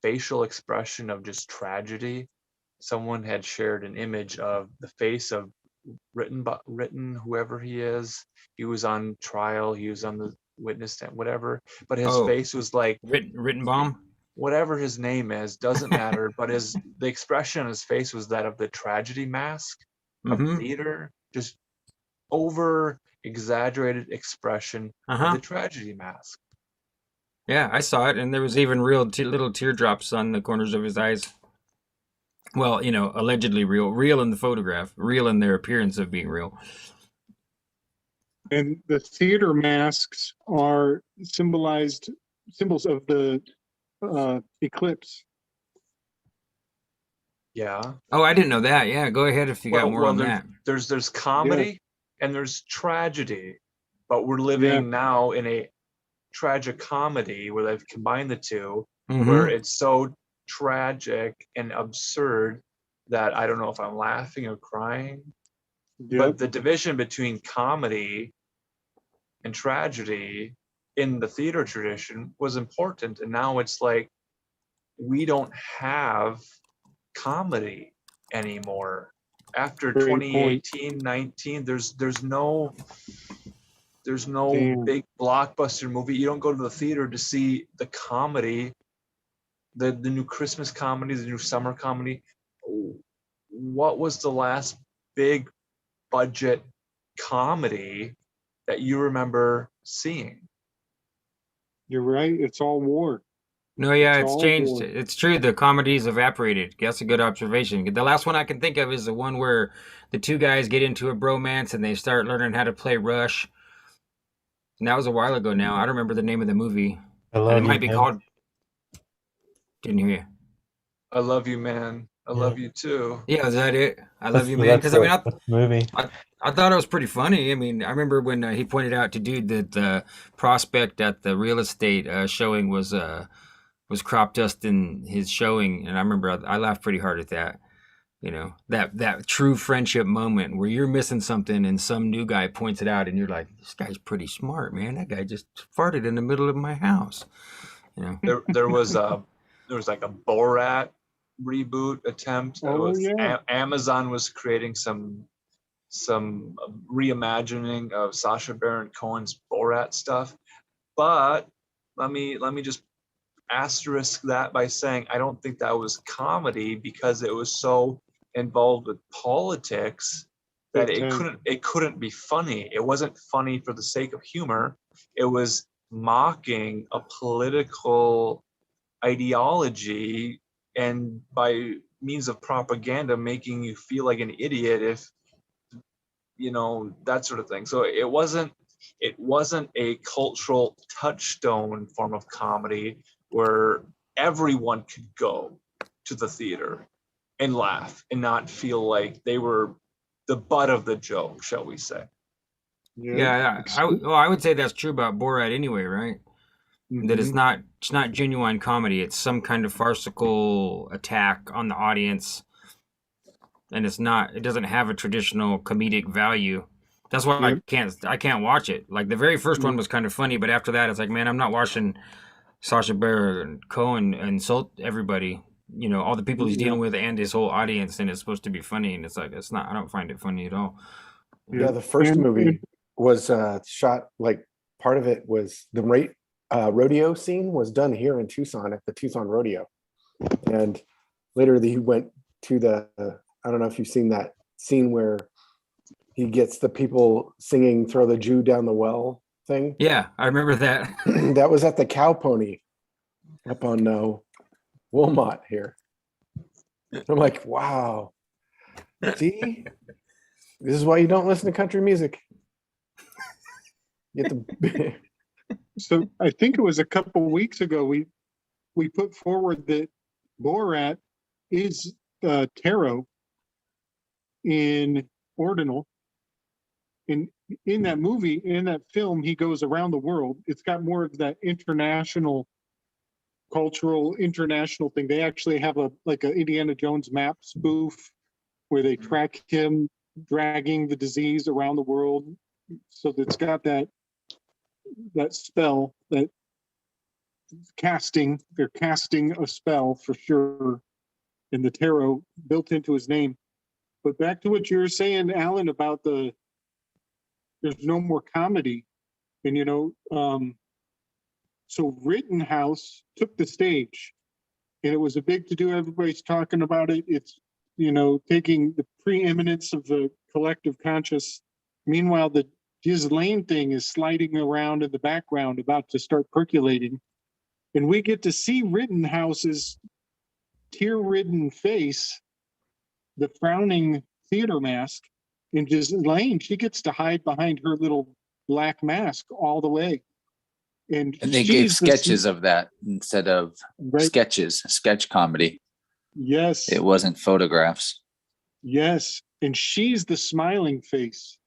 facial expression of just tragedy. Someone had shared an image of the face of written whoever he is. He was on trial. He was on the witness stand, whatever. But his face was like written bomb. Whatever his name is doesn't matter. But the expression on his face was that of the tragedy mask of theater, just over exaggerated expression of the tragedy mask. Yeah, I saw it, and there was even real little teardrops on the corners of his eyes. Well, allegedly real in the photograph, real in their appearance of being real. And the theater masks are symbols of the eclipse. Yeah. Oh, I didn't know that. Yeah, go ahead if you got more on that. There's comedy and there's tragedy, but we're living now in a tragic comedy where they've combined the two, where it's so tragic and absurd that I don't know if I'm laughing or crying. But the division between comedy and tragedy in the theater tradition was important, and now it's like we don't have comedy anymore after 2018 19. There's no big blockbuster movie. You don't go to the theater to see the comedy, the new Christmas comedy, the new summer comedy. What was the last big budget comedy that you remember seeing? You're right. It's all war. No, yeah, it's changed. It's true. The comedy's evaporated. That's a good observation. The last one I can think of is the one where the two guys get into a bromance and they start learning how to play Rush. And that was a while ago now. I don't remember the name of the movie. It might be called. Didn't hear you. I Love You, Man. I Love You Too. Yeah, is that it? I Love You, Man. Because I mean, movie. I thought it was pretty funny. I mean, I remember when he pointed out to dude that the prospect at the real estate showing was crop dust in his showing, and I remember I laughed pretty hard at that. You know, that true friendship moment where you're missing something and some new guy points it out and you're like, this guy's pretty smart, man. That guy just farted in the middle of my house. You know, there was like a Borat reboot attempt. Amazon was creating some reimagining of Sacha Baron Cohen's Borat stuff, but let me just asterisk that by saying I don't think that was comedy because it was so involved with politics that it couldn't be funny. It wasn't funny for the sake of humor. It was mocking a political ideology and by means of propaganda making you feel like an idiot if you know that sort of thing. So it wasn't a cultural touchstone form of comedy where everyone could go to the theater and laugh and not feel like they were the butt of the joke, shall we say. Yeah. I would say that's true about Borat anyway, right? That it's not genuine comedy. It's some kind of farcical attack on the audience. And it doesn't have a traditional comedic value. That's why I can't watch it. Like the very first one was kind of funny, but after that it's like, man, I'm not watching Sacha Baron Cohen insult everybody, you know, all the people he's dealing with and his whole audience, and it's supposed to be funny, and it's like it's not. I don't find it funny at all. Yeah, the first movie was shot, like part of it was the rodeo scene was done here in Tucson at the Tucson Rodeo, and later he went to the I don't know if you've seen that scene where he gets the people singing "Throw the Jew Down the Well" thing. Yeah, I remember that. That was at the Cow Pony up on Wilmot here. I'm like, wow. See, this is why you don't listen to country music. You have to... So I think it was a couple weeks ago we put forward that Borat is tarot in Ordinal. In that movie, in that film, he goes around the world. It's got more of that international thing. They actually have a Indiana Jones map spoof where they track him dragging the disease around the world. So it's got that spell, that casting. They're casting a spell for sure, in the tarot built into his name. But back to what you were saying, Alan, about there's no more comedy. And, you know, so Rittenhouse took the stage and it was a big to do. Everybody's talking about it. It's, you know, taking the preeminence of the collective conscious. Meanwhile, the Ghislaine thing is sliding around in the background, about to start percolating. And we get to see Rittenhouse's tear-ridden face, the frowning theater mask. And Ghislaine, she gets to hide behind her little black mask all the way. And they gave sketches of that instead of sketch comedy. Yes. It wasn't photographs. Yes. And she's the smiling face.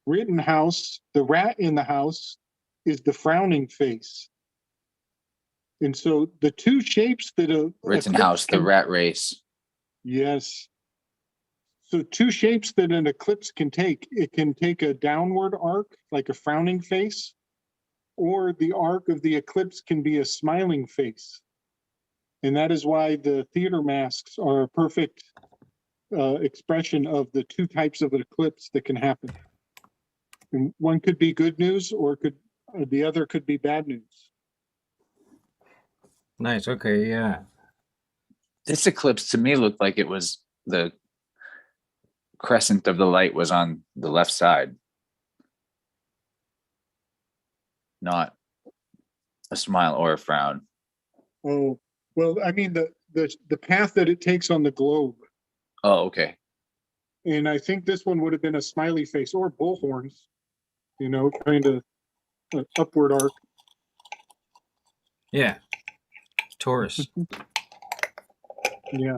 Rittenhouse, the rat in the house, is the frowning face. And so the two shapes that Rittenhouse, the rat race. Yes. So two shapes that an eclipse can take. It can take a downward arc, like a frowning face, or the arc of the eclipse can be a smiling face. And that is why the theater masks are a perfect expression of the two types of an eclipse that can happen. And one could be good news, or the other could be bad news. Nice. Okay. Yeah. This eclipse to me looked like it was the crescent of the light was on the left side, not a smile or a frown. Oh, well, I mean the path that it takes on the globe. Oh, okay. And I think this one would have been a smiley face or bullhorns, you know, kind of upward arc. Yeah. Taurus. Yeah.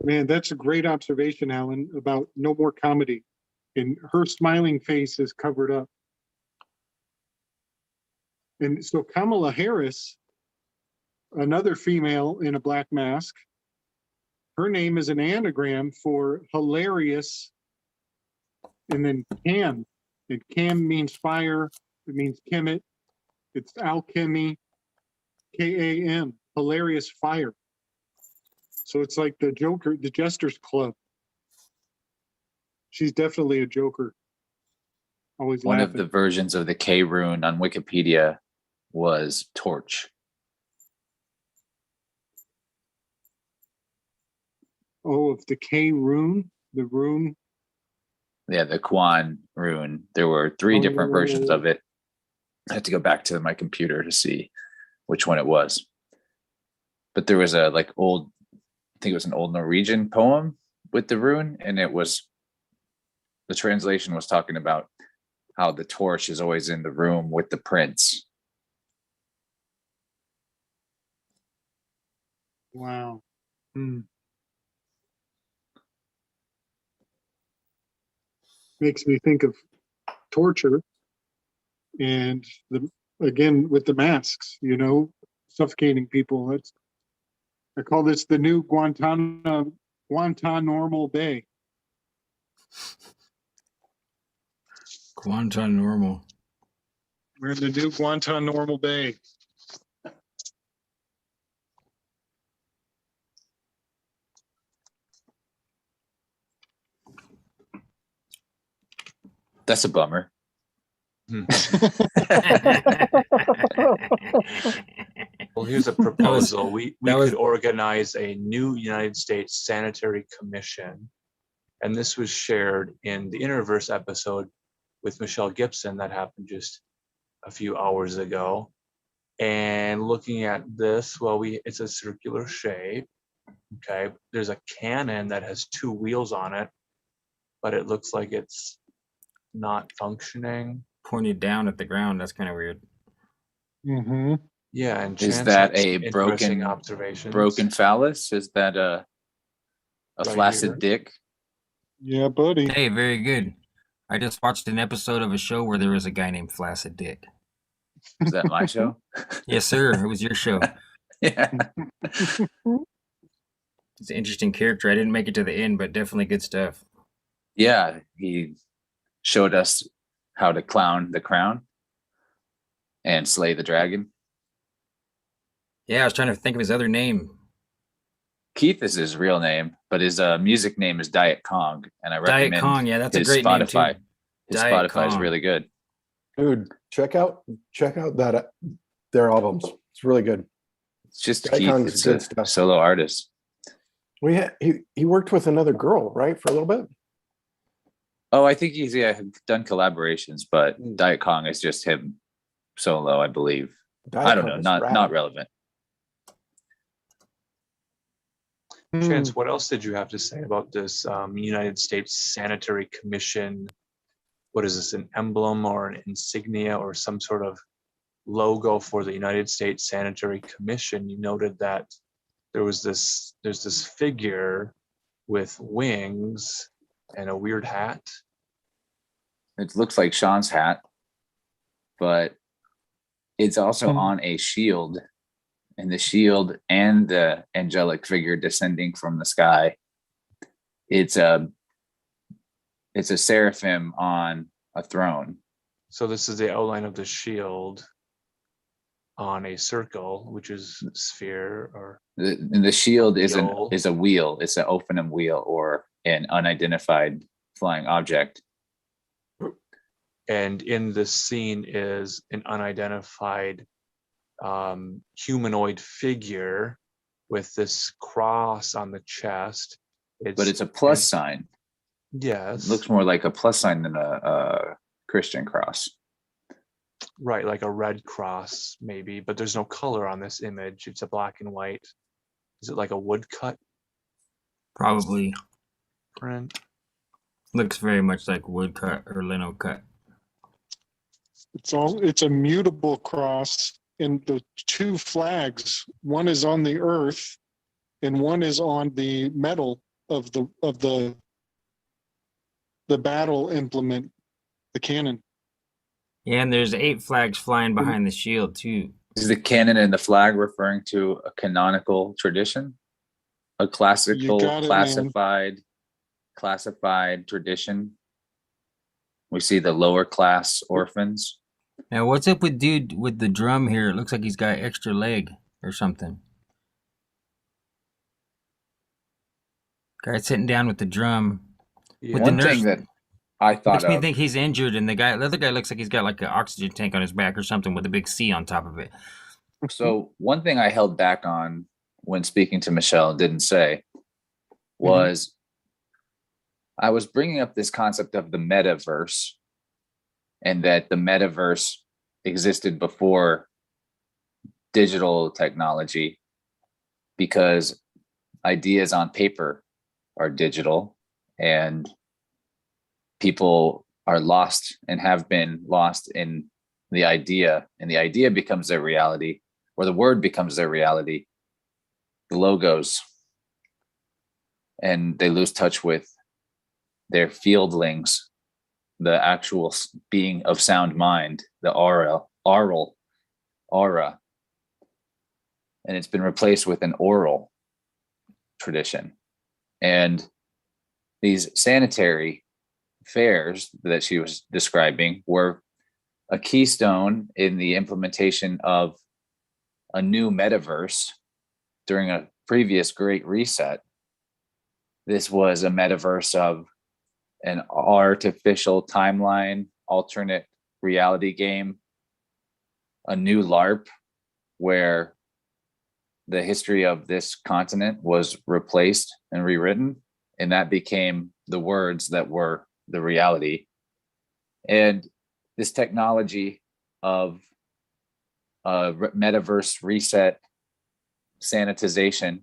Man, that's a great observation, Alan, about no more comedy. And her smiling face is covered up. And so Kamala Harris, another female in a black mask, her name is an anagram for hilarious, and then Cam. And Cam means fire. It means Kemet. It's alchemy. K-A-M. Hilarious fire. So it's like the Joker, the Jester's Club. She's definitely a Joker. Always One laughing. of the versions of the K rune on Wikipedia was torch. Oh, of the K rune, the rune. Yeah, the Quan rune. There were three different versions of it. I had to go back to my computer to see which one it was. But there was a old, I think it was an old Norwegian poem with the rune, and it was, the translation was talking about how the torch is always in the room with the prince. Wow. Makes me think of torture, and again with the masks, you know, suffocating people. I call this the new Guantanamo Bay. Guantanamo. We're in the new Guantanamo Bay. That's a bummer. Well, here's a proposal. We could organize a new United States Sanitary Commission. And this was shared in the Innerverse episode with Michelle Gibson that happened just a few hours ago. And looking at this, well, it's a circular shape. Okay, there's a cannon that has two wheels on it, but it looks like it's not functioning. Pointed down at the ground. That's kind of weird. Mm-hmm. Yeah, and is that a broken phallus? Is that a flaccid dick? Yeah, buddy. Hey, very good. I just watched an episode of a show where there was a guy named Flaccid Dick. Is that my show? Yes, sir. It was your show. Yeah. It's an interesting character. I didn't make it to the end, but definitely good stuff. Yeah, he showed us how to clown the crown and slay the dragon. Yeah, I was trying to think of his other name. Keith is his real name, but his music name is Diet Kong, and I recommend Diet Kong. Yeah, that's a his great Spotify. name too. His Diet Spotify is Kong. really good. Dude, check out that their albums. It's really good. It's just Diet Keith. Kong's It's good a stuff. solo artist. He worked with another girl, right, for a little bit. Oh, I think he's done collaborations, but Diet Kong is just him solo, I believe. Diet I don't Kong know, is not rad. relevant. Chance, what else did you have to say about this United States Sanitary Commission? What is this, an emblem or an insignia or some sort of logo for the United States Sanitary Commission, you noted that there's this figure with wings and a weird hat. It looks like Sean's hat, but it's also on a shield, and the shield and the angelic figure descending from the sky. It's a seraphim on a throne. So this is the outline of the shield on a circle, which is sphere, or The shield is wheel. a wheel. It's an Ophanum wheel, or an unidentified flying object. And in this scene is an unidentified humanoid figure with this cross on the chest. But it's a plus sign. Yes. It looks more like a plus sign than a Christian cross. Right, like a red cross, maybe, but there's no color on this image. It's a black and white. Is it like a woodcut Probably. print? Looks very much like woodcut or lino cut. It's a mutable cross, and the two flags, one is on the earth and one is on the metal of the battle implement, the cannon. Yeah, and there's 8 flags flying behind the shield too. Is the cannon and the flag referring to a canonical tradition? A classical, got it, man. classified tradition? We see the lower class orphans. Now, what's up with dude with the drum here? It looks like he's got extra leg or something. Guy sitting down with the drum. Yeah. With One the nurse, thing that I thought makes me of, think he's injured, and the other guy looks like he's got like an oxygen tank on his back or something with a big C on top of it. so one thing I held back on when speaking to Michelle and didn't say was I was bringing up this concept of the metaverse, and that the metaverse existed before digital technology, because ideas on paper are digital, and people are lost and have been lost in the idea, and the idea becomes their reality, or the word becomes their reality, the logos, and they lose touch with their fieldlings, the actual being of sound mind, the aura, and it's been replaced with an oral tradition. And these sanitary fairs that she was describing were a keystone in the implementation of a new metaverse during a previous Great Reset. This was a metaverse of an artificial timeline, alternate reality game, a new LARP where the history of this continent was replaced and rewritten, and that became the words that were the reality. And this technology of metaverse reset sanitization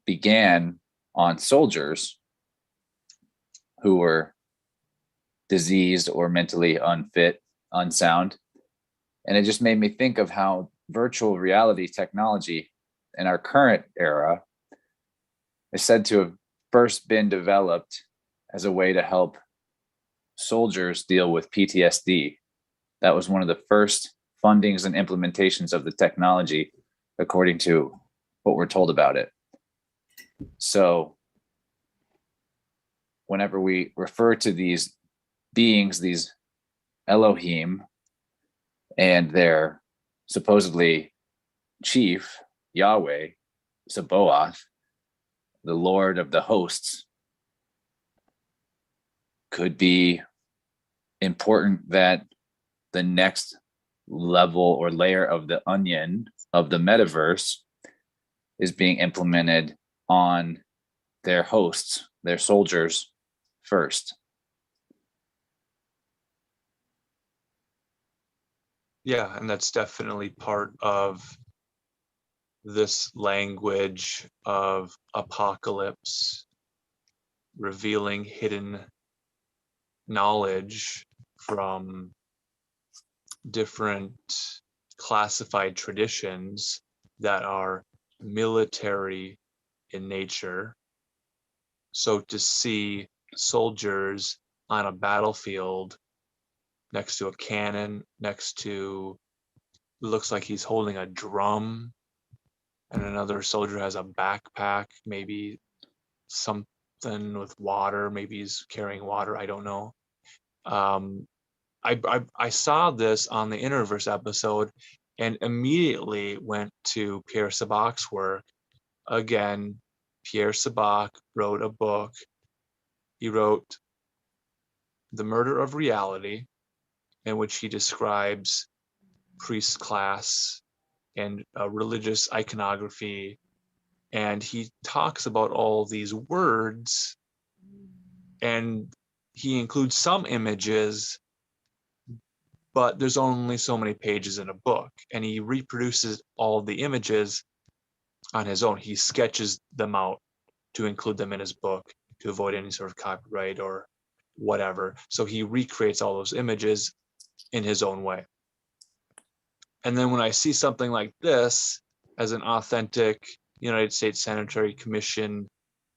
began on soldiers who were diseased or mentally unfit, unsound. And it just made me think of how virtual reality technology in our current era is said to have first been developed as a way to help soldiers deal with PTSD. That was one of the first fundings and implementations of the technology, according to what we're told about it. So whenever we refer to these beings, these Elohim, and their supposedly chief, Yahweh, Sabaoth, the Lord of the hosts, could be important that the next level or layer of the onion of the metaverse is being implemented on their hosts, their soldiers first. Yeah, and that's definitely part of this language of apocalypse, revealing hidden knowledge from different classified traditions that are military in nature. So to see soldiers on a battlefield next to a cannon, next to, looks like he's holding a drum, and another soldier has a backpack, maybe something with water, maybe he's carrying water, I don't know. I saw this on the Innerverse episode and immediately went to Pierre Sabac's work. Again, Pierre Sabac wrote a book. He wrote The Murder of Reality, in which he describes priest class and religious iconography. And he talks about all these words, and he includes some images, but there's only so many pages in a book, and he reproduces all the images on his own. He sketches them out to include them in his book to avoid any sort of copyright or whatever. So he recreates all those images in his own way. And then when I see something like this as an authentic United States Sanitary Commission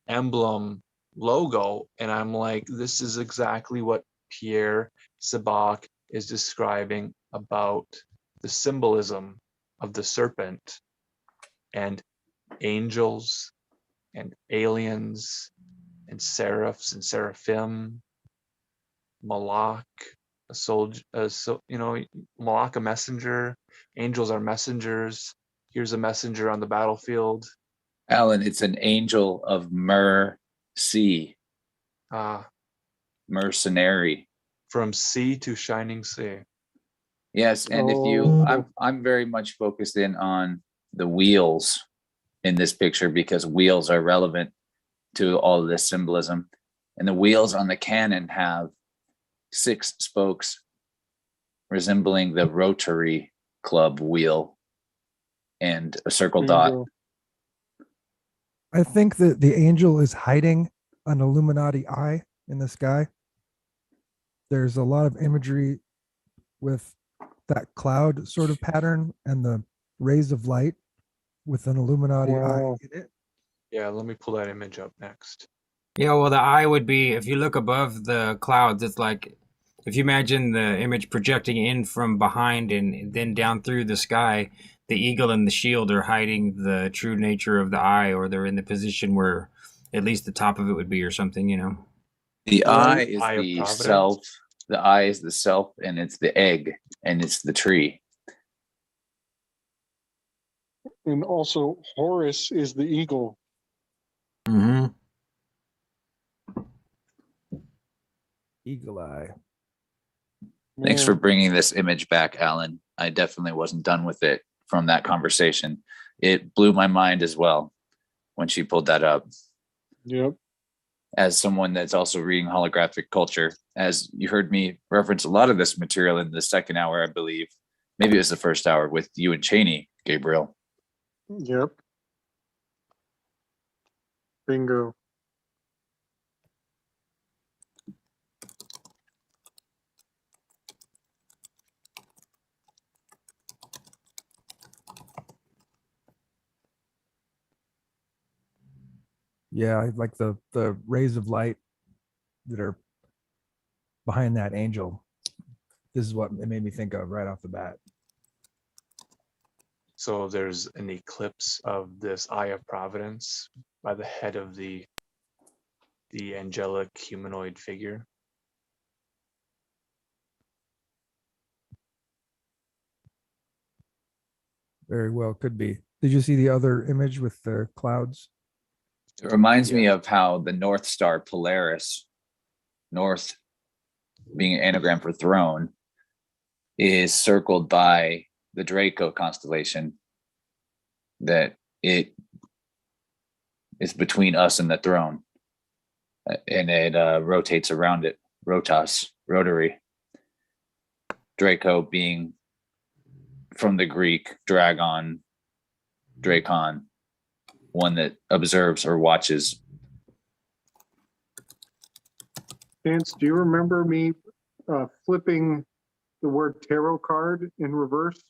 emblem logo, and I'm like, this is exactly what Pierre Sabac is describing about the symbolism of the serpent and angels and aliens and seraphs and seraphim, Malak, a soldier, Malak, a messenger. Angels are messengers. Here's a messenger on the battlefield. Alan, it's an angel of mercy. Mercenary. From sea to shining sea. Yes, and if you, I'm very much focused in on the wheels in this picture because wheels are relevant to all of this symbolism. And the wheels on the cannon have 6 spokes resembling the Rotary Club wheel and a circle dot. I think that the angel is hiding an Illuminati eye in the sky. There's a lot of imagery with that cloud sort of pattern and the rays of light with an Illuminati eye in it. Yeah, let me pull that image up next. Yeah, well, the eye would be, if you look above the clouds, it's like, if you imagine the image projecting in from behind and then down through the sky, the eagle and the shield are hiding the true nature of the eye, or they're in the position where at least the top of it would be or something, The eye is Eye of the Providence. self. The eye is the self, and it's the egg, and it's the tree. And also Horus is the eagle. Mm-hmm. Eagle eye. Thanks for bringing this image back, Alan. I definitely wasn't done with it from that conversation. It blew my mind as well when she pulled that up. Yep. As someone that's also reading holographic culture, as you heard me reference a lot of this material in the second hour, I believe, maybe it was the first hour with you and Cheney, Gabriel. Yep. Bingo. Yeah, I like the rays of light that are behind that angel. This is what it made me think of right off the bat. So there's an eclipse of this Eye of Providence by the head of the angelic humanoid figure. Very well could be. Did you see the other image with the clouds? It reminds me of how the North Star Polaris, North being an anagram for throne, is circled by the Draco constellation, that it is between us and the throne, and it rotates around it. Rotary. Draco being from the Greek dragon, Drakon, one that observes or watches. Chance, do you remember me flipping the word tarot card in reverse?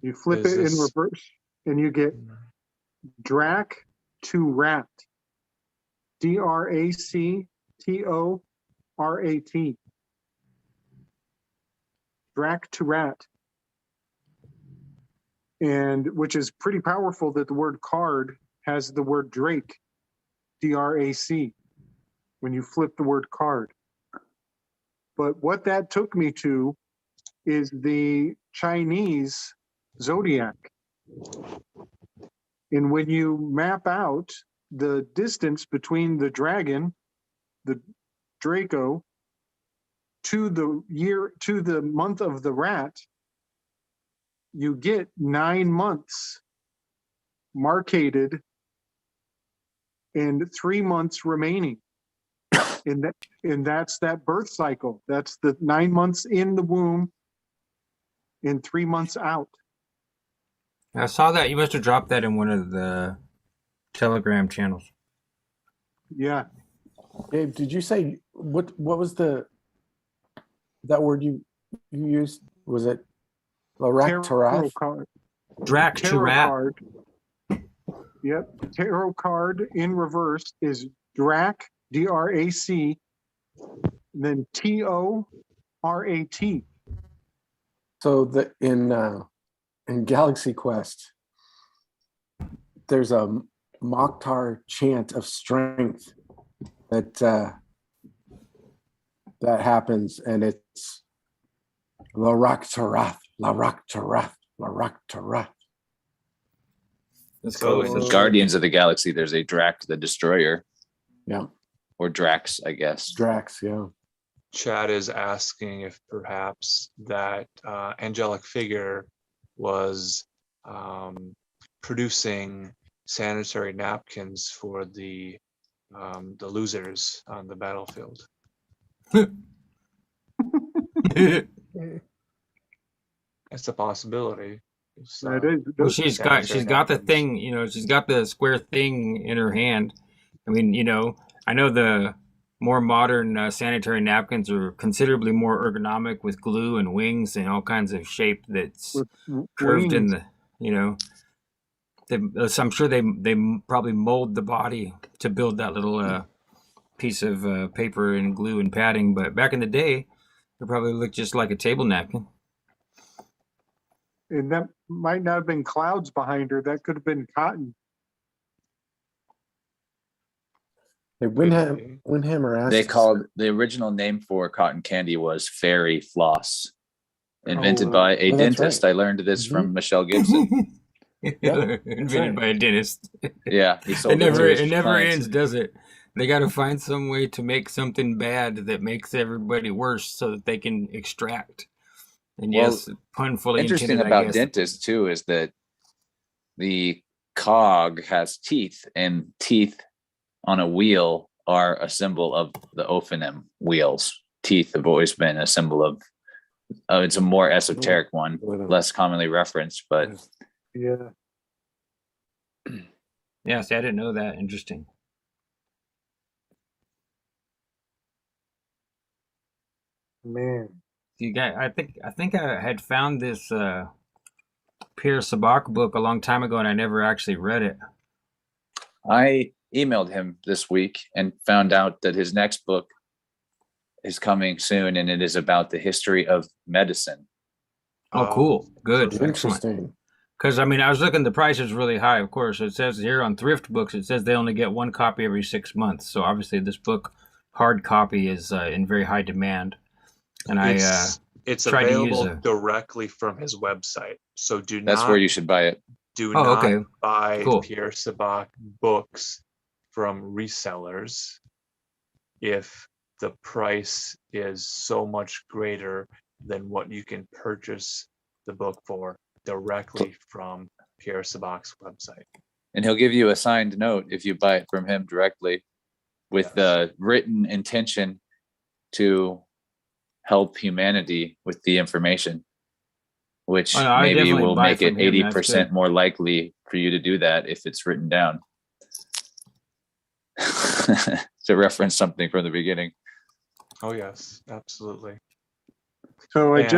You flip Is it in this- reverse and you get Drac to Rat. DRACTORAT. Drac to Rat. And which is pretty powerful that the word card has the word Drake, DRAC, when you flip the word card. But what that took me to is the Chinese zodiac. And when you map out the distance between the dragon, the Draco, to the month of the rat, you get 9 months marcated and 3 months remaining. And that's that birth cycle. That's the 9 months in the womb and 3 months out. I saw that. You must have dropped that in one of the Telegram channels. Yeah. Gabe, did you say what was that word you used? Was it Tarot Larak card. Drac to Tarot Rat. card. Yep. Tarot card in reverse is Drac, DRAC, then TORAT. So in Galaxy Quest, there's a Mokhtar chant of strength that happens, and it's Larak Tarath, Larak Tarath, Larak Tarath. So in the Guardians of the Galaxy, there's a Drac the Destroyer. Yeah. Or Drax, I guess. Drax, yeah. Chad is asking if perhaps that angelic figure was producing sanitary napkins for the losers on the battlefield. That's a possibility. That is. Well, she's got the thing, you know, she's got the square thing in her hand. I mean, you know, I know the more modern sanitary napkins are considerably more ergonomic with glue and wings and all kinds of shape that's curved in the, you know. I'm sure they probably mold the body to build that little piece of paper and glue and padding. But back in the day, it probably looked just like a table napkin. And that might not have been clouds behind her. That could have been cotton. Hey, Windhammer asked. They called the original name for cotton candy was fairy floss, invented by a dentist. Right. I learned this from Michelle Gibson. Invented by a dentist. Yeah, he sold it never ends, does it? They got to find some way to make something bad that makes everybody worse, so that they can extract. And yes, pun fully interesting intended, about dentists too is that the cog has teeth, and teeth on a wheel are a symbol of the Ophanim wheels. Teeth have always been a symbol of. It's a more esoteric one, less commonly referenced, but yeah. Yeah, see, I didn't know that. Interesting. Man. You guys, I think I had found this Pierre Sabak book a long time ago, and I never actually read it. I emailed him this week and found out that his next book is coming soon, and it is about the history of medicine. Oh, cool. Good. Interesting. Because, I mean, I was looking, the price is really high, of course. It says here on Thrift Books, it says they only get one copy every 6 months. So obviously this book, hard copy, is in very high demand. And it's available directly from his website. So that's where you should buy it. Do not buy Pierre Sabak books from resellers if the price is so much greater than what you can purchase the book for directly from Pierre Sabak's website. And he'll give you a signed note if you buy it from him directly with the written intention to help humanity with the information, which maybe will make it 80% more likely for you to do that if it's written down. to reference something from the beginning. Oh yes, absolutely. So I And-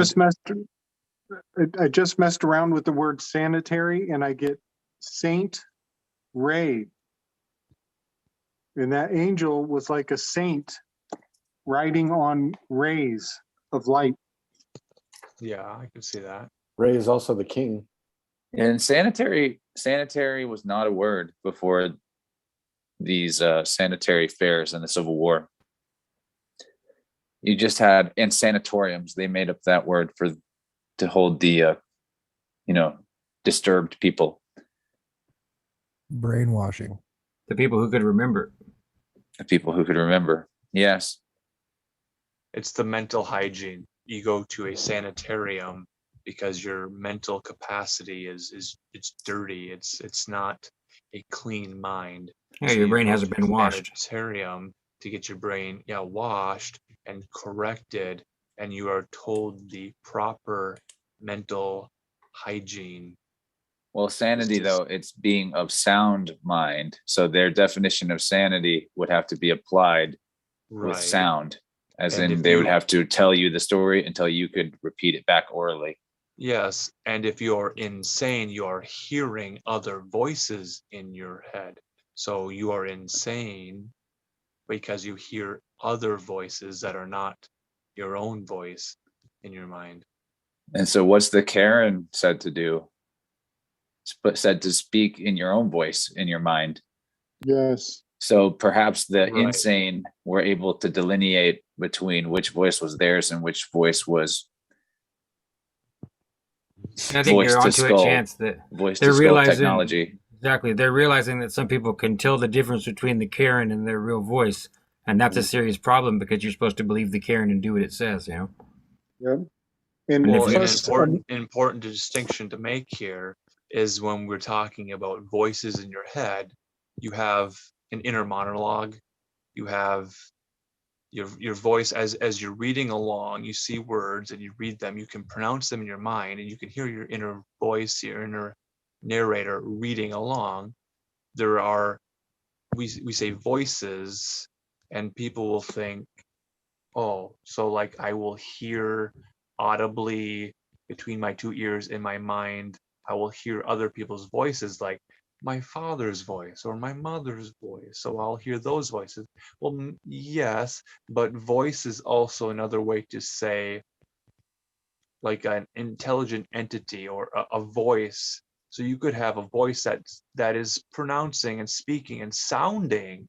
just messed around with the word sanitary, and I get Saint Ray. And that angel was like a saint riding on rays of light. Yeah, I can see that. Ray is also the king. And sanitary was not a word before these sanitary fairs in the Civil War. You just had, and sanatoriums, they made up that word to hold the disturbed people. Brainwashing. The people who could remember. The people who could remember. Yes. It's the mental hygiene. You go to a sanitarium because your mental capacity is dirty. It's not a clean mind. Yeah, So your you brain go hasn't to been a washed. sanitarium to get your brain washed and corrected, and you are told the proper mental hygiene. Well, sanity, though, it's being of sound mind. So their definition of sanity would have to be applied with sound, as And in if they would you- have to tell you the story until you could repeat it back orally. Yes, and if you're insane, you are hearing other voices in your head. So you are insane because you hear other voices that are not your own voice in your mind. And so what's the Karen said to do? Said to speak in your own voice, in your mind. Yes. So perhaps the Right. insane were able to delineate between which voice was theirs and which voice was I think you're onto a chance that voice they're to skull realizing technology. exactly. They're realizing that some people can tell the difference between the Karen and their real voice, and that's a serious problem because you're supposed to believe the Karen and do what it says. You know. Yep. And And if Well, you an just- important distinction to make here is when we're talking about voices in your head, you have an inner monologue, you have your voice as you're reading along, you see words and you read them, you can pronounce them in your mind, and you can hear your inner voice, your inner narrator reading along. There are, we say voices, and people will think, oh, so like I will hear audibly between my two ears in my mind, I will hear other people's voices, like my father's voice or my mother's voice. So I'll hear those voices. Well, yes, but voice is also another way to say like an intelligent entity or a voice. So you could have a voice that is pronouncing and speaking and sounding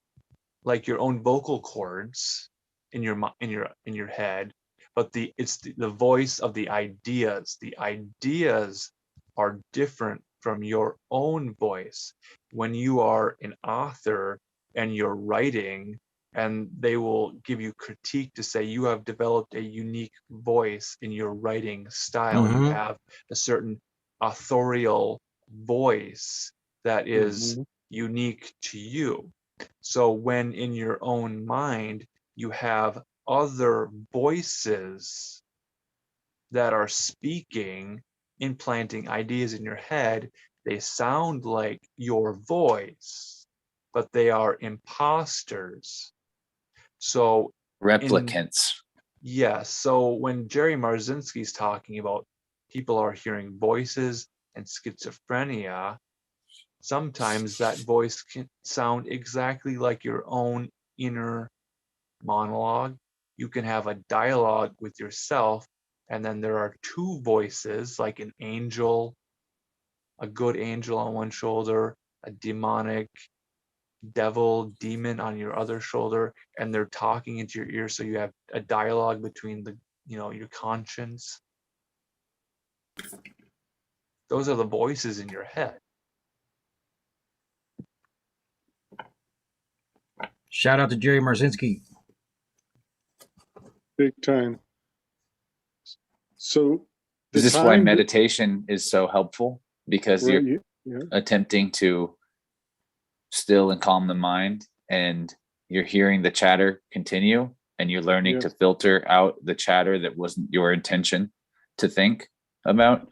like your own vocal cords in your head, but it's the voice of the ideas. The ideas are different from your own voice. When you are an author and you're writing, and they will give you critique to say you have developed a unique voice in your writing style. You have a certain authorial voice that is unique to you. So when in your own mind, you have other voices that are speaking, implanting ideas in your head, they sound like your voice, but they are imposters. So replicants. Yes. So when Jerry Marzinski's talking about people are hearing voices and schizophrenia, sometimes that voice can sound exactly like your own inner monologue. You can have a dialogue with yourself, and then there are two voices, like an angel, a good angel on one shoulder, a demonic demon on your other shoulder, and they're talking into your ear. So you have a dialogue between your conscience. Those are the voices in your head. Shout out to Jerry Marzinski. Big time. So Is this why meditation is so helpful? Because you're attempting to still and calm the mind, and you're hearing the chatter continue, and you're learning to filter out the chatter that wasn't your intention to think about.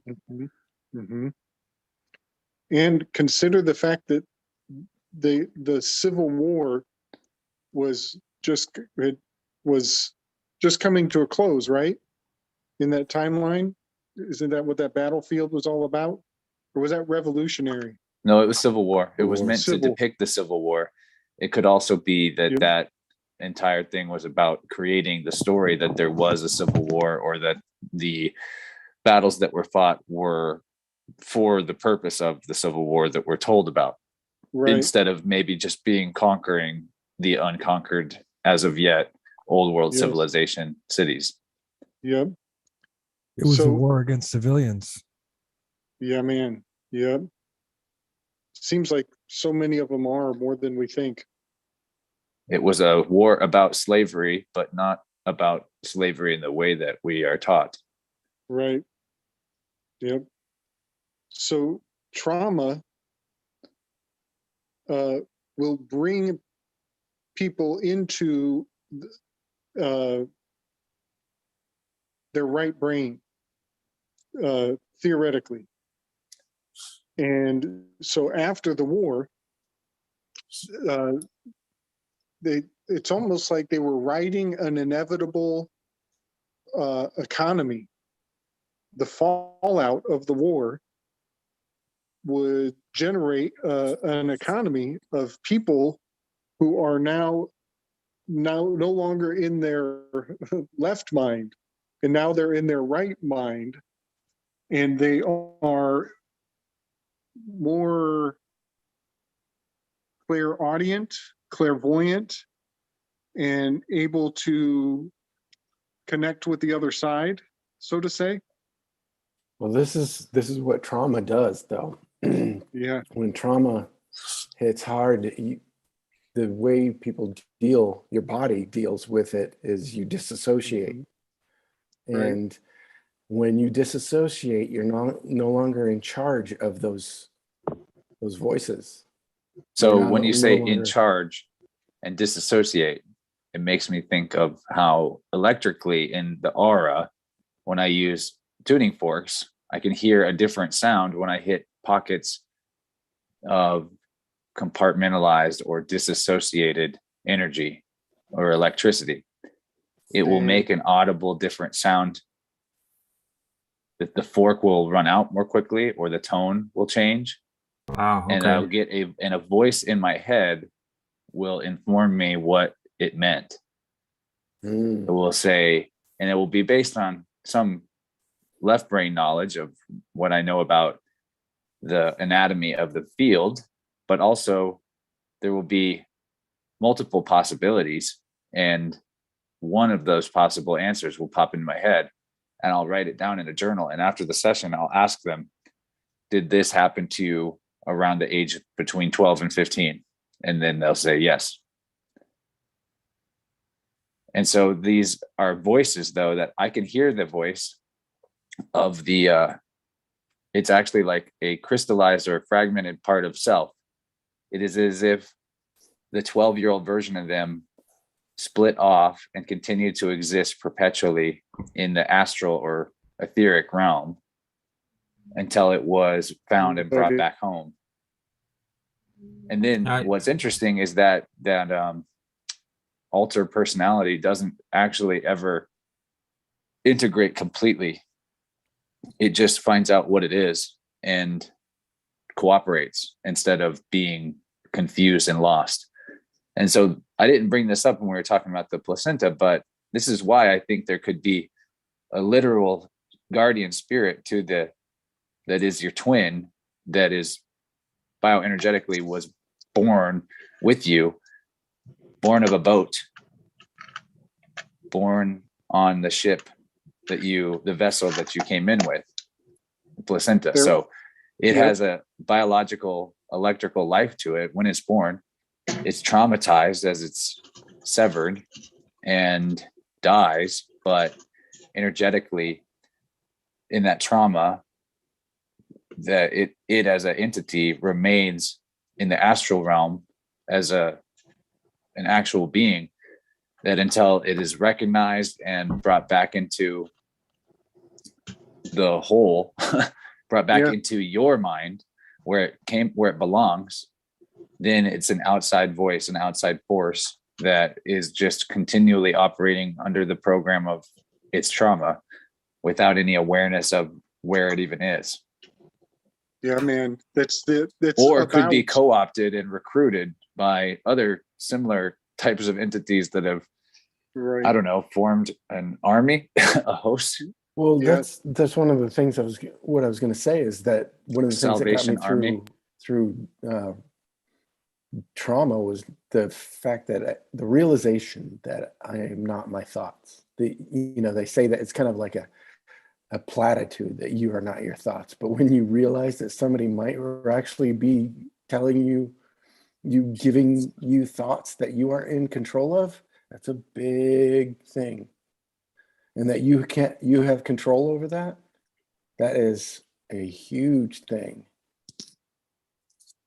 And consider the fact that the Civil War was just coming to a close, right? In that timeline, isn't that what that battlefield was all about, or was that revolutionary? No, it was Civil War. It was War. meant to Civil. depict the Civil War. It could also be that Yep. that entire thing was about creating the story that there was a Civil War, or that the battles that were fought were for the purpose of the Civil War that we're told about, Right. instead of maybe just being conquering the unconquered as of yet old world Yes. civilization cities. Yep. It was a So- war against civilians. Yeah, man. Yep. Seems like so many of them are, more than we think. It was a war about slavery, but not about slavery in the way that we are taught. Right. Yep. So trauma will bring people into their right brain, theoretically. And so after the war, it's almost like they were riding an inevitable economy. The fallout of the war would generate an economy of people who are now no longer in their left mind, and now they're in their right mind, and they are more clairaudient, clairvoyant, and able to connect with the other side, so to say. Well, this is what trauma does, though. Yeah. When trauma hits hard, the way people deal, your body deals with it, is you disassociate. Right. And when you disassociate, you're no longer in charge of those voices. So Yeah, when you no say longer. in charge and disassociate, it makes me think of how electrically in the aura, when I use tuning forks, I can hear a different sound when I hit pockets of compartmentalized or disassociated energy or electricity. It will make an audible different sound. That the fork will run out more quickly, or the tone will change. Wow. And I'll get a voice in my head will inform me what it meant. Mm. It will say, and it will be based on some left brain knowledge of what I know about the anatomy of the field, but also there will be multiple possibilities, and one of those possible answers will pop in my head, and I'll write it down in a journal. And after the session, I'll ask them, did this happen to you around the age between 12 and 15? And then they'll say yes. And so these are voices, though, that I can hear the voice of the, it's actually like a crystallized or fragmented part of self. It is as if the 12-year-old version of them split off and continued to exist perpetually in the astral or etheric realm until it was found and brought back home. And then what's interesting is that alter personality doesn't actually ever integrate completely. It just finds out what it is and cooperates instead of being confused and lost. And so I didn't bring this up when we were talking about the placenta, but this is why I think there could be a literal guardian spirit to that is your twin, that is bioenergetically was born with you, born of a boat, born on the ship the vessel that you came in with, the placenta. So it has a biological electrical life to it. When it's born, it's traumatized as it's severed and dies, but energetically in that trauma, that it as an entity remains in the astral realm as an actual being, that until it is recognized and brought back into the whole, brought back into your mind where it belongs, then it's an outside voice, an outside force that is just continually operating under the program of its trauma without any awareness of where it even is. Yeah, man. That's Or could be co-opted and recruited by other similar types of entities that have, right. I don't know, formed an army, a host. Well, Yeah. that's one of the things I was going to say is that one of the things that got me Salvation Army. through trauma was the fact that the realization that I am not my thoughts. They say that it's kind of like a platitude that you are not your thoughts, but when you realize that somebody might actually be telling you, giving you thoughts that you aren't in control of, that's a big thing. And that you have control over that, that is a huge thing.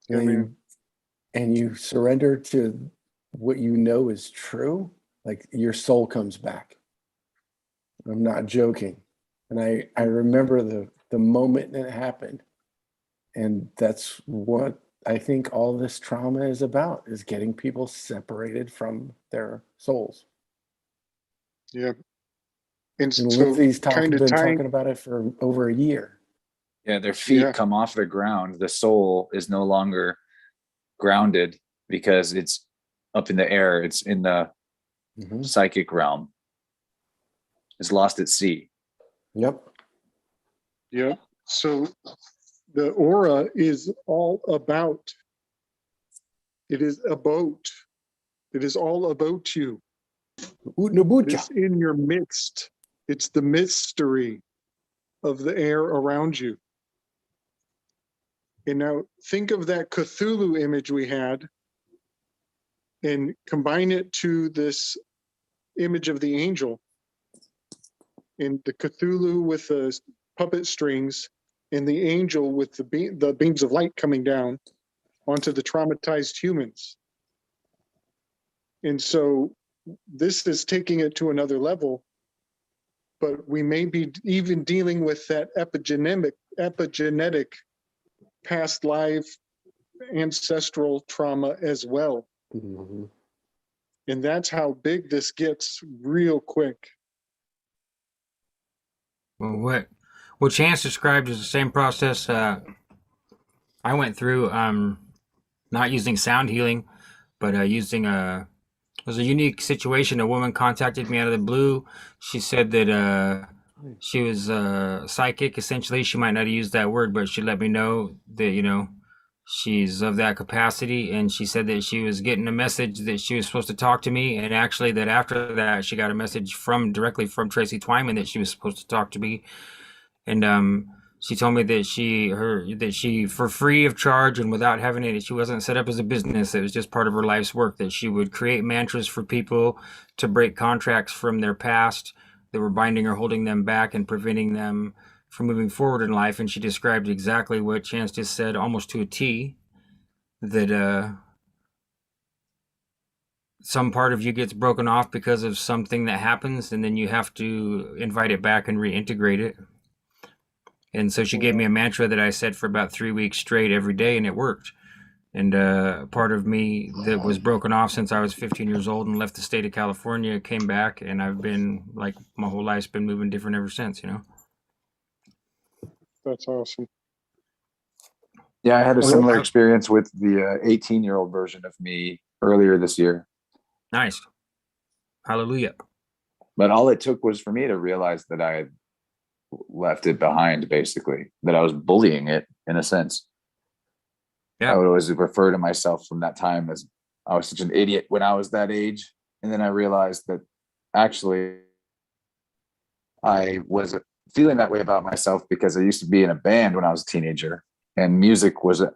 Yeah, And you surrender to what you know is true, like your soul comes back. I'm not joking. And I remember the moment that it happened. And that's what I think all this trauma is about, is getting people separated from their souls. Yeah. And And so Lindsay's kind of been tying, talking about it for over a year. Yeah, their feet Yeah. come off the ground. The soul is no longer grounded because it's up in the air. It's in the psychic realm. It's lost at sea. Yep. yeah. So the aura is all about, it is a boat. It is all about you. It's in your midst. It's the mystery of the air around you. And now think of that Cthulhu image we had and combine it to this image of the angel. And the Cthulhu with the puppet strings and the angel with the beams of light coming down onto the traumatized humans. And so this is taking it to another level, but we may be even dealing with that epigenetic past life ancestral trauma as well. Mm-hmm. And that's how big this gets real quick. Well, what Chance described is the same process I went through, not using sound healing, but using it was a unique situation. A woman contacted me out of the blue. She said that she was psychic. Essentially, she might not have used that word, but she let me know that, she's of that capacity. And she said that she was getting a message that she was supposed to talk to me. And actually that after that, she got a message directly from Tracy Twyman that she was supposed to talk to me. And she told me that she for free of charge and without having it, she wasn't set up as a business. It was just part of her life's work, that she would create mantras for people to break contracts from their past that were binding or holding them back and preventing them from moving forward in life. And she described exactly what Chance just said, almost to a T, that some part of you gets broken off because of something that happens, and then you have to invite it back and reintegrate it. And so she gave me a mantra that I said for about 3 weeks straight every day, and it worked. And part of me that was broken off since I was 15 years old and left the state of California came back, and I've been, like, my whole life's been moving different ever since, That's awesome. Yeah, I had a similar experience with the 18-year-old version of me earlier this year. Nice. Hallelujah. But all it took was for me to realize that I had left it behind, basically, that I was bullying it in a sense. Yeah. I would always refer to myself from that time as I was such an idiot when I was that age. And then I realized that actually I was feeling that way about myself because I used to be in a band when I was a teenager, and music was the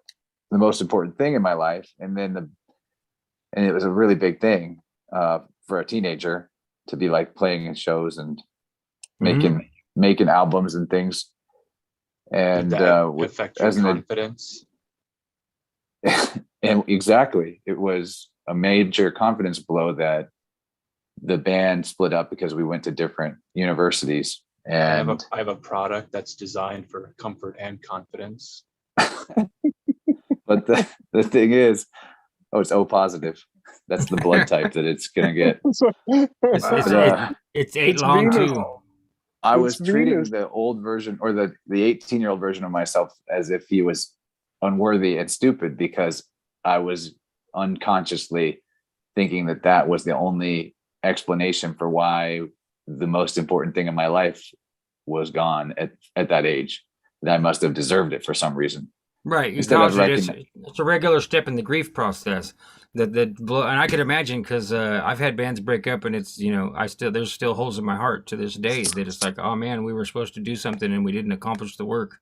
most important thing in my life. And it was a really big thing for a teenager to be like playing in shows and making albums and things. And affect your confidence. And exactly, it was a major confidence blow that the band split up because we went to different universities. And I have a product that's designed for comfort and confidence. But the thing is, it's O positive. That's the blood type that it's gonna get. It's 8 It's long Venus. too. I It's was treating Venus. the old version or the 18-year-old version of myself as if he was unworthy and stupid because I was unconsciously thinking that that was the only explanation for why the most important thing in my life was gone at that age. That I must have deserved it for some reason. Right. You Instead of caused it. recogni- It's a regular step in the grief process. That blow, and I could imagine because I've had bands break up, and it's there's still holes in my heart to this day that it's like, oh man, we were supposed to do something and we didn't accomplish the work,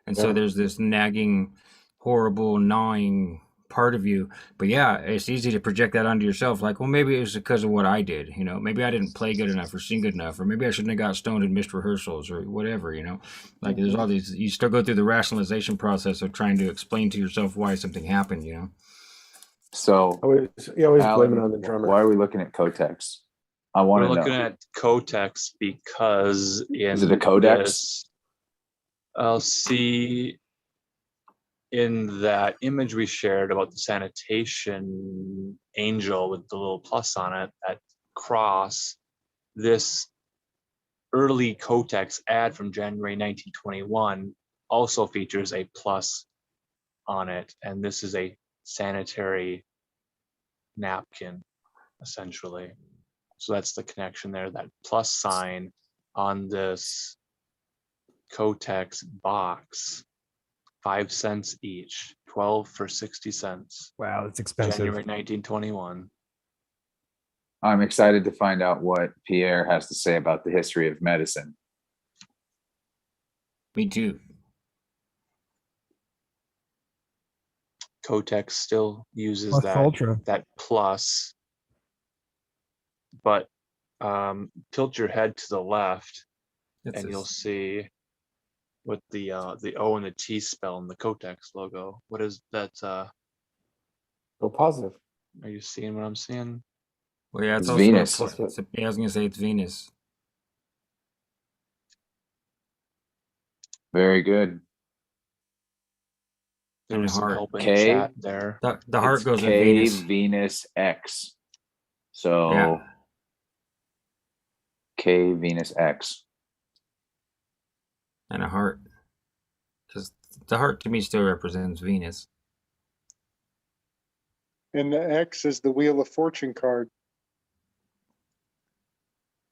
and so Yeah. there's this nagging, horrible, gnawing part of you. But yeah, it's easy to project that onto yourself. Like, well, maybe it was because of what I did. Maybe I didn't play good enough or sing good enough, or maybe I shouldn't have got stoned and missed rehearsals or whatever. Like there's all these. You still go through the rationalization process of trying to explain to yourself why something happened. So You always Alan, blame it on the drummer. why are we looking at Codex? I want We're to looking know. at Codex because Is it a codex? this- I'll see in that image we shared about the sanitation angel with the little plus on it, that cross, this early Codex ad from January 1921 also features a plus on it, and this is a sanitary napkin, essentially. So that's the connection there, that plus sign on this Codex box, 5 cents each, 12 for 60 cents. Wow, that's expensive. January 1921. I'm excited to find out what Pierre has to say about the history of medicine. Me too. Codex still uses Plus Ultra. that plus, but tilt your head to the left and you'll see with the O and the T spell in the Codex logo. What is that? Go positive. Are you seeing what I'm seeing? Well, yeah, It's also Venus. I was gonna say it's Venus. Very good. There And was some heart. help in K. chat there. The heart It's goes in K Venus. Venus X. So Yeah. K Venus X. And a heart. Because the heart to me still represents Venus. And the X is the Wheel of Fortune card.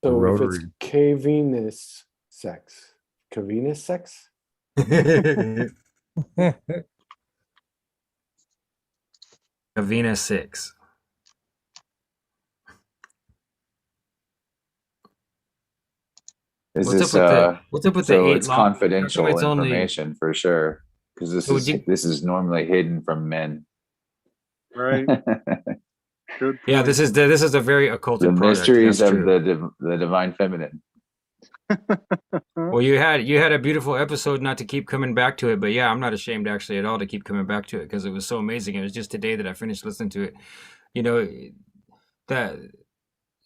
So if it's Rotary. K Venus sex, K Venus sex? A Venus 6. Is What's this what's up with so the 8 it's long? confidential It's only- information for sure. Because So would you- this is normally hidden from men. Right. Good. Yeah, point. this is a very occulted The product. mysteries That's of true. the divine feminine. Well, you had a beautiful episode, not to keep coming back to it, but yeah, I'm not ashamed actually at all to keep coming back to it because it was so amazing. It was just today that I finished listening to it. That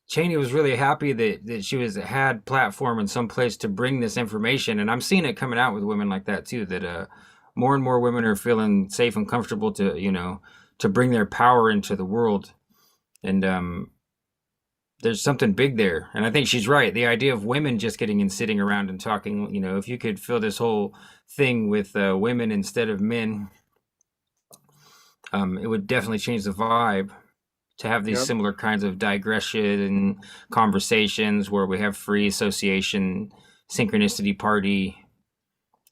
Cheney was really happy that she had platform in some place to bring this information, and I'm seeing it coming out with women like that too. That more and more women are feeling safe and comfortable to bring their power into the world, and there's something big there. And I think she's right. The idea of women just getting and sitting around and talking, if you could fill this whole thing with women instead of men, it would definitely change the vibe to have these Yep. similar kinds of digression and conversations where we have free association, synchronicity party,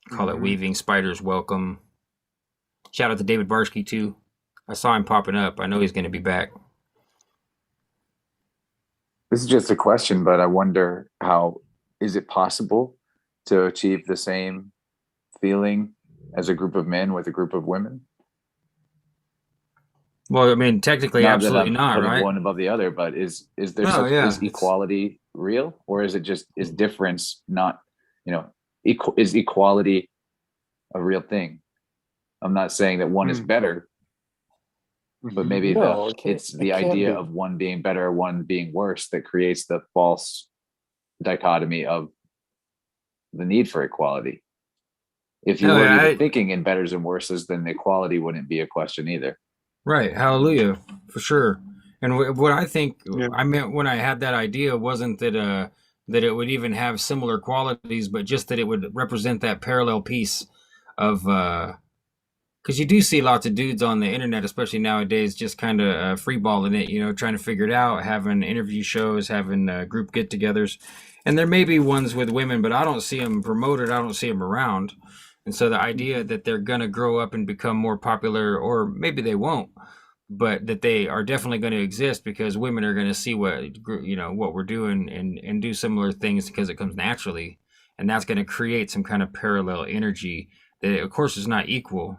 call it Weavingspiders welcome. Shout out to David Barsky too. I saw him popping up. I know he's going to be back. This is just a question, but I wonder how is it possible to achieve the same feeling as a group of men with a group of women? Well, I mean, technically, Not that absolutely I'm not, putting right? one above the other, but is there No, such yeah, is equality real, or is it just is difference not is equality a real thing? I'm not saying that one is better, but maybe No, it can't- it's the it can't idea be. of one being better, one being worse that creates the false dichotomy of the need for equality. If you No, weren't I- even thinking in betters and worses, then equality wouldn't be a question either. Right. Hallelujah. For sure. And what I think Yeah. I meant when I had that idea wasn't that that it would even have similar qualities, but just that it would represent that parallel piece of because you do see lots of dudes on the internet, especially nowadays, just kind of freeballing it, trying to figure it out, having interview shows, having group get-togethers, and there may be ones with women, but I don't see them promoted. I don't see them around, and so the idea that they're gonna grow up and become more popular, or maybe they won't, but that they are definitely going to exist because women are going to see what we're doing and do similar things because it comes naturally, and that's going to create some kind of parallel energy that of course is not equal.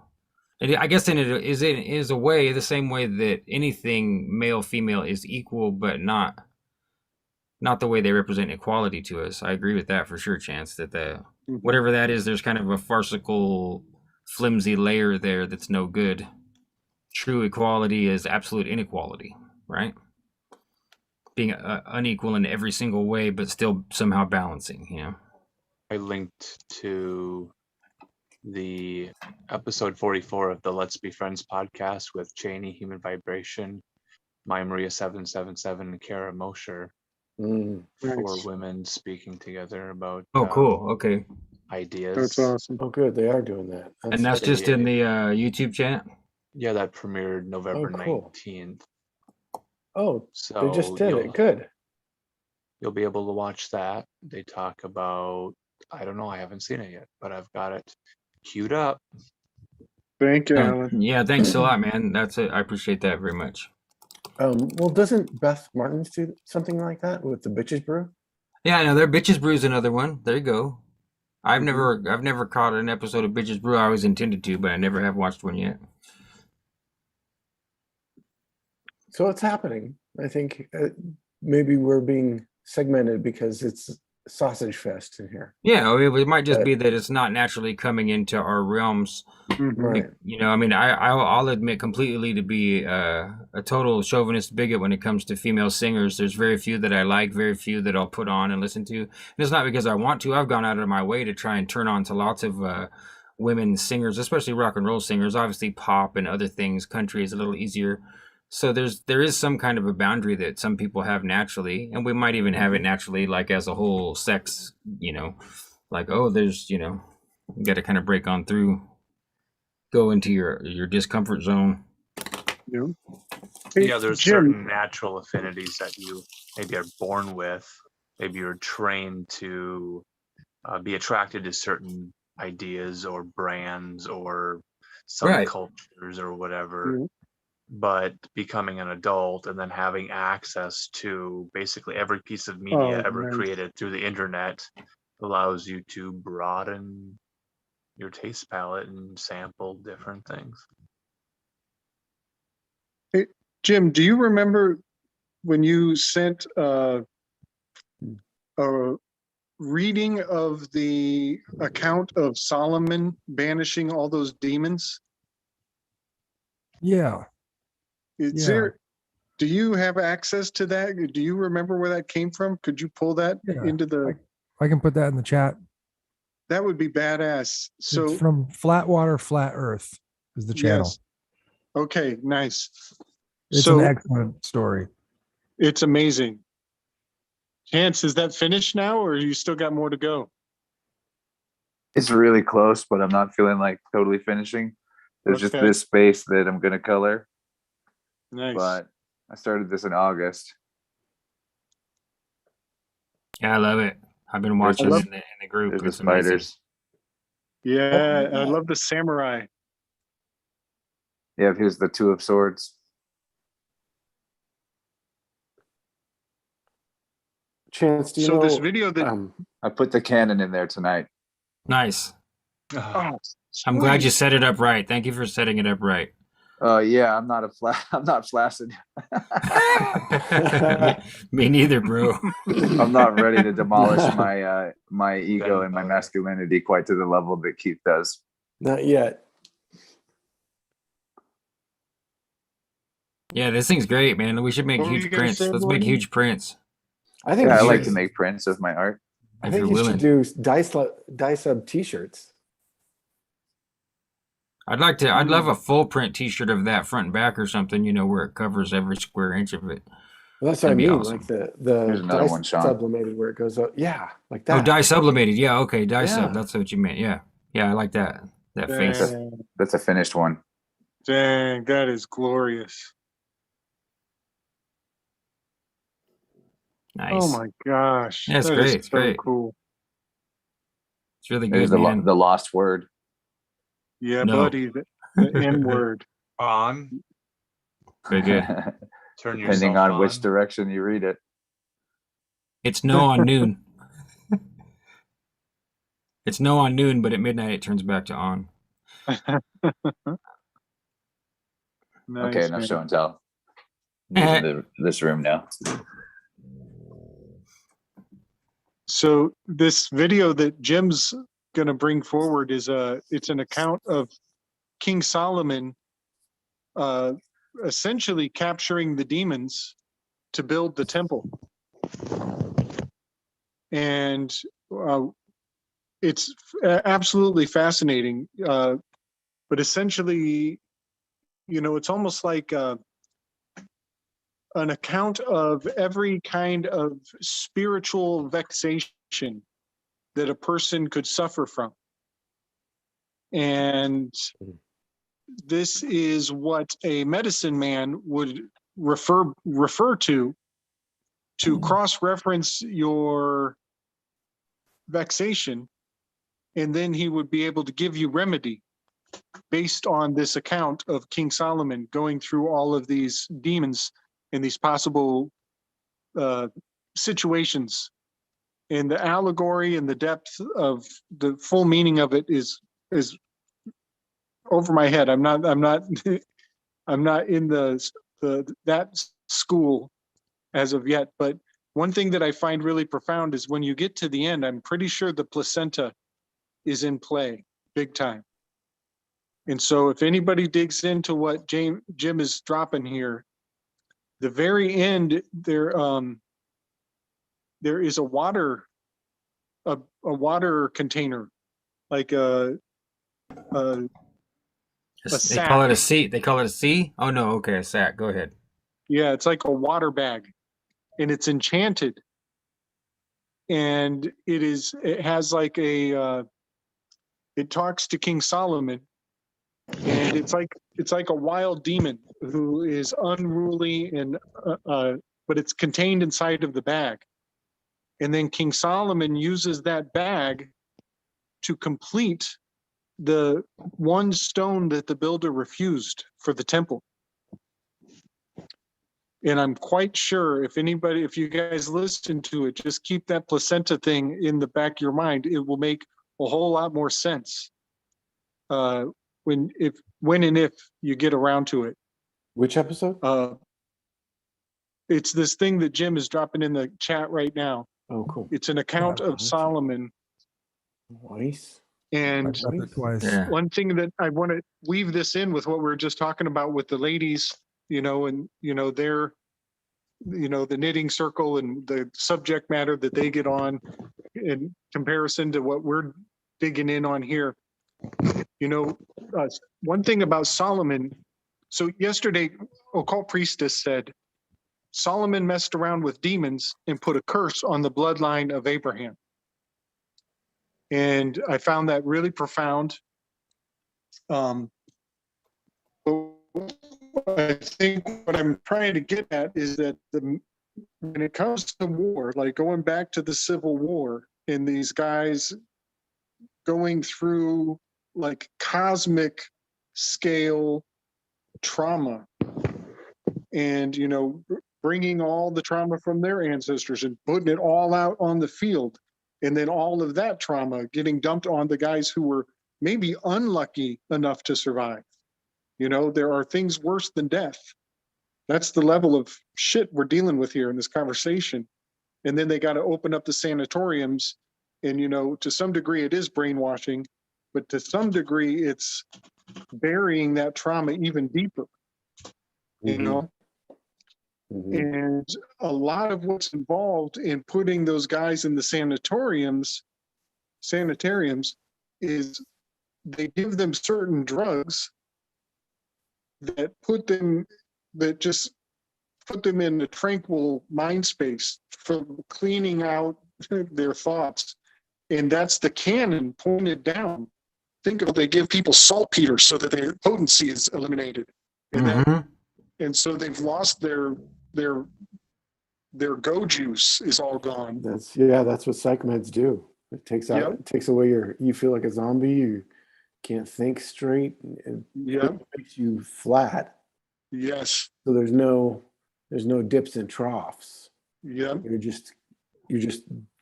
And I guess in it is a way, the same way that anything male female is equal, but not the way they represent equality to us. I agree with that for sure, Chance, that the whatever that is, there's kind of a farcical flimsy layer there that's no good. True equality is absolute inequality, right? Being unequal in every single way, but still somehow balancing, I linked to the episode 44 of the Let's Be Friends podcast with Cheney, Human Vibration, Maya Maria 777, and Kara Mosher. Mm. 4 women speaking together about cool. Okay. ideas. That's awesome. Oh, good. They are doing that. And that's just in the YouTube chat? Yeah, that premiered November cool. 19th. Oh, So they just did it. Good. You'll be able to watch that. They talk about, I don't know, I haven't seen it yet, but I've got it queued up. Thank you, Alan. Yeah, thanks a lot, man. That's it. I appreciate that very much. Well, doesn't Beth Martins do something like that with the Bitches Brew? Yeah, I know. Their Bitches Brew's another one. There you go. I've never caught an episode of Bitches Brew. I always intended to, but I never have watched one yet. So it's happening. I think maybe we're being segmented because it's sausage fest in here. Yeah, it might just be that it's not naturally coming into our realms. Right. I'll admit completely to be a total chauvinist bigot when it comes to female singers. There's very few that I like, very few that I'll put on and listen to. And it's not because I want to. I've gone out of my way to try and turn on to lots of women singers, especially rock and roll singers. Obviously, pop and other things, country is a little easier. So there is some kind of a boundary that some people have naturally, and we might even have it naturally, like as a whole sex, like, oh, there's, you got to kind of break on through, go into your discomfort zone. Yeah. Yeah, there's certain natural affinities that you maybe are born with. Maybe you're trained to be attracted to certain ideas or brands or subcultures or whatever. Mm-hmm. But becoming an adult and then having access to basically every piece of media ever created through the internet allows you to broaden your taste palette and sample different things. Hey, Jim, do you remember when you sent a reading of the account of Solomon banishing all those demons? Yeah. Do you have access to that? Do you remember where that came from? Could you pull that into the... I can put that in the chat. That would be badass. So it's from Flatwater Flat Earth is the channel. Yes. Okay, nice. It's an excellent story. It's amazing. Chance, is that finished now or you still got more to go? It's really close, but I'm not feeling like totally finishing. There's just this space that I'm going to color. Nice. But I started this in August. Yeah, I love it. I've been watching it in the group. There's the spiders. Yeah, I love the samurai. Yeah, here's the 2 of Swords. Chance, do you know this video that I put the cannon in there tonight. Nice. Oh, I'm glad you set it up right. Thank you for setting it up right. Yeah, I'm not flaccid. Me neither, bro. I'm not ready to demolish my ego and my masculinity quite to the level that Keith does. Not yet. Yeah, this thing's great, man. We should make huge prints. Let's make huge prints. I think I like to make prints of my art. I think you should do dice up t-shirts. I'd love a full print T-shirt of that front and back or something, you know, where it covers every square inch of it. Well, that's what That'd I be mean. awesome. Like the Here's another dye one, Sean. sublimated where it goes up. Yeah, like Oh, that. dye sublimated. Yeah, okay, dye sub. Yeah. That's what you meant. Yeah, yeah, I like that. That face. Dang, That's a finished one. dang, that is glorious. Nice. Oh my gosh. Yeah, it's that great, is it's so great. cool. It's really There's good, man. the lost word. Yeah, No. buddy, the N word. On. Very good. Turn Depending yourself on which direction you read it. It's no on noon. It's no on noon, but at midnight it turns back to on. Nice, Okay, enough man. show and tell. Get into this room now. So this video that Jim's going to bring forward is it's an account of King Solomon essentially capturing the demons to build the temple. And it's absolutely fascinating. But essentially, you know, it's almost like an account of every kind of spiritual vexation that a person could suffer from. And this is what a medicine man would refer to cross-reference your vexation, and then he would be able to give you remedy based on this account of King Solomon going through all of these demons and these possible situations. And the allegory and the depth of the full meaning of it is over my head. I'm not I'm not in that school as of yet. But one thing that I find really profound is when you get to the end, I'm pretty sure the placenta is in play big time. And so if anybody digs into what Jim is dropping here, the very end there is a water container, like They sack. call it a sea. They call it a sea? Oh no, okay, a sack. Go ahead. Yeah, it's like a water bag, and it's enchanted, and it has like it talks to King Solomon, and it's like a wild demon who is unruly and but it's contained inside of the bag. And then King Solomon uses that bag to complete the one stone that the builder refused for the temple. And I'm quite sure if you guys listen to it, just keep that placenta thing in the back of your mind. It will make a whole lot more sense when and if you get around to it. Which episode? It's this thing that Jim is dropping in the chat right now. Oh, cool. It's an account of Solomon. Nice. And I've read it twice. Yeah. one thing that I want to weave this in with what we were just talking about with the ladies, and their, the knitting circle and the subject matter that they get on in comparison to what we're digging in on here. One thing about Solomon. So yesterday, Occult Priestess said, Solomon messed around with demons and put a curse on the bloodline of Abraham. And I found that really profound. But I think what I'm trying to get at is that when it comes to war, like going back to the Civil War and these guys going through like cosmic scale trauma and, bringing all the trauma from their ancestors and putting it all out on the field. And then all of that trauma getting dumped on the guys who were maybe unlucky enough to survive. There are things worse than death. That's the level of shit we're dealing with here in this conversation. And then they got to open up the sanatoriums. And, to some degree it is brainwashing, but to some degree it's burying that trauma even deeper. Mm-hmm. And a lot of what's involved in putting those guys in the sanitariums is they give them certain drugs that just put them in a tranquil mind space from cleaning out their thoughts. And that's the cannon pointed down. Think of, they give people saltpeter so that their potency is eliminated. And and so they've lost their go juice is all gone. That's what psychomeds do. It takes out, Yep. it takes away you feel like a zombie. You can't think straight. It makes you flat. Yes. So there's no dips and troughs. Yeah. You're just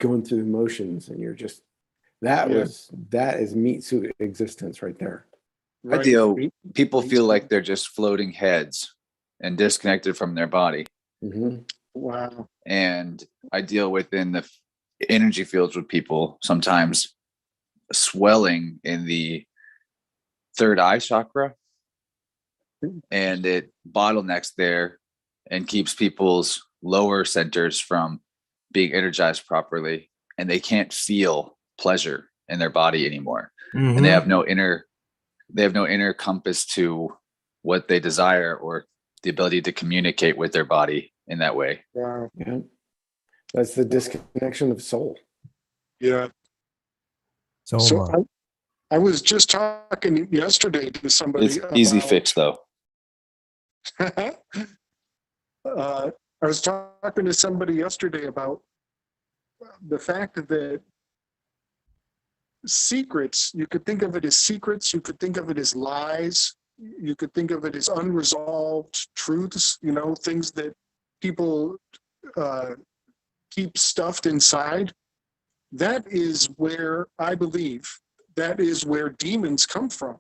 going through the motions, and you're just that is meat suit existence right there. I deal, people feel like they're just floating heads and disconnected from their body. Mm-hmm. Wow. And I deal within the energy fields with people, sometimes swelling in the third eye chakra, and it bottlenecks there and keeps people's lower centers from being energized properly, and they can't feel pleasure in their body anymore. And they have no inner compass to what they desire or the ability to communicate with their body in that way. Wow. Yeah. That's the disconnection of soul. Yeah. So I was just talking yesterday to somebody. It's easy fix though. I was talking to somebody yesterday about the fact that secrets, you could think of it as secrets, you could think of it as lies, you could think of it as unresolved truths, things that people keep stuffed inside. That is where I believe that is where demons come from.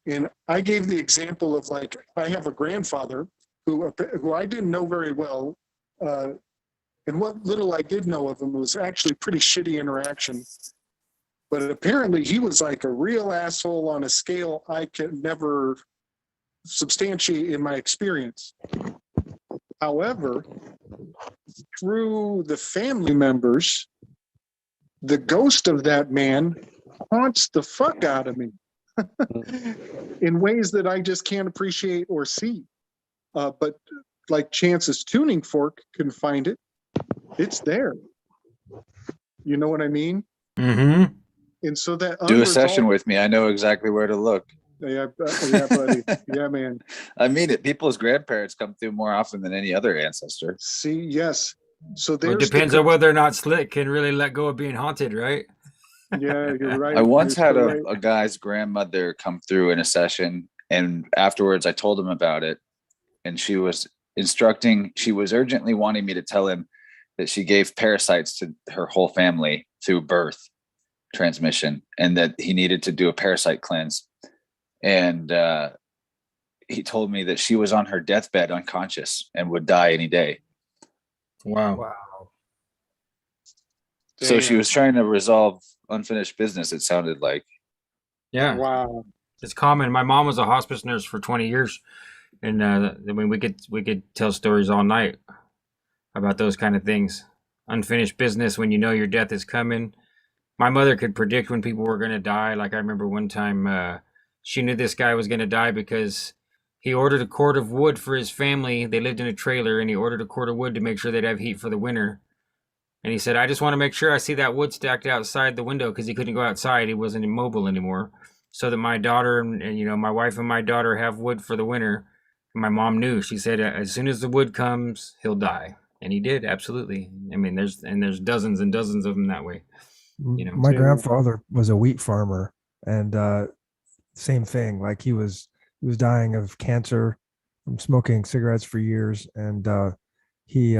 And I gave the example of, like, I have a grandfather who I didn't know very well. And what little I did know of him was actually pretty shitty interaction. But apparently he was like a real asshole on a scale I can never substantiate in my experience. However, through the family members, the ghost of that man haunts the fuck out of me in ways that I just can't appreciate or see. But like Chance's tuning fork can find it. It's there. You know what I mean? Mm-hmm. And so that Do a session with me. I know exactly where to look. Yeah, buddy. Yeah, man. I mean it. People's grandparents come through more often than any other ancestor. See, yes. So Well, it depends on whether or not Slick can really let go of being haunted, right? Yeah, you're right. I once You're had so a, right. a guy's grandmother come through in a session, and afterwards I told him about it, and she was urgently wanting me to tell him that she gave parasites to her whole family through birth transmission, and that he needed to do a parasite cleanse. And he told me that she was on her deathbed unconscious and would die any day. Wow. So she was trying to resolve unfinished business, it sounded like. Yeah. Wow. It's common. My mom was a hospice nurse for 20 years. And I mean, we could tell stories all night about those kind of things. Unfinished business when you know your death is coming. My mother could predict when people were going to die. Like I remember one time she knew this guy was going to die because he ordered a cord of wood for his family. They lived in a trailer, and he ordered a cord of wood to make sure they'd have heat for the winter. And he said, I just want to make sure I see that wood stacked outside the window, because he couldn't go outside. He wasn't immobile anymore. So that my daughter and my wife and my daughter have wood for the winter. And my mom knew. She said, as soon as the wood comes, he'll die. And he did, absolutely. I mean, there's dozens and dozens of them that way. My grandfather was a wheat farmer, and same thing. Like he was dying of cancer from smoking cigarettes for years, and he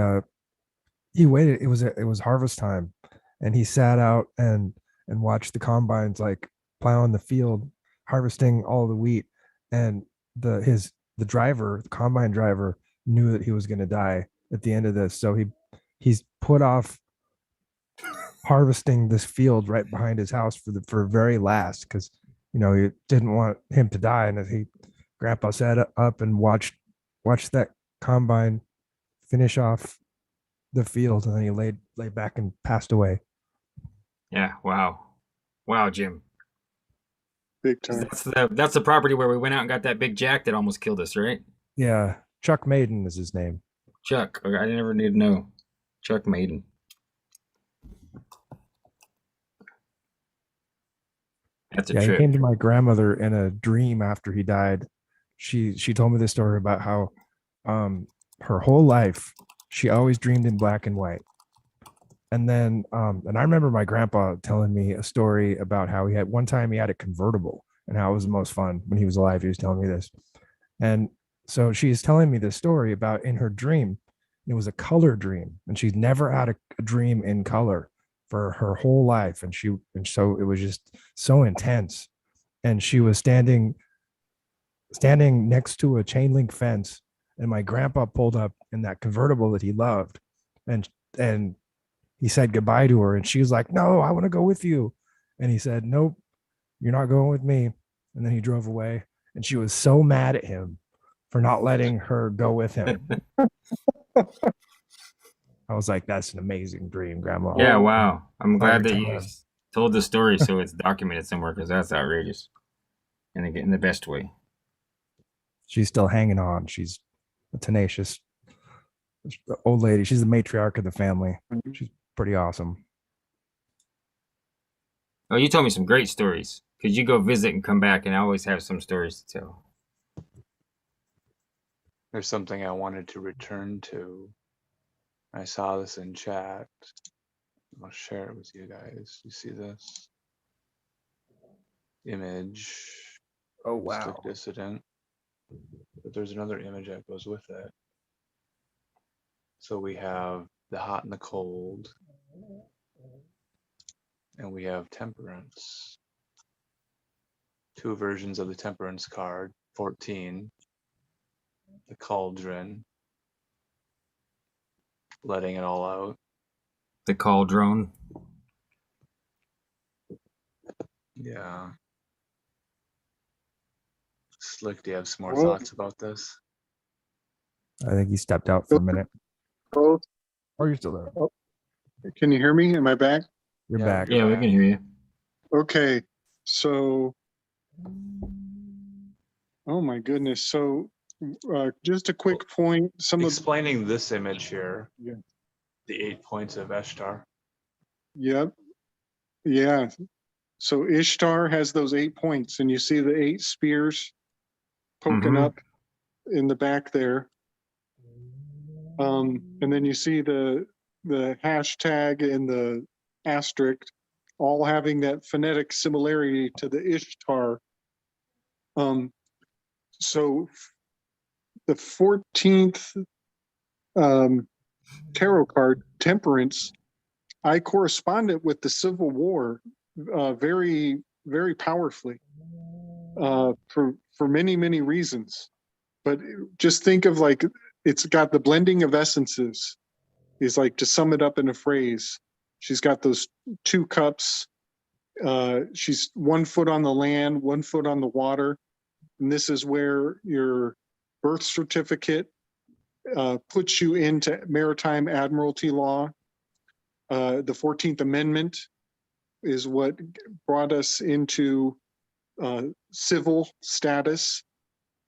waited. It was harvest time, and he sat out and watched the combines like plowing the field, harvesting all the wheat, and the combine driver knew that he was going to die at the end of this, so he's put off harvesting this field right behind his house for very last, because he didn't want him to die. And grandpa sat up and watched that combine finish off the field, and then he lay back and passed away. Yeah. Wow, Jim. Big time. That's the property where we went out and got that big jack that almost killed us, right? Yeah, Chuck Maiden is his name. Chuck. Okay, I never need to know. Chuck Maiden. That's a Yeah, he trip. came to my grandmother in a dream after he died. She told me this story about how her whole life she always dreamed in black and white. And then and I remember my grandpa telling me a story about how he had one time he had a convertible and how it was the most fun when he was alive. He was telling me this. And so she's telling me this story about in her dream. It was a color dream, and she's never had a dream in color for her whole life. And so it was just so intense. And she was standing next to a chain link fence, and my grandpa pulled up in that convertible that he loved, and he said goodbye to her, and she was like, "No, I want to go with you." And he said, "Nope, you're not going with me." And then he drove away, and she was so mad at him for not letting her go with him. I was like, "That's an amazing dream, Grandma." Yeah, wow. I'm glad that you Time. told the story so it's documented somewhere, because that's outrageous. And in the best way. She's still hanging on. She's a tenacious old lady. She's the matriarch of the family. She's pretty awesome. Oh, you told me some great stories. Because you go visit and come back, and I always have some stories to tell. There's something I wanted to return to. I saw this in chat. I'll share it with you guys. You see this image? Oh, wow. Dissident. But there's another image that goes with it. So we have the hot and the cold. And we have temperance. Two versions of the temperance card. 14. The cauldron. Letting it all out. The cauldron. Yeah. Slick, do you have some more thoughts about this? I think he stepped out for a minute. Oh, Or you're still there. can you hear me? Am I back? You're Yeah, back. Yeah, we can hear you. Okay. So, oh my goodness. So, just a quick point. Explaining this image here. Yeah. The 8 points of Ishtar. Yep. Yeah. So Ishtar has those 8 points, and you see the 8 spears poking up in the back there. And then you see the hashtag and the asterisk all having that phonetic similarity to the Ishtar. So the 14th tarot card, Temperance, I corresponded with the Civil War very, very powerfully for many, many reasons. But just think of like, it's got the blending of essences, is like, to sum it up in a phrase. She's got those 2 cups. She's 1 foot on the land, 1 foot on the water. And this is where your birth certificate puts you into maritime admiralty law. The 14th Amendment is what brought us into civil status,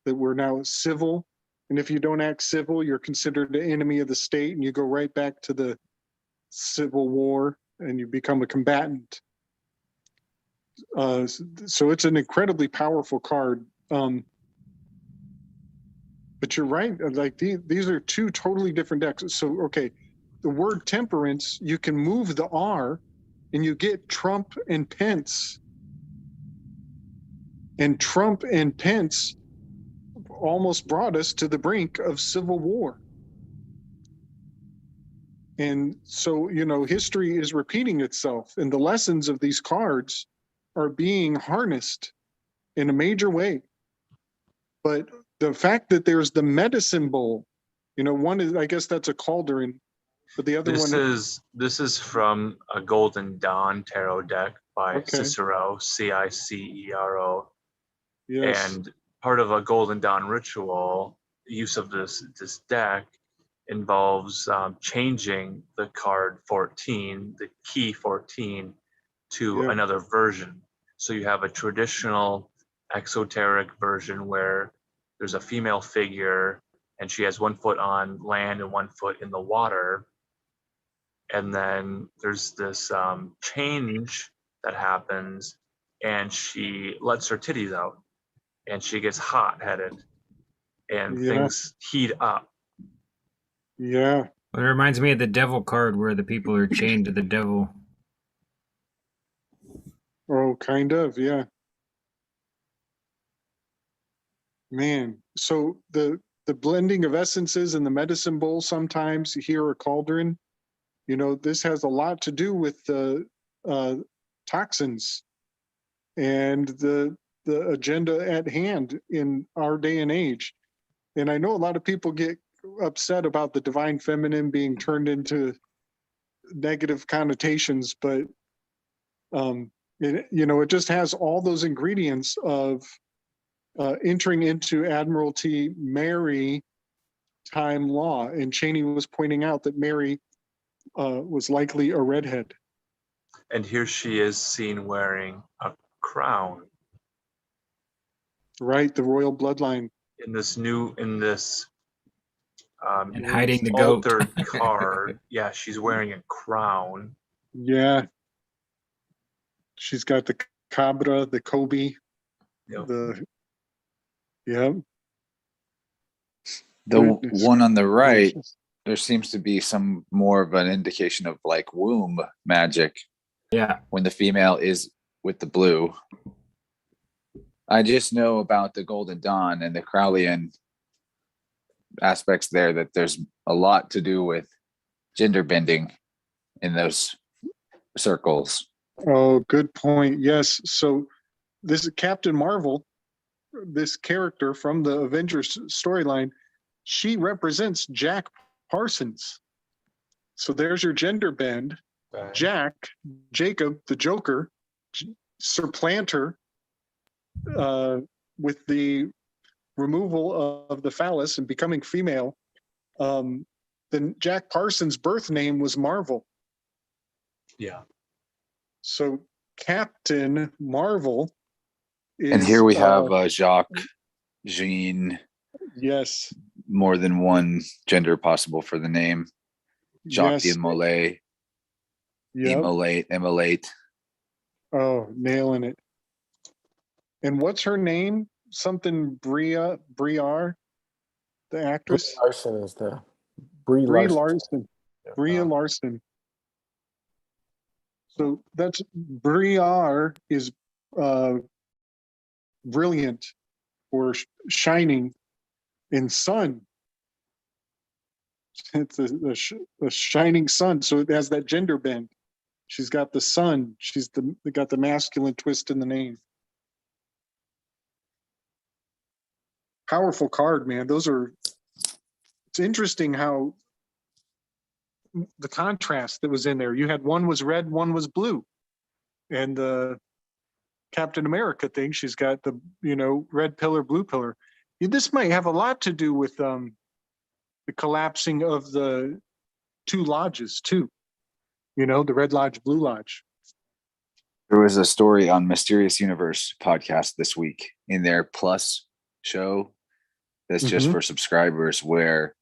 that we're now civil. And if you don't act civil, you're considered an enemy of the state, and you go right back to the Civil War and you become a combatant. So it's an incredibly powerful card. But you're right, like these are 2 totally different decks. So, okay, the word temperance, you can move the R and you get Trump and Pence. And Trump and Pence almost brought us to the brink of civil war. And so, history is repeating itself, and the lessons of these cards are being harnessed in a major way. But the fact that there's the medicine bowl, one is, I guess that's a cauldron, but the other one This is from a Golden Dawn tarot deck by Cicero, Cicero. Yes. And part of a Golden Dawn ritual, use of this deck involves changing the card 14, the key 14, to another version. So you have a traditional exoteric version where there's a female figure and she has 1 foot on land and 1 foot in the water. And then there's this change that happens and she lets her titties out and she gets hot-headed and things heat up. Yeah. Well, it reminds me of the devil card where the people are chained to the devil. Oh, kind of, yeah. Man, so the blending of essences in the medicine bowl sometimes here a cauldron, you know, this has a lot to do with the toxins and the agenda at hand in our day and age. And I know a lot of people get upset about the divine feminine being turned into negative connotations, but it just has all those ingredients of entering into Admiralty Mary time law. And Cheney was pointing out that Mary was likely a redhead. And here she is seen wearing a crown. Right, the royal bloodline. In this And hiding the goat. altered card. Yeah, she's wearing a crown. Yeah. She's got the cabra, the Kobe, Yep. the Goodness one on the right, gracious. there seems to be some more of an indication of like womb magic Yeah. when the female is with the blue. I just know about the Golden Dawn and the Crowleyan aspects there, that there's a lot to do with gender bending in those circles. Oh, good point. Yes. So this is Captain Marvel, this character from the Avengers storyline. She represents Jack Parsons. So there's your gender bend. Right. Jacob, the Joker, supplanter, with the removal of the phallus and becoming female. Then Jack Parsons' birth name was Marvel. Yeah. So Captain Marvel is, And here we have Jacques, Jean, yes, more than one gender possible for the name. Jacques yes, d'Immolay, yep. Immolate. Oh, nailing it. And what's her name? Something Briar, the actress? Larson is the Brie Brie Larson. Larson. Bria Larson. So that's Briar is brilliant or shining in sun. It's a shining sun. So it has that gender bend. She's got the sun. She's got the masculine twist in the name. Powerful card, man. It's interesting how the contrast that was in there. You had one was red, one was blue. And the Captain America thing, she's got the, red pillar, blue pillar. This might have a lot to do with the collapsing of the two lodges too. The Red Lodge, Blue Lodge. There was a story on Mysterious Universe podcast this week in their Plus show that's just for subscribers, where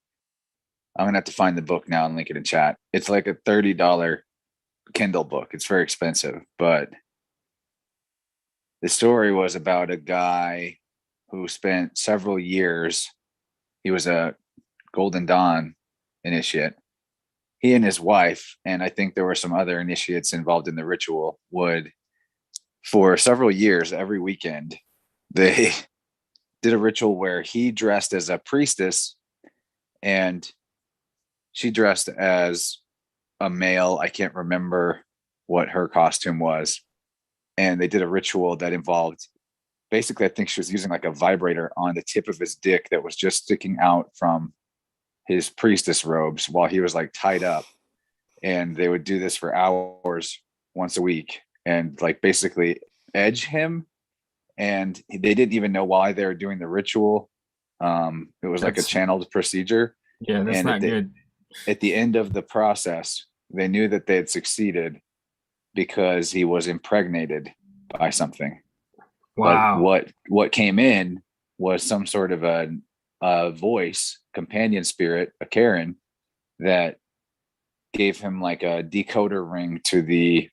I'm going to have to find the book now and link it in chat. It's like a $30 Kindle book. It's very expensive, but the story was about a guy who spent several years. He was a Golden Dawn initiate. He and his wife, and I think there were some other initiates involved in the ritual, would, for several years, every weekend, they did a ritual where he dressed as a priestess and she dressed as a male. I can't remember what her costume was. And they did a ritual that involved, basically, I think she was using like a vibrator on the tip of his dick that was just sticking out from his priestess robes while he was like tied up. And they would do this for hours once a week and like basically edge him. And they didn't even know why they were doing the ritual. It was like a channeled procedure. Yeah, that's not good. At the end of the process, they knew that they had succeeded because he was impregnated by something. Wow. But what came in was some sort of a voice, companion spirit, a Karen, that gave him like a decoder ring to the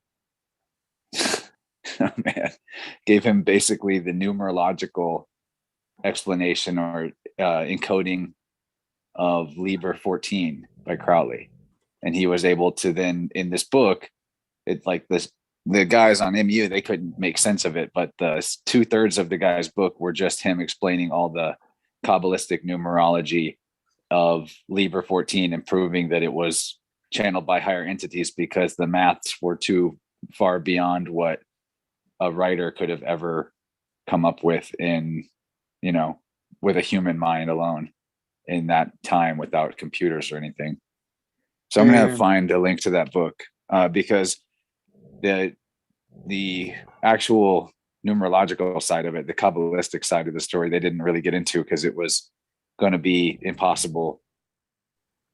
oh man, gave him basically the numerological explanation or encoding of Liber 14 by Crowley. And he was able to then, in this book, it's like this, the guys on MU, they couldn't make sense of it, but the 2/3 of the guy's book were just him explaining all the Kabbalistic numerology of Liber 14 and proving that it was channeled by higher entities because the maths were too far beyond what a writer could have ever come up with in, you know, with a human mind alone in that time without computers or anything. So I'm going to find a link to that book because the actual numerological side of it, the Kabbalistic side of the story, they didn't really get into because it was going to be impossible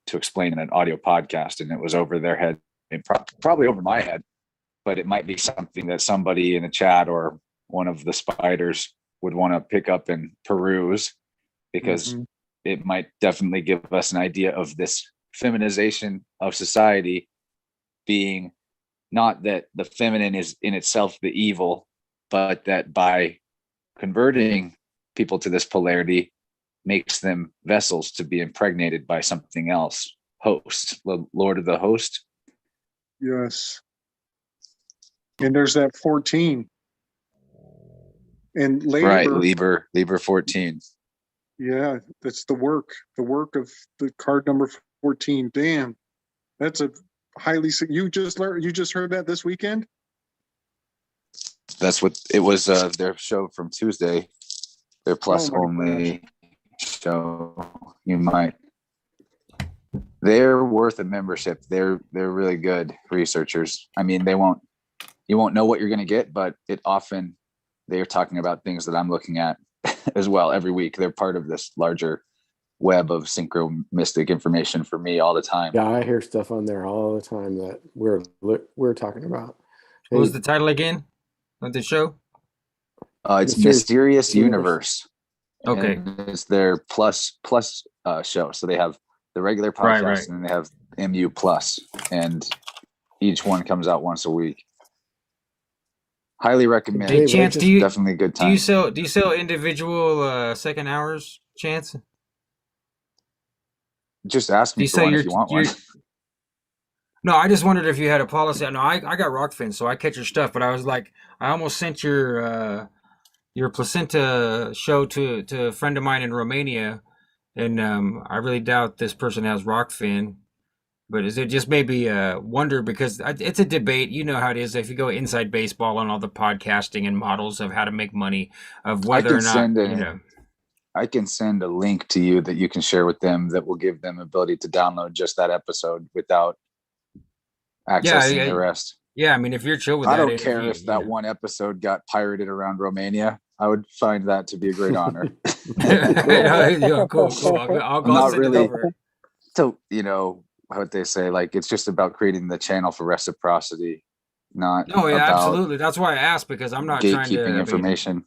to explain in an audio podcast, and it was over their head and probably over my head, but it might be something that somebody in the chat or one of the spiders would want to pick up and peruse, because it might definitely give us an idea of this feminization of society being not that the feminine is in itself the evil, but that by converting people to this polarity makes them vessels to be impregnated by something else. Host, the Lord of the Host. Yes. And there's that 14. And labor. Right, Liber 14. Yeah, that's the work of the card number 14. Damn. That's a highly, you just heard that this weekend? That's what it was, their show from Tuesday, their plus only show. They're worth a membership. They're really good researchers. I mean, you won't know what you're going to get, but they're talking about things that I'm looking at as well every week. They're part of this larger web of synchro mystic information for me all the time. Yeah, I hear stuff on there all the time that we're talking about. What was the title again of the show? It's Mysterious Universe. Okay. And it's their plus show. So they have the regular podcast, right. and then they have MU plus, and each one comes out once a week. Highly recommend. Hey, Chance, definitely a good time. Do you sell individual second hours, Chance? Just ask me for one if you want one. No, I just wondered if you had a policy. No, I got Rockfin, so I catch your stuff. But I was like, I almost sent your placenta show to a friend of mine in Romania, and I really doubt this person has Rockfin. But is it just maybe a wonder, because it's a debate. You know how it is if you go inside baseball and all the podcasting and models of how to make money, of whether or not I can send a link to you that you can share with them that will give them ability to download just that episode without accessing the rest. Yeah, I mean, if you're chill with that. I don't care if that one episode got pirated around Romania. I would find that to be a great honor. Cool. I'll go send it over. So, what they say, like, it's just about creating the channel for reciprocity, not about absolutely. That's why I asked, because I'm not trying to gatekeeping information.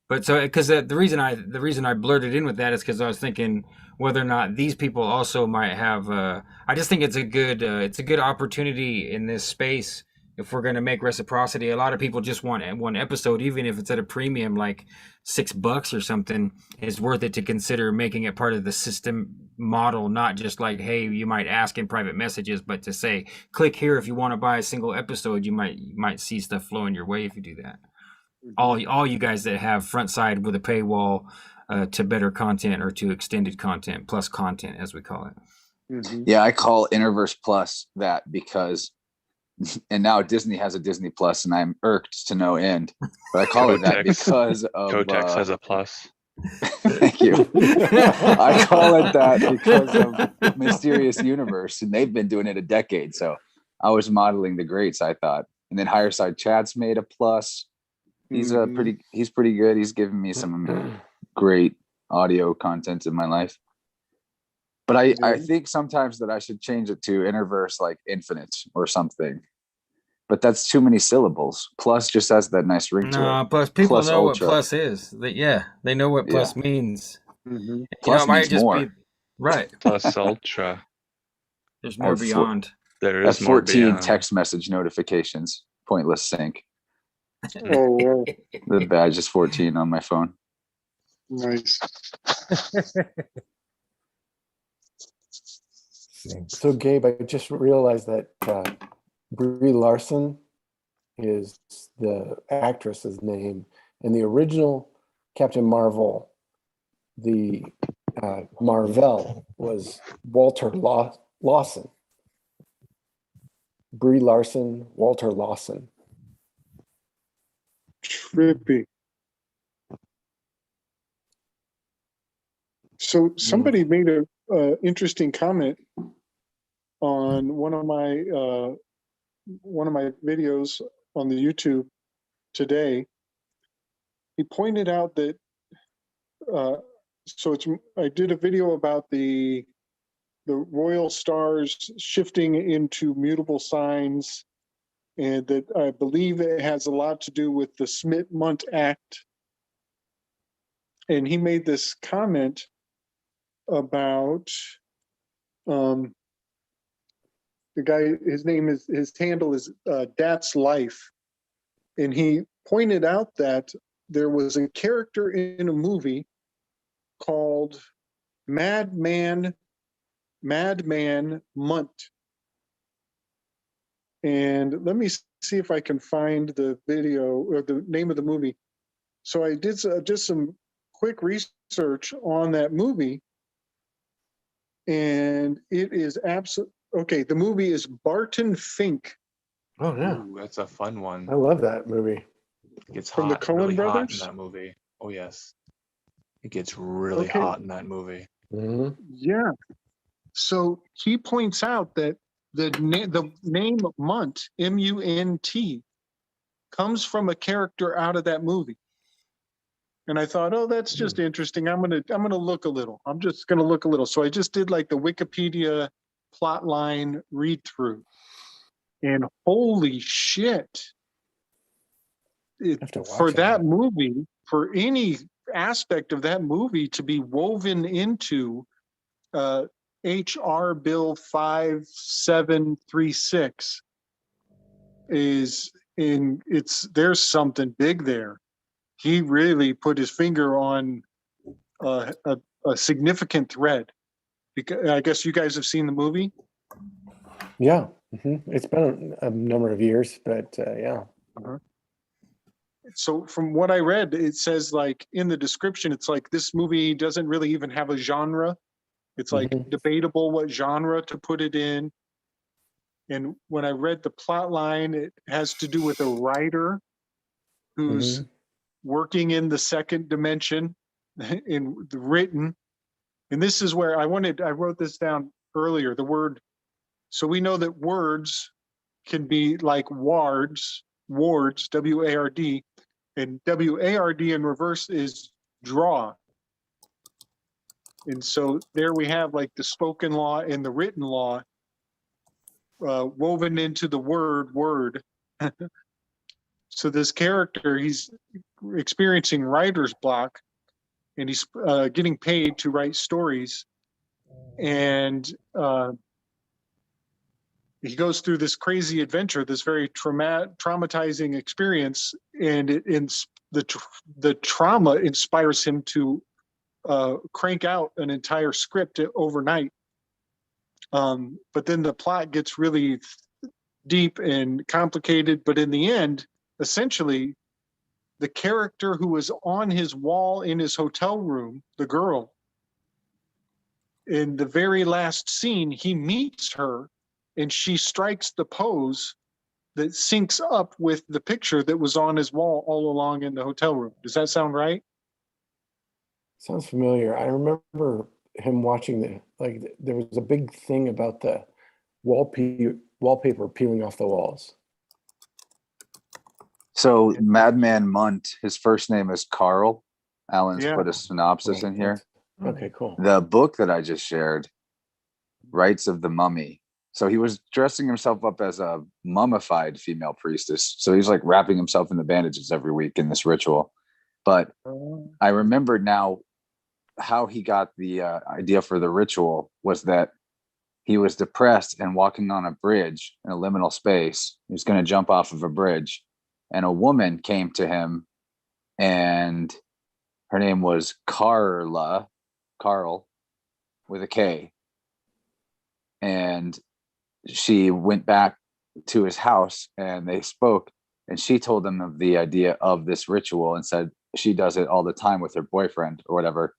But so, because the reason I blurted in with that is because I was thinking whether or not these people also might have. I just think it's a good opportunity in this space. If we're going to make reciprocity, a lot of people just want one episode, even if it's at a premium, like $6 or something. It's worth it to consider making it part of the system model, not just like, hey, you might ask in private messages, but to say, click here if you want to buy a single episode. You might see stuff flowing your way if you do that. All you guys that have front side with a paywall to better content or to extended content, plus content, as we call it. Yeah, I call Innerverse Plus that because, and now Disney has a Disney Plus, and I'm irked to no end. But I call it that because of Kotex has a plus. Thank you. I call it that because of Mysterious Universe, and they've been doing it a decade. So I was modeling the greats, I thought. And then Higher Side Chad's made a plus. He's pretty good. He's given me some great audio content in my life. But I think sometimes that I should change it to Innerverse, like Infinite or something. But that's too many syllables. Plus just has that nice ring to No, it. plus people Plus know ultra. what plus is. They know what plus means. Mhm. Plus it might means just more. be right. Plus ultra. There's I more have beyond. There That's is more 14 beyond. text message notifications. Pointless sync. Oh, The badge is 14 on my phone. nice. So Gabe, I just realized that Brie Larson is the actress's name, and the original Captain Marvel, the Marvel, was Walter Lawson. Brie Larson, Walter Lawson. Trippy. So somebody made a interesting comment on one of my videos on the YouTube today. He pointed out that I did a video about the royal stars shifting into mutable signs, and that I believe it has a lot to do with the Smit-Munt Act. And he made this comment about the guy, his handle is Dat's Life. And he pointed out that there was a character in a movie called Madman Munt. And let me see if I can find the video or the name of the movie. So I did just some quick research on that movie, and it is absolutely okay. The movie is Barton Fink. Oh yeah, Ooh, that's a fun one. I love that movie. It gets From the hot, Coen really hot in brothers? that movie. Oh yes, it gets really Okay. hot in that movie. Mm-hmm. Yeah. So he points out that the name Munt, M-U-N-T, comes from a character out of that movie. And I thought, oh, that's just interesting. I'm gonna look a little. I'm just gonna look a little. So I just did like the Wikipedia plotline read through, and holy shit! For that movie, for any aspect of that movie to be woven into HR Bill 5736 there's something big there. He really put his finger on a significant thread. Because I guess you guys have seen the movie. Yeah, it's been a number of years, but yeah. Uh-huh. So from what I read, it says like in the description, it's like this movie doesn't really even have a genre. It's like debatable what genre to put it in. And when I read the plot line, it has to do with a writer who's working in the second dimension in the written. And this is where I wrote this down earlier, the word. So we know that words can be like wards, W-A-R-D, and W-A-R-D in reverse is draw. And so there we have like the spoken law and the written law woven into the word. So this character, he's experiencing writer's block, and he's getting paid to write stories. And he goes through this crazy adventure, this very traumatizing experience, and the trauma inspires him to crank out an entire script overnight. But then the plot gets really deep and complicated. But in the end, essentially, the character who was on his wall in his hotel room, the girl, in the very last scene, he meets her, and she strikes the pose that syncs up with the picture that was on his wall all along in the hotel room. Does that sound right? Sounds familiar. I remember him watching there was a big thing about the wallpaper peeling off the walls. So Madman Munt, his first name is Carl. Alan's Yeah. put a synopsis in here. Okay, cool. The book that I just shared, Rites of the Mummy, So he was dressing himself up as a mummified female priestess. So he's like wrapping himself in the bandages every week in this ritual. But I remember now how he got the idea for the ritual was that he was depressed and walking on a bridge in a liminal space. He was going to jump off of a bridge, and a woman came to him, and her name was Carl with a K. And she went back to his house and they spoke, and she told him of the idea of this ritual and said she does it all the time with her boyfriend or whatever.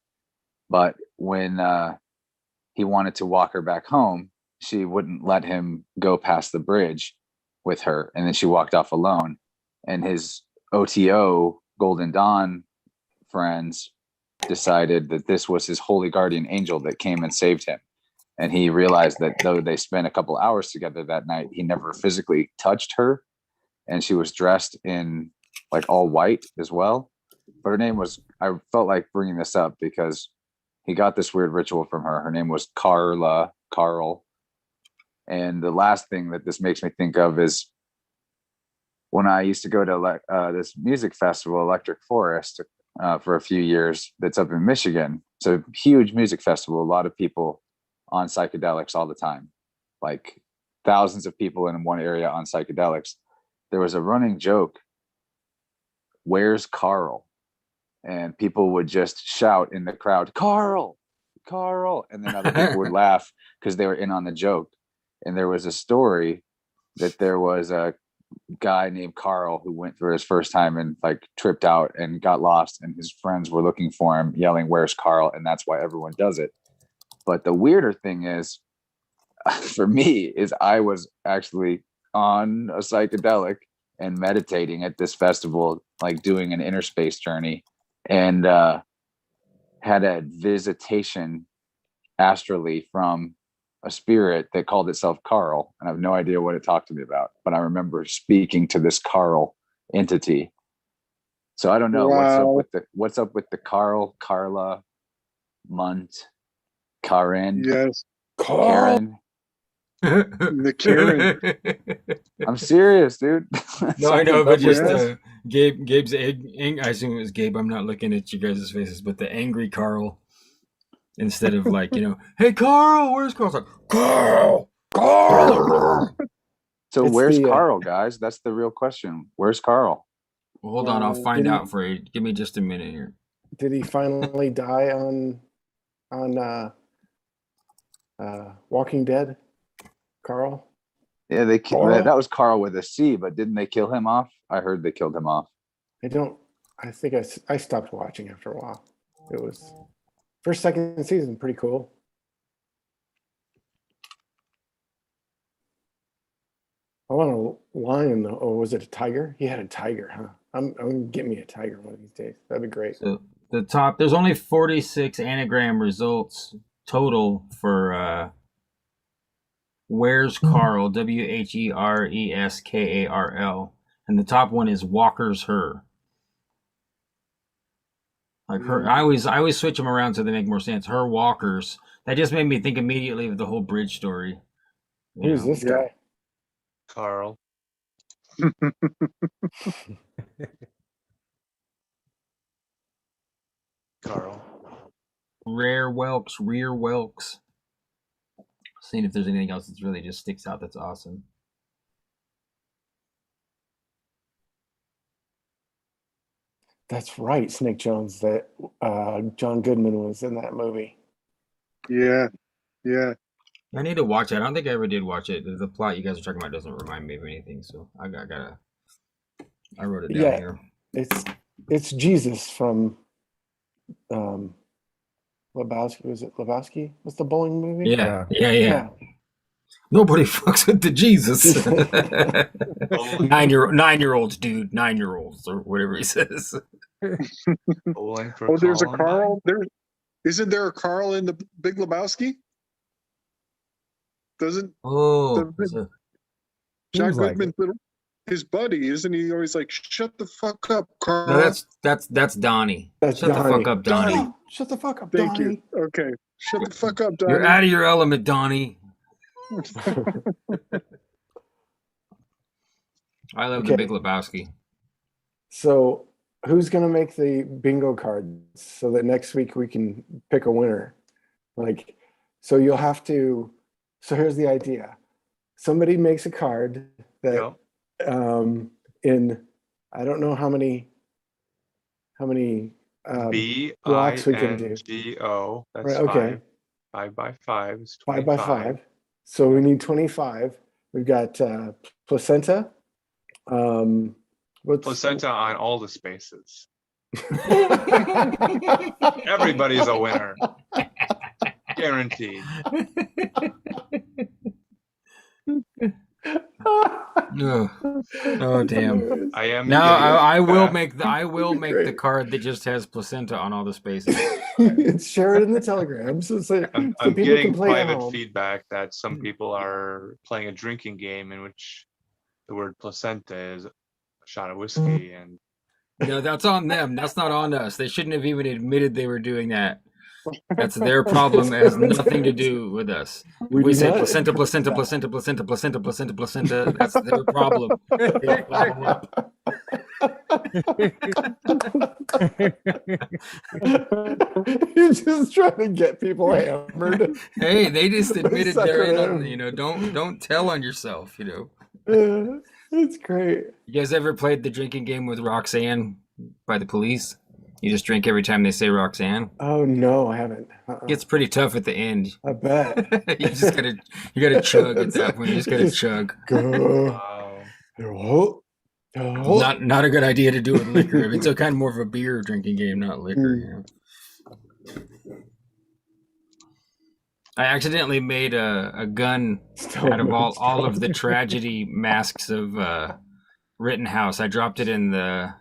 But when he wanted to walk her back home, she wouldn't let him go past the bridge with her. And then she walked off alone. And his OTO Golden Dawn friends decided that this was his holy guardian angel that came and saved him. And he realized that though they spent a couple hours together that night, he never physically touched her. And she was dressed in like all white as well. But her name was, I felt like bringing this up because he got this weird ritual from her. Her name was Carl. And the last thing that this makes me think of is when I used to go to this music festival, Electric Forest, for a few years, that's up in Michigan. It's a huge music festival. A lot of people on psychedelics all the time, like thousands of people in one area on psychedelics. There was a running joke, "Where's Carl?" And people would just shout in the crowd, "Carl, Carl," and then other people would laugh because they were in on the joke. And there was a story that there was a guy named Carl who went for his first time and like tripped out and got lost, and his friends were looking for him, yelling, "Where's Carl?" And that's why everyone does it. But the weirder thing is, for me, is I was actually on a psychedelic and meditating at this festival, like doing an inner space journey, and had a visitation astrally from a spirit that called itself Carl. And I have no idea what it talked to me about, but I remember speaking to this Carl entity. So I don't know what's up with the Carl, Carla, Munt, Karen, Yes, Karen. the Karen. I'm serious, dude. No, I know, but just Yes. Gabe's I assume it was Gabe. I'm not looking at you guys' faces, but the angry Carl, instead of like, "Hey Carl, where's Carl?" It's like, Carl. So It's where's the, Carl, guys? That's the real question. Where's Carl? Well, hold on, I'll find didn't- out for you. Give me just a minute here. Did he finally die on Walking Dead, Carl? Yeah, Carl? that was Carl with a C, but didn't they kill him off? I heard they killed him off. I think I stopped watching after a while. It was first, second season, pretty cool. I want a lion though. Oh, was it a tiger? He had a tiger, huh? I'm gonna get me a tiger one of these days. That'd be great. So the top, there's only 46 anagram results total for Where's Carl? WHERESKARL, and the top one is Walker's Her. Like her, I always switch them around so they make more sense. Her Walkers. That just made me think immediately of the whole bridge story. Who's this Yeah. guy? Carl. Carl. Rear Welks. Seeing if there's anything else that's really just sticks out that's awesome. That's right, Snake Jones. That John Goodman was in that movie. Yeah. I need to watch it. I don't think I ever did watch it. The plot you guys are talking about doesn't remind me of anything, so I wrote it down Yeah. here. It's Jesus from Lebowski. Was it Lebowski? Was the bowling movie? Yeah. Nobody fucks with the Jesus. 9-year-olds, dude. 9-year-olds, or whatever he says. Bowling for Oh, there's a Columbine? Carl. Isn't there a Carl in the Big Lebowski? Doesn't Oh, John Seems like Goodman's his buddy, isn't he? Always like, "Shut the fuck up, Carl." no, that's Donnie. That's Shut the Donnie. fuck up, Donnie. Oh, shut the fuck up, Thank Donnie. you. Okay, shut the fuck up, Donnie. You're out of your element, Donnie. I love Okay. the Big Lebowski. So who's gonna make the bingo cards so that next week we can pick a winner? Like, so you'll have to. So here's the idea: somebody makes a card that, in I don't know how many blocks we can do. BINGO. That's Right, okay. 5 by 5 is 5 25. by 5. So we need 25. We've got placenta. What's Placenta on all the spaces. Everybody's a winner. Guaranteed. Oh damn! I am. Now I will back. make the Great. card that just has placenta on all the spaces. Share it in the Telegram so I'm people getting can play at private home. feedback that some people are playing a drinking game in which the word placenta is a shot of whiskey, and No, that's on them. That's not on us. They shouldn't have even admitted they were doing that. That's their problem. It has nothing to do with us. We We do say not- placenta, placenta, placenta, placenta, placenta, placenta, placenta. That's their problem. They follow up. You're just trying to get people hammered. Hey, they just admitted Sucker they're in them. on, don't tell on yourself, It's great. You guys ever played the drinking game with Roxanne by the Police? You just drink every time they say Roxanne. Oh no, I haven't. It gets pretty tough at the end. I bet. you gotta chug at that point. You just gotta chug. Go. wow. Not a good idea to do with liquor. It's a kind of more of a beer drinking game, not liquor. I accidentally made a gun out of all of the tragedy masks of Rittenhouse. I dropped it in the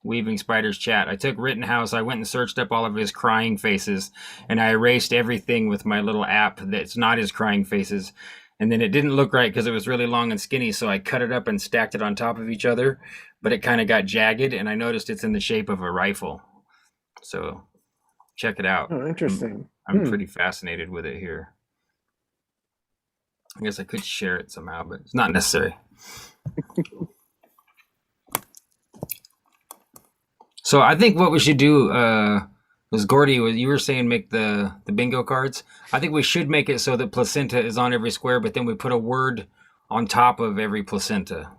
Weavingspiders chat. I took Rittenhouse, I went and searched up all of his crying faces, and I erased everything with my little app that's not his crying faces. And then it didn't look right because it was really long and skinny, so I cut it up and stacked it on top of each other, but it kind of got jagged, and I noticed it's in the shape of a rifle. So check it out. Oh, interesting. I'm pretty fascinated with it here. I guess I could share it somehow, but it's not necessary. So I think what we should do was, Gordy, you were saying make the bingo cards. I think we should make it so that placenta is on every square, but then we put a word on top of every placenta.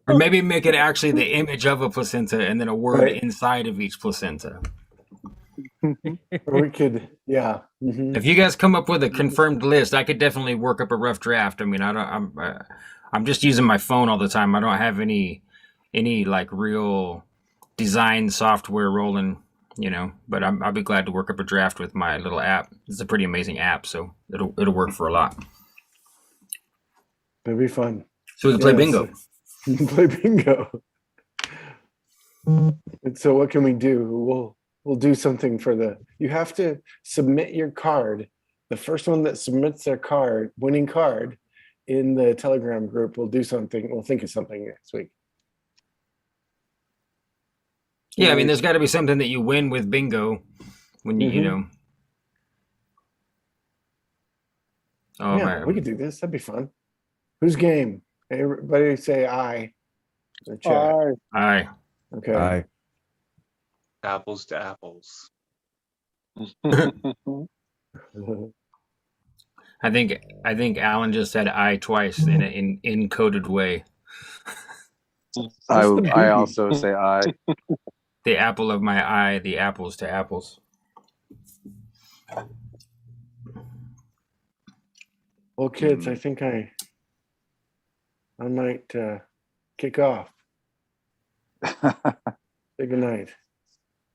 Or maybe make it actually the image of a placenta and then a word Right. inside of each placenta. Or we could, yeah. Mhm. If you guys come up with a confirmed list, I could definitely work up a rough draft. I mean, I'm just using my phone all the time. I don't have any like real design software rolling, but I'll be glad to work up a draft with my little app. It's a pretty amazing app, so it'll work for a lot. That'd be fun. So we can play Yes. bingo. You can play bingo. And so what can we do? We'll do something for you have to submit your card. The first one that submits their winning card in the Telegram group, we'll do something. We'll think of something next week. Yeah, I mean, there's got to be something that you win with bingo when you know. Oh Yeah, man, we could do this. That'd be fun. Who's game? Everybody say aye. In the chat. Aye. Okay. Aye. Apples to apples. I think Alan just said "I" twice in an encoded way. I also say aye. The apple of my eye, the apples to apples. Well, kids, I think I might kick off. Say goodnight.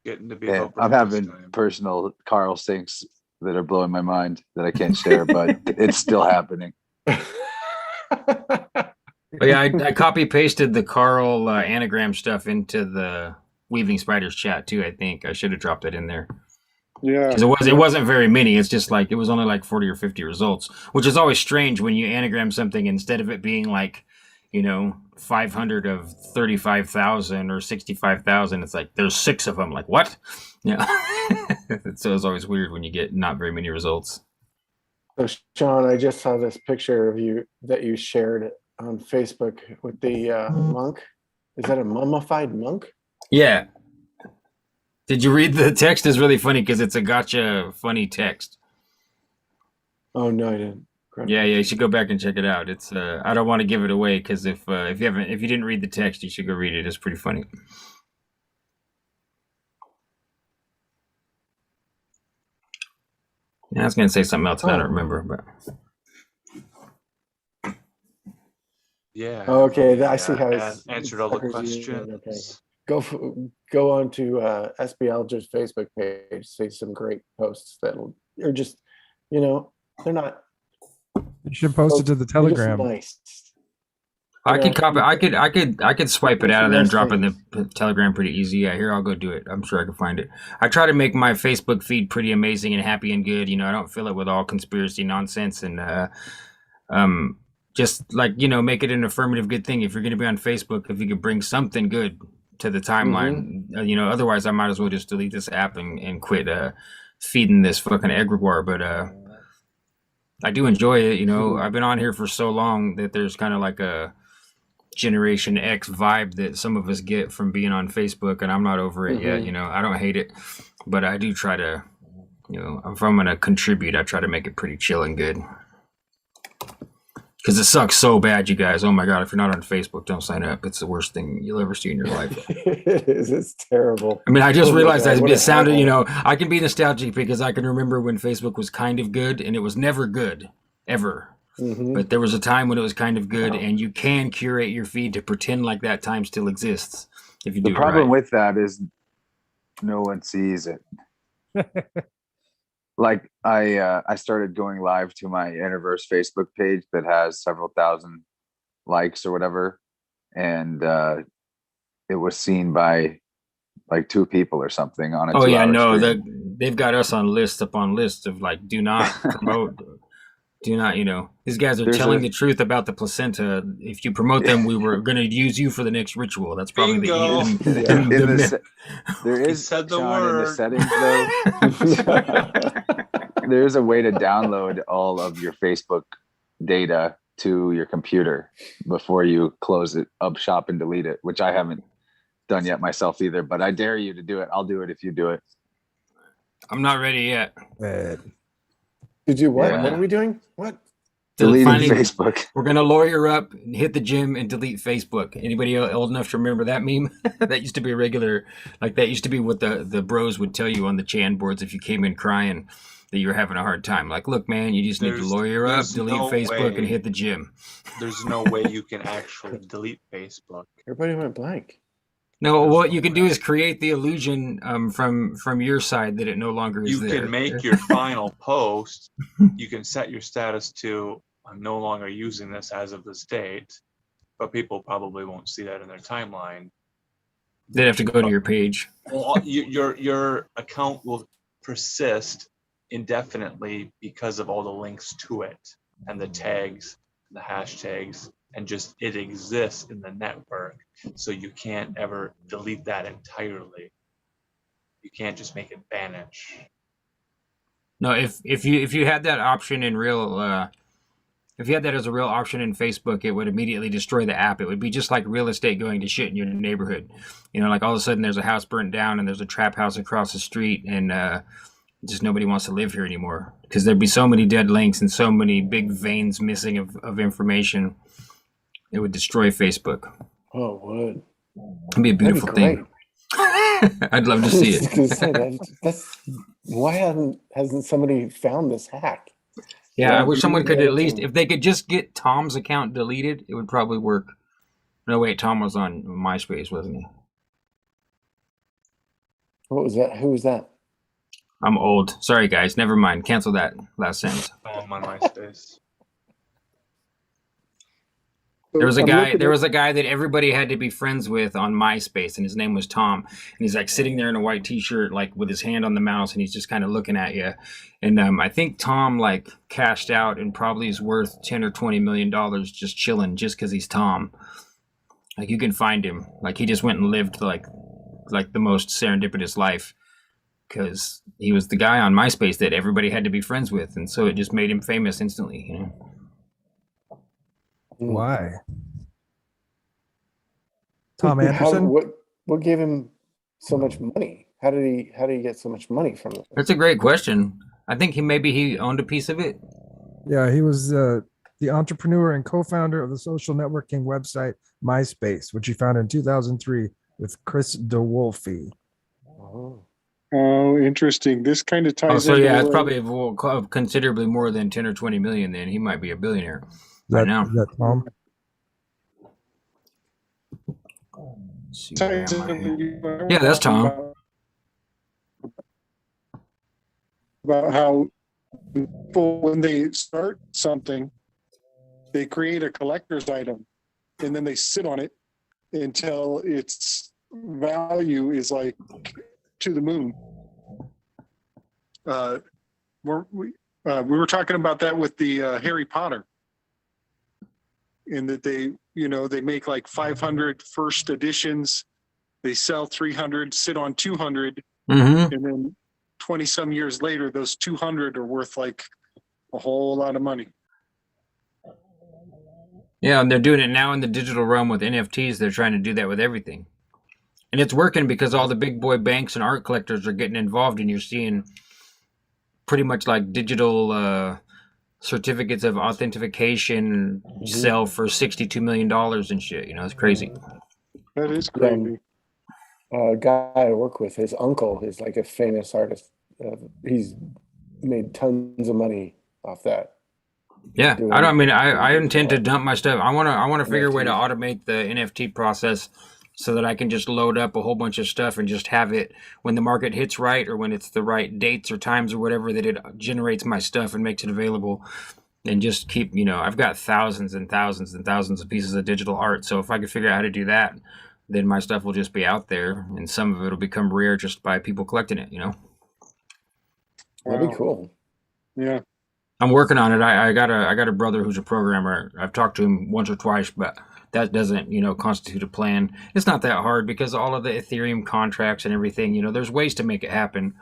Getting to be. Yeah, over I'm this having time. personal Carl sinks that are blowing my mind that I can't share, but it's still happening. But yeah, I copy pasted the Carl anagram stuff into the Weavingspiders chat too. I think I should have dropped it in there. Yeah. Because it wasn't very many. It's just like it was only like 40 or 50 results, which is always strange when you anagram something instead of it being like, you know, 500 of 35,000 or 65,000. It's like there's 6 of them. Like what? Yeah. So it's always weird when you get not very many results. So Sean, I just saw this picture of you that you shared on Facebook with the monk. Is that a mummified monk? Yeah. Did you read the text? Is really funny because it's a gotcha funny text. Oh no, I didn't. Correct. Yeah, you should go back and check it out. It's I don't want to give it away because if you didn't read the text, you should go read it. It's pretty funny. Yeah, I was gonna say something else, and I don't remember, but Yeah. Okay, I see how it's answered all the suckers you in. questions. Okay. Go on to SB Alger's Facebook page. See some great posts that'll are just, you know, they're not. You should post it to the they're just Telegram. Nice. I could copy. I could swipe it out of there and drop it in Nice the Telegram pretty easy. Yeah, here I'll go do it. I'm sure I can find it. I try to make my Facebook feed pretty amazing and happy and good. You know, I don't fill it with all conspiracy nonsense and just like, you know, make it an affirmative good thing. If you're going to be on Facebook, if you could bring something good to the timeline, you know, otherwise I might as well just delete this app and quit feeding this fucking egregore. But I do enjoy it. You know, I've been on here for so long that there's kind of like a Generation X vibe that some of us get from being on Facebook, and I'm not over it yet. You know, I don't hate it, but I do try to, you know, if I'm going to contribute, I try to make it pretty chill and good. Because it sucks so bad, you guys. Oh my God, if you're not on Facebook, don't sign up. It's the worst thing you'll ever see in your life. It is. It's terrible. I mean, I just Oh my realized God, that what it a sounded, hellhole. you know, I can be nostalgic because I can remember when Facebook was kind of good and it was never good, ever. But there was a time when it was kind of good, and you can curate your feed to pretend like that time still exists if you do The problem it right. with that is no one sees it. Like I started going live to my Innerverse Facebook page that has several thousand likes or whatever, and it was seen by like 2 people or something on a 2-hour Oh yeah, no, stream. they've got us on lists upon lists of like, do not promote, do not, you know, these guys are telling the truth about the placenta. If you promote them, we were going to use you for the next ritual. That's probably Bingo. There is said the Sean, in the word. settings though. There's a way to download all of your Facebook data to your computer before you close it up shop and delete it, which I haven't done yet myself either, but I dare you to do it. I'll do it if you do it. I'm not ready yet. Did you what? Yeah. What are we doing? What? Deleting Finally, Facebook. We're gonna lawyer up and hit the gym and delete Facebook. Anybody old enough to remember that meme? That used to be a regular, like that used to be what the bros would tell you on the Chan boards if you came in crying that you were having a hard time. Like, look, man, you just need to lawyer up, delete Facebook, and hit the gym. There's no way you can actually delete Facebook. Everybody went blank. No, what you can do is create the illusion from your side that it no longer is You there. can make your final post. You can set your status to I'm no longer using this as of this date, but people probably won't see that in their timeline. They'd have to go to your page. Well, your account will persist indefinitely because of all the links to it and the tags, the hashtags, and just it exists in the network. So you can't ever delete that entirely. You can't just make it vanish. No, if you had that option in real, if you had that as a real option in Facebook, it would immediately destroy the app. It would be just like real estate going to shit in your neighborhood. You know, like all of a sudden there's a house burnt down and there's a trap house across the street, and just nobody wants to live here anymore because there'd be so many dead links and so many big veins missing of information. It would destroy Facebook. Oh, it would. It'd be a beautiful thing. I'd love to see it. That's why hasn't somebody found this hack? Yeah, I wish someone could at least, if they could just get Tom's account deleted, it would probably work. No, wait, Tom was on MySpace, wasn't he? What was that? Who was that? I'm old. Sorry, guys. Never mind. Cancel that last sentence. I'm on MySpace. So I'm looking There at- was a guy that everybody had to be friends with on MySpace, and his name was Tom. And he's like sitting there in a white T-shirt, like with his hand on the mouse, and he's just kind of looking at you. And I think Tom like cashed out and probably is worth $10 or $20 million just chilling, just because he's Tom. Like you can find him. Like he just went and lived like the most serendipitous life, because he was the guy on MySpace that everybody had to be friends with, and so it just made him famous instantly. You know. Why? Tom Anderson? What gave him so much money? How did he get so much money from it? That's a great question. I think he owned a piece of it. Yeah, he was the entrepreneur and co-founder of the social networking website MySpace, which he founded in 2003 with Chris DeWolfe. Oh, interesting. This kind of ties. Oh, so into yeah, it's what- probably considerably more than 10 or 20 million. Then he might be a billionaire right now. Is that Tom? ties Yeah, into- Yeah, that's Tom. About how people, when they start something, they create a collector's item, and then they sit on it until its value is like to the moon. We were talking about that with the Harry Potter, in that they make like 500 first editions, they sell 300, sit on 200, Mm-hmm. and then 20 some years later, those 200 are worth like a whole lot of money. Yeah, and they're doing it now in the digital realm with NFTs. They're trying to do that with everything. And it's working because all the big boy banks and art collectors are getting involved, and you're seeing pretty much like digital certificates of authentication sell for $62 million and shit. You know, it's crazy. That is crazy. A guy I work with, his uncle is like a famous artist. He's made tons of money off that. Yeah, Doing- I intend to dump my stuff. I want to figure a way to automate the NFT process so that I can just load up a whole bunch of stuff and just have it when the market hits right, or when it's the right dates or times or whatever, that it generates my stuff and makes it available, and just keep, I've got thousands and thousands and thousands of pieces of digital art. So if I could figure out how to do that, then my stuff will just be out there, and some of it will become rare just by people collecting it, That'd be cool. Yeah. I'm working on it. I got a brother who's a programmer. I've talked to him once or twice, but that doesn't, constitute a plan. It's not that hard because all of the Ethereum contracts and everything, there's ways to make it happen.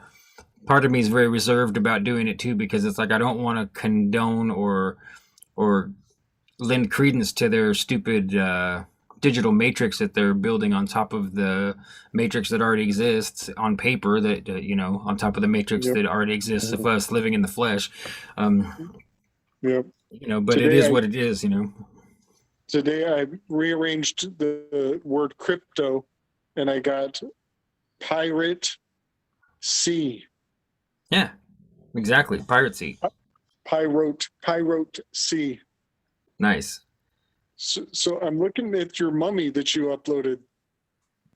Part of me is very reserved about doing it too, because it's like I don't want to condone or lend credence to their stupid digital matrix that they're building on top of the matrix that already exists on paper, that on top of the matrix that already exists of us living in the flesh. Yep. But Today it is what it is. Today I rearranged the word crypto, and I got pirate C. Yeah, exactly. Piracy. Pyrote C. Nice. So I'm looking at your mummy that you uploaded,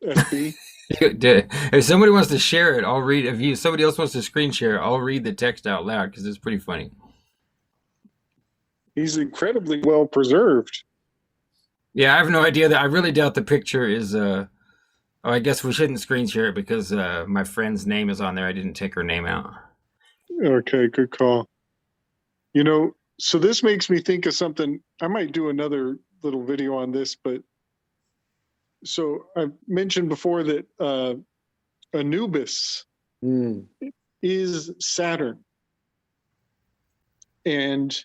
SB. If somebody wants to share it, I'll read. If somebody else wants to screen share, I'll read the text out loud because it's pretty funny. He's incredibly well preserved. Yeah, I have no idea that. I really doubt the picture is. I guess we shouldn't screen share it because my friend's name is on there. I didn't take her name out. Okay, good call. So this makes me think of something. I might do another little video on this, but so I mentioned before that Anubis is Saturn, and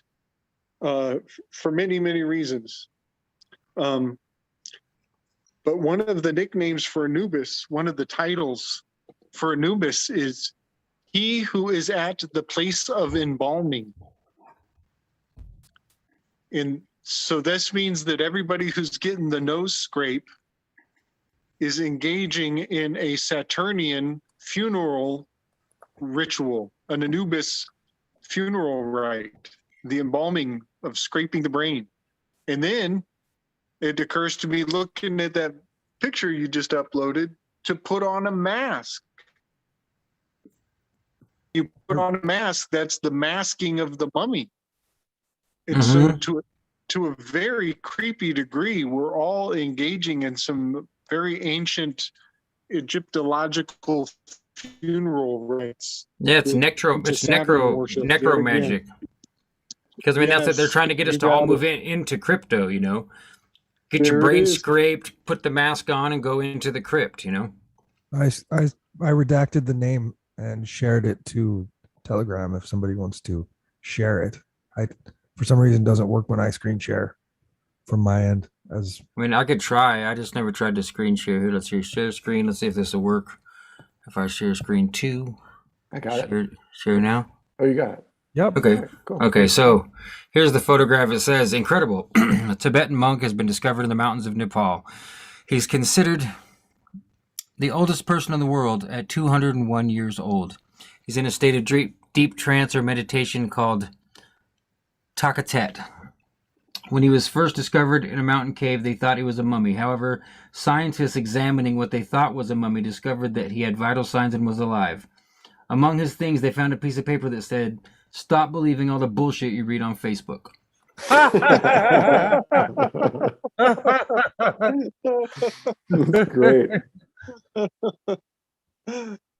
for many, many reasons. But one of the nicknames for Anubis, one of the titles for Anubis, is he who is at the place of embalming. And so this means that everybody who's getting the nose scrape is engaging in a Saturnian funeral ritual, an Anubis funeral rite, the embalming of scraping the brain. And then it occurs to me, looking at that picture you just uploaded, to put on a mask. You put on a mask, that's the masking of the mummy. And so to a very creepy degree, we're all engaging in some very ancient Egyptological funeral rites. Yeah, it's into Saturn worship. necromagic. Because I mean, that's it. They're Yes, try to get us you to all got move it. into crypto. You know, get your There it brain is. scraped, put the mask on, and go into the crypt. You know. I redacted the name and shared it to Telegram if somebody wants to share it. I for some reason doesn't work when I screen share from my end. As I mean, I could try. I just never tried to screen share. Here, let's see. Share screen. Let's see if this will work. If I share screen 2. I got it. Share now. Oh, you got it. Yep. Okay. All right, cool. Okay, so here's the photograph. It says, incredible. A Tibetan monk has been discovered in the mountains of Nepal. He's considered the oldest person in the world at 201 years old. He's in a state of deep trance or meditation called Takatet. When he was first discovered in a mountain cave, they thought he was a mummy. However, scientists examining what they thought was a mummy discovered that he had vital signs and was alive. Among his things, they found a piece of paper that said, "Stop believing all the bullshit you read on Facebook." Great.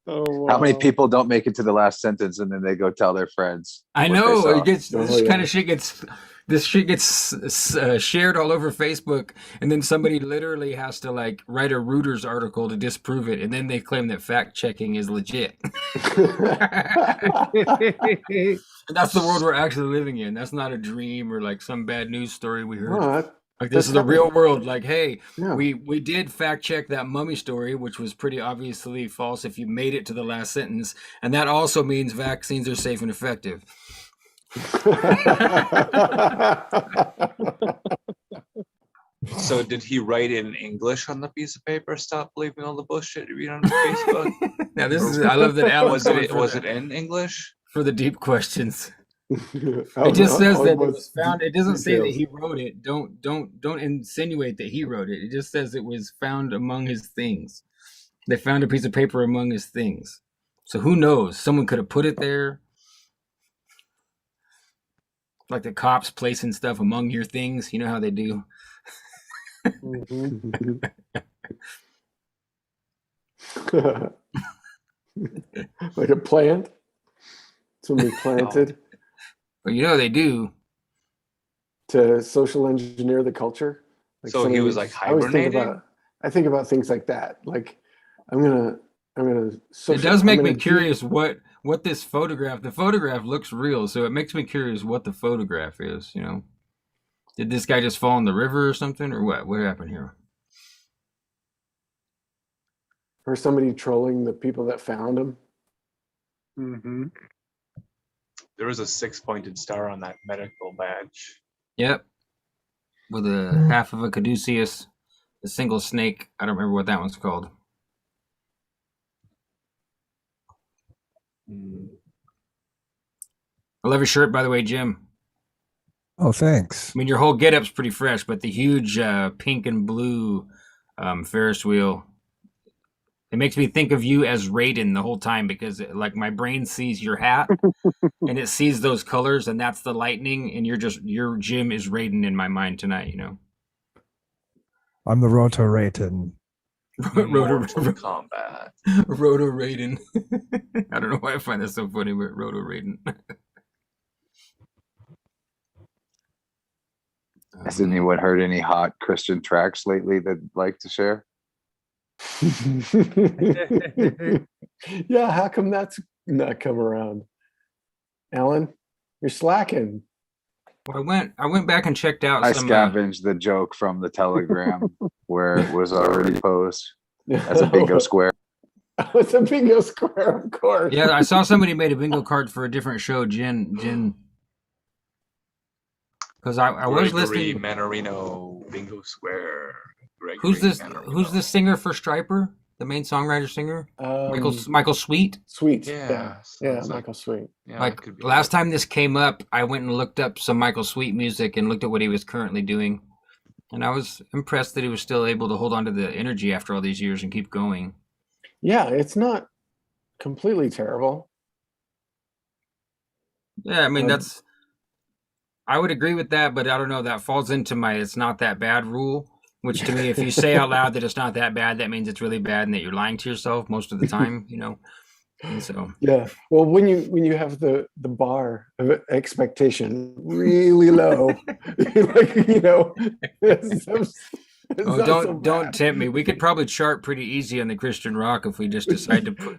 Oh, wow. How many people don't make it to the last sentence and then they go tell their friends? I what they know saw? it gets Oh, this yeah. kind of shit gets shared all over Facebook, and then somebody literally has to like write a Reuters article to disprove it, and then they claim that fact checking is legit. And that's the world we're actually living in. That's not a dream or like some bad news story we heard. No, Like this that's is the happening. real world. Like, hey, Yeah. we did fact check that mummy story, which was pretty obviously false if you made it to the last sentence, and that also means vaccines are safe and effective. So did he write in English on the piece of paper? Stop believing all the bullshit you read on Facebook. Now this is I love that Alan Was it in English? for the deep questions. Oh, It just no, says oh, that it was was found. It doesn't say that details. he wrote it. Don't insinuate that he wrote it. It just says it was found among his things. They found a piece of paper among his things. So who knows? Someone could have put it there. Like the cops placing stuff among your things. You know how they do. Mhm. Like a plant. Somebody planted But you know they do. to social engineer the culture. Like So he somebody- was, like, I always think hibernating? I think about things like that. Like I'm gonna. It does make me curious what this photograph. The photograph looks real, so it makes me curious what the photograph is. You know, did this guy just fall in the river or something, or what? What happened here? Or somebody trolling the people that found him. Mm-hmm. There was a 6-pointed star on that medical badge. Yep, with a half of a caduceus, a single snake. I don't remember what that one's called. I love your shirt, by the way, Jim. oh, thanks. I mean, your whole getup's pretty fresh, but the huge pink and blue Ferris wheel, it makes me think of you as Raiden the whole time because, like, my brain sees your hat and it sees those colors, and that's the lightning, and your Jim is Raiden in my mind tonight. You know, I'm the Roto Raiden. Mortal Kombat. Roto Raiden. I don't know why I find that so funny, but Roto Raiden. Has anyone heard any hot Christian tracks lately that like to share? Yeah, how come that's not come around? Alan, you're slacking. Well, I went back and checked out I some. scavenged the joke from the Telegram where it was already posed as a bingo square. It's a bingo square, of course. Yeah, I saw somebody made a bingo card for a different show, Jin. Because I was Gregory listening. Manarino, Bingo Square. Who's this? Manarino. Who's the singer for Striper? The main songwriter singer, Um, Michael Sweet. Sweet. Yeah, Yeah, sounds like- Michael Sweet. Yeah, Like that could be last it. time this came up, I went and looked up some Michael Sweet music and looked at what he was currently doing, and I was impressed that he was still able to hold on to the energy after all these years and keep going. Yeah, it's not completely terrible. Yeah, I mean Um, I would agree with that, but I don't know. That falls into my "it's not that bad" rule. Which to me, if you say out loud that it's not that bad, that means it's really bad and that you're lying to yourself most of the time, you know. And so Yeah. Well, when you have the bar of expectation really low, like, you know, it's don't tempt me. We could probably chart pretty easy on the Christian rock if we just decide to put.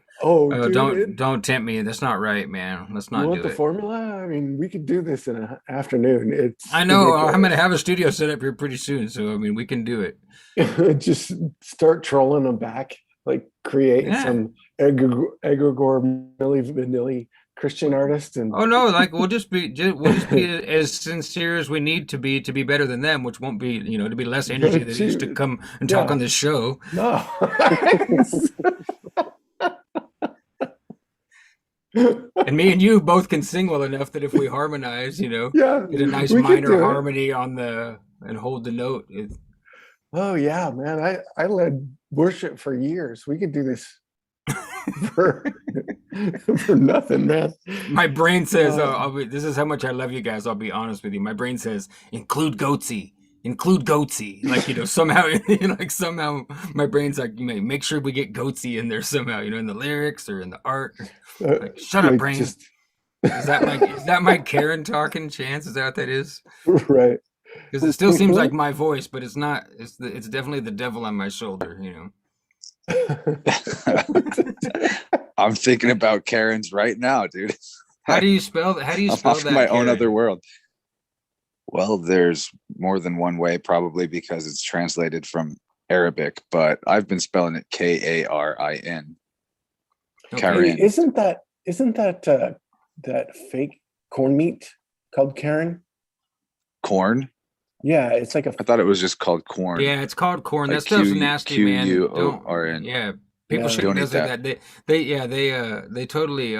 dude, don't tempt me. That's not right, man. Let's not you do want the it. formula? I mean, we could do this in an afternoon. It's I know. ridiculous. I'm gonna have a studio set up here pretty soon, so I mean, we can do it. Just start trolling them back, like create some egregore Milli Vanilli Christian artist, and oh no, like we'll just be as sincere as we need to be better than them, which won't be, you know, to be less energy that used to come and talk on this show. No. And me and you both can sing well enough that if we harmonize, you know, get a nice minor harmony on and hold the note. Oh yeah, man. I led worship for years. We could do this for nothing, man. My brain says, this is how much I love you guys. I'll be honest with you. My brain says, include goatsy. Like, you know, somehow, like somehow my brain's like, make sure we get goatsy in there somehow, you know, in the lyrics or in the art. Like, shut up, brain. Is that my Karen talking, Chance? Is that what that is? Right. Because it still seems like my voice, but it's not. It's definitely the devil on my shoulder, you know. I'm thinking about Karen's right now, dude. How do you spell that? I'm off in my own other world. Well, there's more than one way, probably because it's translated from Arabic, but I've been spelling it Karin. Okay. Karen. Isn't that that fake corn meat called Karen? Corn? Yeah, it's like I thought it was just called corn. Yeah, it's called corn. Like that stuff's nasty, man. Q-U-O-R-N. Yeah, people shouldn't do that. They totally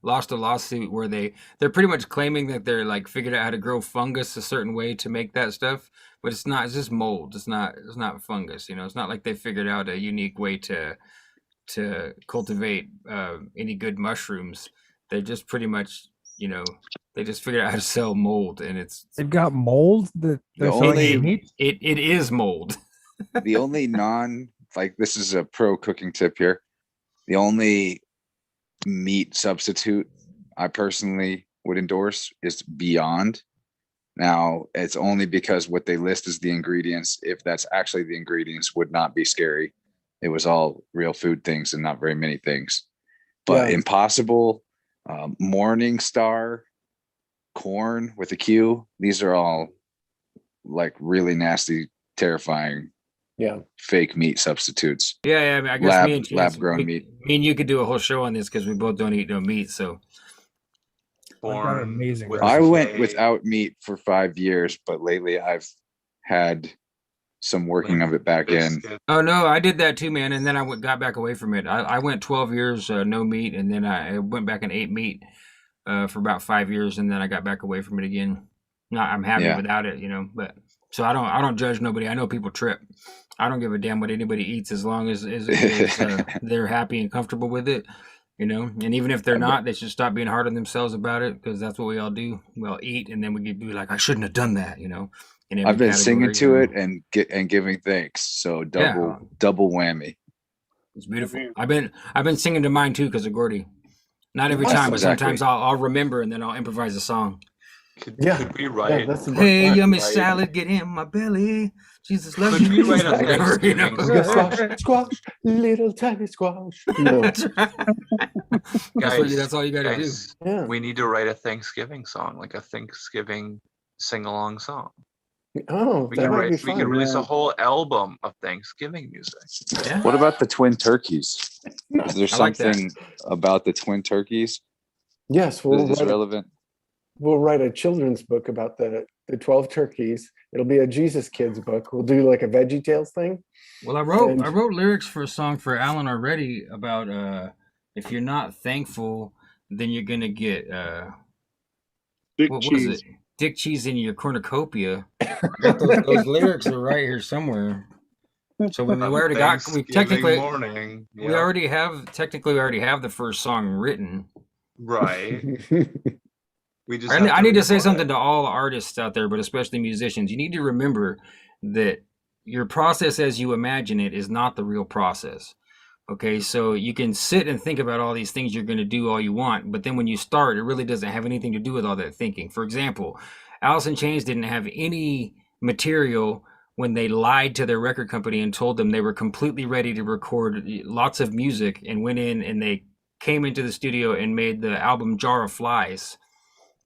lost a lawsuit where they're pretty much claiming that they're like figured out how to grow fungus a certain way to make that stuff, but it's not. It's just mold. It's not fungus. You know, it's not like they figured out a unique way to cultivate any good mushrooms. They're just pretty much, you know, they just figured out how to sell mold, and they've got mold that they're selling meat. It is mold. The only this is a pro cooking tip here. The only meat substitute I personally would endorse is Beyond. Now, it's only because what they list as the ingredients, if that's actually the ingredients, would not be scary. It was all real food things and not very many things. But Impossible, Morning Star, Corn with a Q, these are all like really nasty, terrifying fake meat substitutes. Yeah, I mean, I guess lab grown meat. Me and you could do a whole show on this because we both don't eat no meat. So amazing. I went without meat for 5 years, but lately I've had some working of it back in. Oh no, I did that too, man, and then I got back away from it. I went 12 years no meat, and then I went back and ate meat for about 5 years, and then I got back away from it again. I'm happy without it, you know. But so I don't judge nobody. I know people trip. I don't give a damn what anybody eats as long as they're happy and comfortable with it, you know. And even if they're not, they should stop being hard on themselves about it, because that's what we all do. We all eat, and then we be like, I shouldn't have done that, you know. I've been singing to it and giving thanks, so double whammy. It's beautiful. I've been singing to mine too because of Gordy. Not every time, but sometimes I'll remember and then I'll improvise a song. Could we write? Hey, yummy salad, get in my belly. Jesus loves you. Could we write a Thanksgiving song? Squash, little tiny squash. No. That's all you got to do. Yeah. We need to write a Thanksgiving song, like a Thanksgiving sing-along song. Oh, we can release a whole album of Thanksgiving music. Yeah. What about the twin turkeys? Is there something about the twin turkeys? Yes, that is relevant. We'll write a children's book about the 12 turkeys. It'll be a Jesus Kids book. We'll do like a Veggie Tales thing. Well, I wrote lyrics for a song for Alan already about if you're not thankful, then you're gonna get what is it? Dick cheese in your cornucopia. those lyrics are right here somewhere. So we already have the first song written. Right. We just I need to say record something it. to all artists out there, but especially musicians. You need to remember that your process as you imagine it is not the real process. Okay, so you can sit and think about all these things you're going to do all you want, but then when you start, it really doesn't have anything to do with all that thinking. For example, Alice in Chains didn't have any material when they lied to their record company and told them they were completely ready to record lots of music, and went in and they came into the studio and made the album Jar of Flies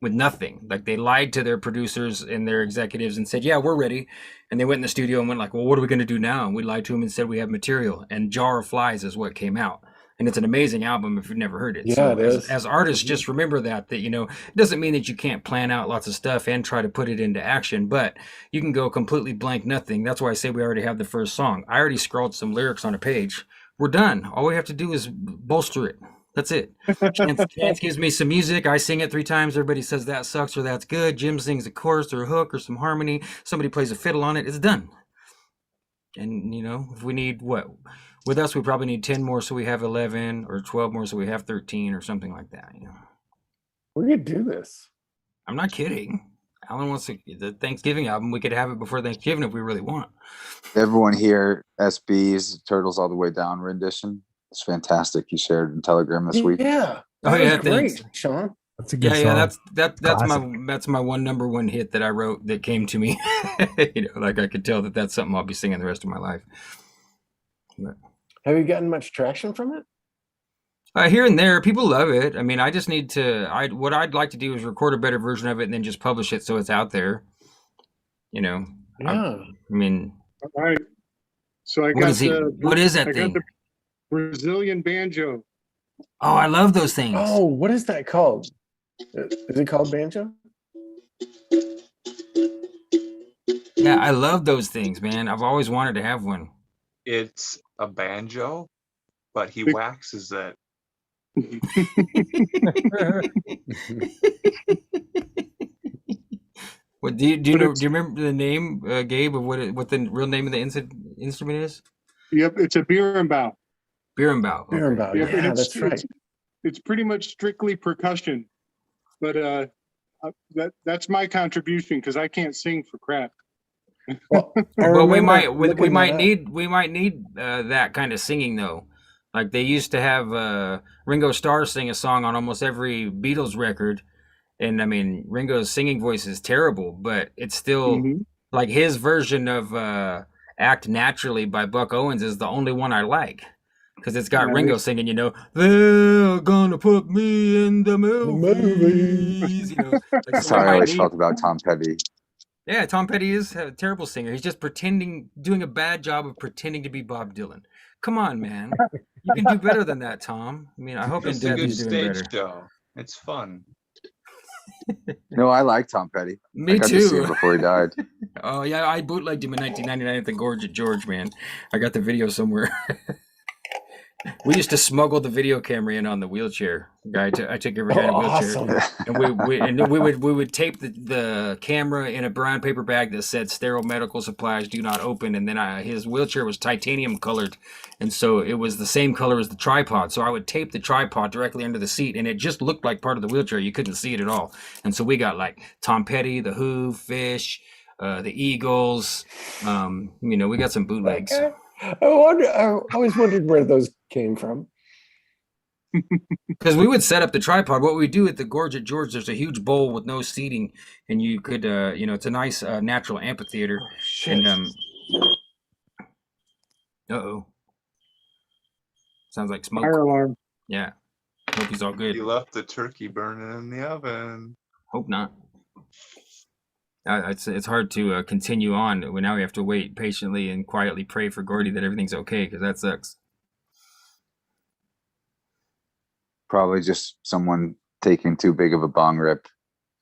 with nothing. Like, they lied to their producers and their executives and said, yeah, we're ready. And they went in the studio and went like, well, what are we going to do now? And we lied to them and said we have material. And Jar of Flies is what came out. And it's an amazing album if you've never heard it. Yeah, so it is. as artists, just remember that, you know, it doesn't mean that you can't plan out lots of stuff and try to put it into action, but you can go completely blank nothing. That's why I say we already have the first song. I already scrawled some lyrics on a page. We're done. All we have to do is bolster it. That's it. Chance gives me some music. I sing it 3 times. Everybody says that sucks or that's good. Jim sings a chorus or a hook or some harmony. Somebody plays a fiddle on it. It's done. And, you know, if we need what? With us, we probably need 10 more so we have 11, or 12 more so we have 13, or something like that. You know, We're going to do this. I'm not kidding. Alan wants the Thanksgiving album. We could have it before Thanksgiving if we really want. Everyone here, SB's Turtles All the Way Down rendition. It's fantastic. You shared in Telegram this week. Yeah. Oh, That yeah, was great, thanks. Sean. That's a good song. Yeah, that's Classic. my one #1 hit that I wrote that came to me. You know, like I could tell that that's something I'll be singing the rest of my life. But, Have you gotten much traction from it? here and there, people love it. I mean, I just need to. What I'd like to do is record a better version of it and then just publish it so it's out there. You know. Yeah. I mean, All right. So I what got is it? What is that I got thing? the Brazilian banjo. Oh, I love those things. Oh, what is that called? Is it called banjo? Yeah, I love those things, man. I've always wanted to have one. It's a banjo, but he Big- waxes it. What do you know? it's- Do you remember the name, Gabe, of what the real name of the instrument is? Yep, it's a berimbau. Berimbau. Okay. Berimbau. Yep, and Yeah, it's- that's right. It's pretty much strictly percussion, but that's my contribution because I can't sing for crap. Well, I Well, we remember might looking that up. need that kind of singing though. Like they used to have Ringo Starr sing a song on almost every Beatles record, and I mean Ringo's singing voice is terrible, but it's still Mhm. like his version of "Act Naturally" by Buck Owens is the only one I like. Because it's got Yeah, Ringo singing, you know, they're gonna put me in the movies. You know, like, That's so how we I might always need- felt about Tom Petty. Yeah, Tom Petty is a terrible singer. He's just doing a bad job of pretending to be Bob Dylan. Come on, man. You can do better than that, Tom. I mean, I hope in It's a depth good he's doing stage better. show. It's fun. No, I like Tom Petty. I Me got to see him too. before he died. Oh, yeah, I bootlegged him in 1999 at the Gorge at George, man. I got the video somewhere. We used to smuggle the video camera in on the wheelchair. I took every guy in a wheelchair. Awesome. And we would tape the camera in a brown paper bag that said sterile medical supplies do not open, and then his wheelchair was titanium colored, and so it was the same color as the tripod. So I would tape the tripod directly under the seat, and it just looked like part of the wheelchair. You couldn't see it at all. And so we got like Tom Petty, the Who, Fish, the Eagles. You know, we got some bootlegs. Okay. I always wondered where those came from. Because we would set up the tripod. What we do at the Gorge at George, there's a huge bowl with no seating, and you could, you know, it's a nice natural amphitheater. Shit. And uh-oh, sounds like smoke. Fire alarm. Yeah, hope he's all good. He left the turkey burning in the oven. Hope not. It's hard to continue on. Now we have to wait patiently and quietly pray for Gordy that everything's okay, because that sucks. Probably just someone taking too big of a bong rip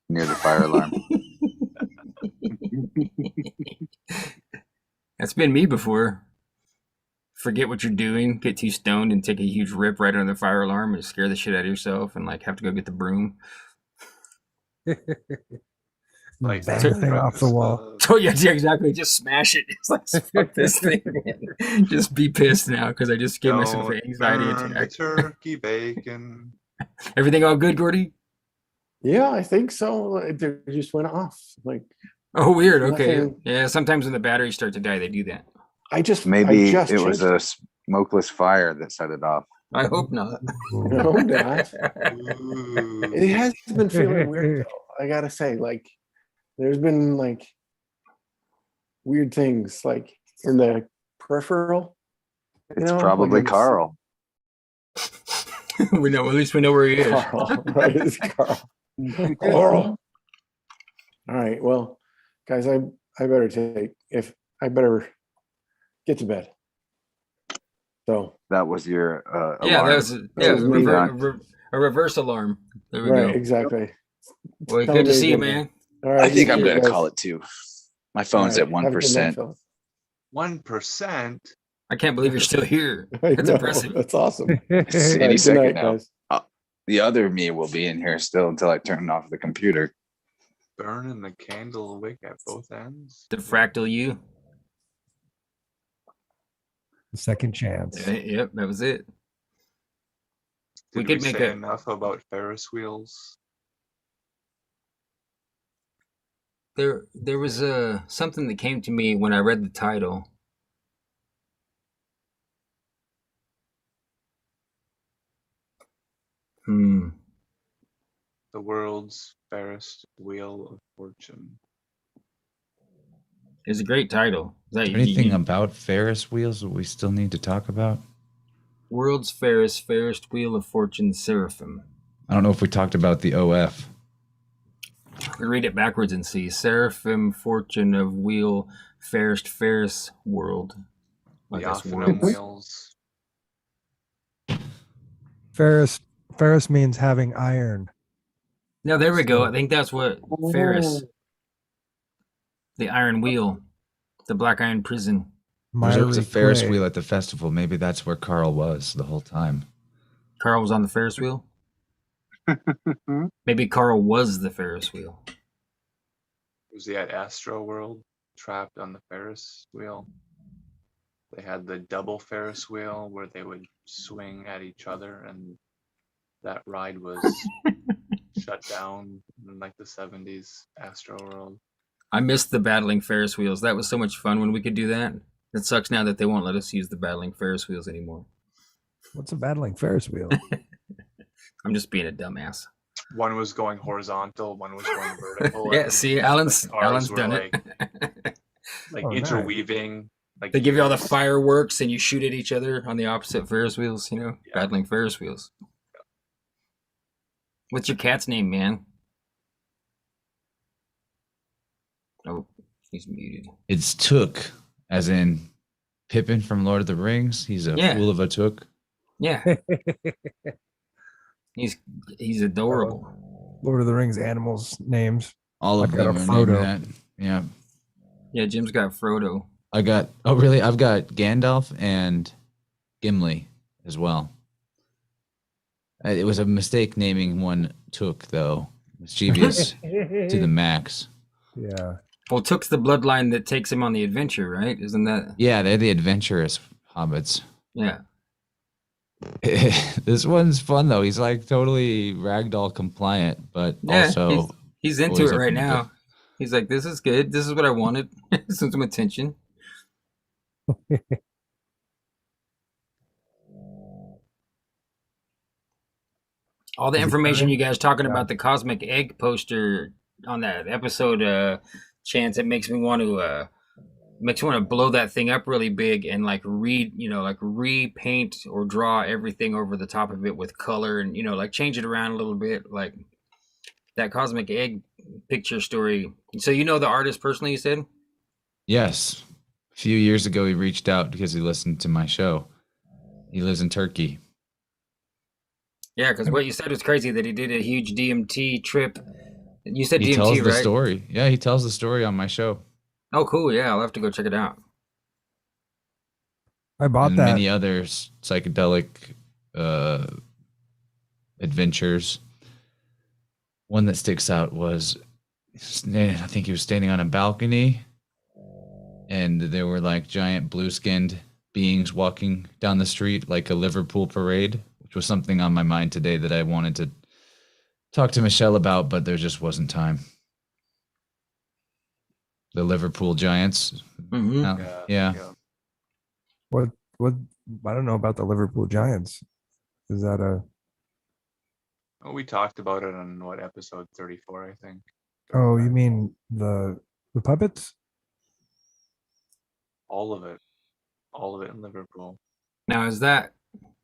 near the fire alarm. That's been me before. Forget what you're doing, get too stoned, and take a huge rip right under the fire alarm and scare the shit out of yourself, and like have to go get the broom. Like Bang the thing off the wall. So yeah, exactly. Just smash it. It's like fuck this thing, man. Just be pissed now because I just gave myself an anxiety burn the attack. turkey bacon. Everything all good, Gordy? Yeah, I think so. They just went off. Like, Oh, weird. Okay. nothing. Yeah. Sometimes when the batteries start to die, they do that. I just Maybe I just it was changed a smokeless fire that set it off. I hope not. No, not. Ooh. It has been feeling weird though. I gotta say, like, there's been like weird things like in the peripheral. It's probably like Carl. We know. At least we know where he is. Carl, right? It's Carl. Carl. All right. Well, guys, I better better get to bed. So That was your Yeah, alarm. that was That was me. a reverse alarm. There we right, go. exactly. Well, Tell good to me see you, again. man. All right. I think you I'm too, gonna guys. call it 2. My All phone's right, at have a good night, 1%. fellas. 1%. I can't believe you're still here. I That's know, impressive. That's awesome. It's All any right, good second night, now. guys. The other me will be in here still until I turn off the computer. Burning the candle wick at both ends. The fractal you. Second chance. Yep, that was it. We Did could make say a- enough about Ferris wheels? There was something that came to me when I read the title. The world's fairest wheel of fortune. It's a great title. Is that Anything about Ferris wheels that we still need to talk about? World's Fairest Wheel of Fortune, Seraphim. I don't know if we talked about the OF. We read it backwards and see Seraphim, Fortune of Wheel, Fairest World. I The guess Optimum worlds. wheels. Ferris means having iron. No, there we go. I think that's what Farris. The Iron Wheel, the Black Iron Prison. There was a Ferris clay. wheel at the festival. Maybe that's where Carl was the whole time. Carl was on the Ferris wheel. Maybe Carl was the Ferris wheel. Was he at Astro World, trapped on the Ferris wheel? They had the double Ferris wheel where they would swing at each other, and that ride was shut down in like the 70s Astro World. I missed the battling Ferris wheels. That was so much fun when we could do that. It sucks now that they won't let us use the battling Ferris wheels anymore. What's a battling Ferris wheel? I'm just being a dumbass. One was going horizontal, one was going vertical. Yeah, and see, Alan's the cars were done it. Like Oh, nice. interweaving. Like They give you all the gears. fireworks and you shoot at each other on the opposite Ferris wheels, Yeah. battling Ferris wheels. What's your cat's name, man? Oh, he's muted. It's Took, as in Pippin from Lord of the Rings. He's a Yeah. fool of a Took. Yeah. He's adorable. Lord of the Rings animals names. All of I've got them a are Frodo. named that. Yeah. Yeah, Jim's got Frodo. I've got Gandalf and Gimli as well. It was a mistake naming one Took, though. Mischievous to the max. Yeah. Well, Took's the bloodline that takes him on the adventure, right? Isn't that? Yeah, they're the adventurous hobbits. Yeah. This one's fun, though. He's like totally ragdoll compliant, but Yeah, also he's into always it up right and now. good. He's like, this is good. This is what I wanted. Some attention. All the Is it information burning? you guys talking Yeah. about the cosmic egg poster on that episode, Chance, it makes me want to blow that thing up really big and like repaint or draw everything over the top of it with color and like change it around a little bit, like that cosmic egg picture story. So the artist personally, you said? Yes. A few years ago, he reached out because he listened to my show. He lives in Turkey. Yeah, because what you said was crazy that he did a huge DMT trip. You said He DMT, tells the right? story. Yeah, he tells the story on my show. Oh, cool. Yeah, I'll have to go check it out. I bought And that. many other psychedelic adventures. One that sticks out was, I think he was standing on a balcony, and there were like giant blue-skinned beings walking down the street like a Liverpool parade, which was something on my mind today that I wanted to talked to Michelle about, but there just wasn't time. The Liverpool Giants. Yeah. What I don't know about the Liverpool Giants. Is that a Oh, we talked about it on what, episode 34, I think. Oh, you mean the puppets? All of it in Liverpool. Now, is that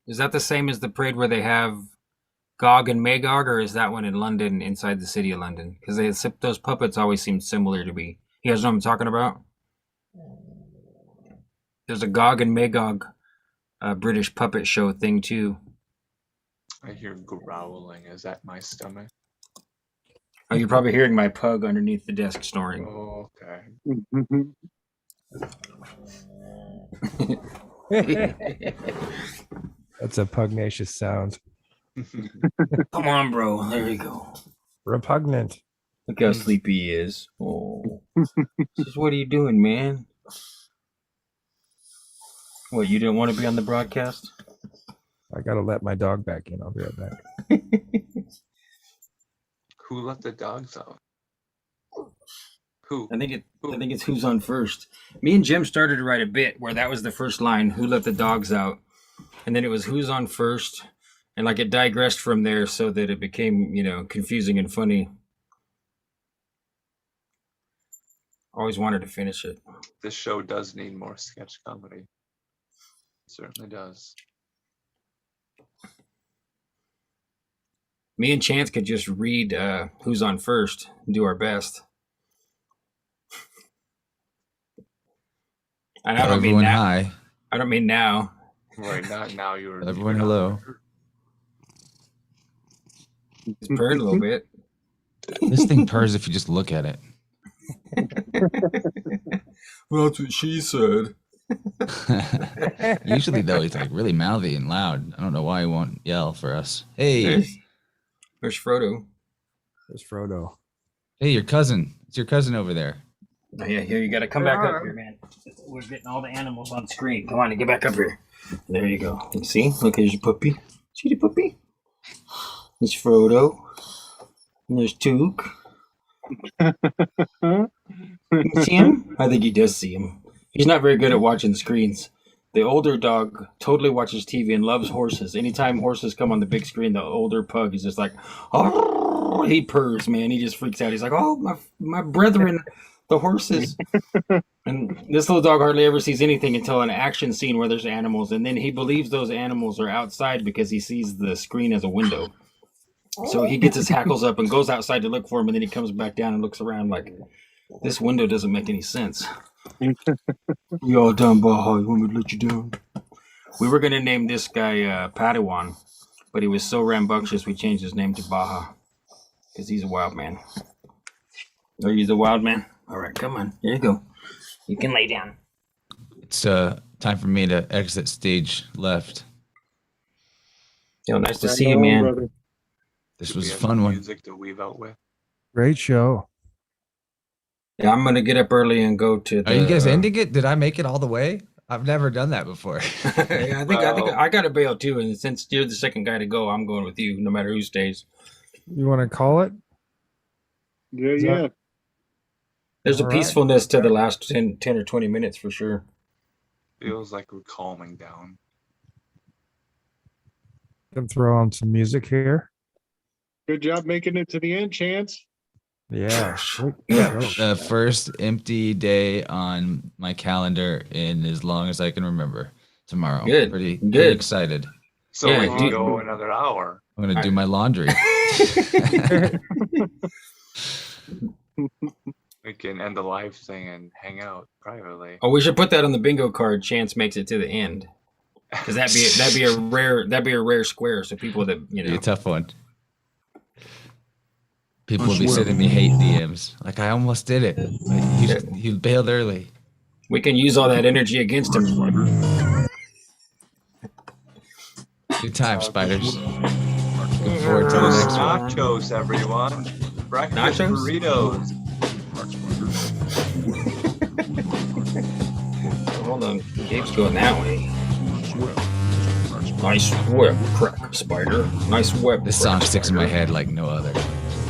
the same as the parade where they have Gog and Magog, or is that one in London, inside the city of London? Because those puppets always seem similar to me. You guys know what I'm talking about? There's a Gog and Magog British puppet show thing too. I hear growling. Is that my stomach? Oh, you're probably hearing my pug underneath the desk snoring. Oh, okay. That's a pugnacious sound. Come on, bro. There you go. Repugnant. Look how sleepy he is. Oh. Just what are you doing, man? What, you didn't want to be on the broadcast? I gotta let my dog back in. I'll be right back. Who let the dogs out? Who? I think it's who's on first. Me and Jim started to write a bit where that was the first line, who let the dogs out, and then it was who's on first, and like it digressed from there so that it became, confusing and funny. Always wanted to finish it. This show does need more sketch comedy. It certainly does. Me and Chance could just read who's on first and do our best. And I don't mean now. Hi. I don't mean now. Right, not now. Everyone, hello. It's purred a little bit. This thing purrs if you just look at it. Well, that's what she said. Usually, though, he's like really mouthy and loud. I don't know why he won't yell for us. Hey. There's Frodo. There's Frodo. Hey, your cousin. It's your cousin over there. Oh, yeah, here, you got to come back up here, man. We're getting all the animals on screen. Come on, get back up here. There you go. You see? Look, here's your puppy. See the puppy? There's Frodo. And there's Took. You see him? I think he does see him. He's not very good at watching screens. The older dog totally watches TV and loves horses. Anytime horses come on the big screen, the older pug is just like, oh, he purrs, man. He just freaks out. He's like, oh, my brethren, the horses. And this little dog hardly ever sees anything until an action scene where there's animals. And then he believes those animals are outside because he sees the screen as a window. So he gets his hackles up and goes outside to look for him. And then he comes back down and looks around like, this window doesn't make any sense. You all done, Baja? You want me to let you down? We were going to name this guy Padawan, but he was so rambunctious we changed his name to Baja because he's a wild man. Are you the wild man? All right, come on. Here you go. You can lay down. It's time for me to exit stage left. Yo, nice to see you, man. Brother. This was a fun one. Music to weave out with. Great show. Yeah, I'm going to get up early and go to the... Are you guys ending it? Did I make it all the way? I've never done that before. Yeah, I think I got to bail too, and since you're the second guy to go, I'm going with you, no matter who stays. You want to call it? Yeah. There's a All right. peacefulness to the last 10 or 20 minutes for sure. Feels like we're calming down. Can throw on some music here. Good job making it to the end, Chance. Yeah. The first empty day on my calendar in as long as I can remember tomorrow. Good. Pretty Good. excited. So Yeah, we can dude. go another hour. I'm going to do my laundry. We can end the live thing and hang out privately. Oh, we should put that on the bingo card. Chance makes it to the end, because that'd be a rare square. So people that Be a tough one. People will be sending me hate DMs. Like, I almost did it. But you bailed early. we can use all that energy against him. Good time, spiders. Looking forward to the next one. Nachos, everyone. Breakfast Nachos? burritos. Hold on, Gabe's going that way. Nice web, crack spider. Nice web. This song sticks in my head like no other.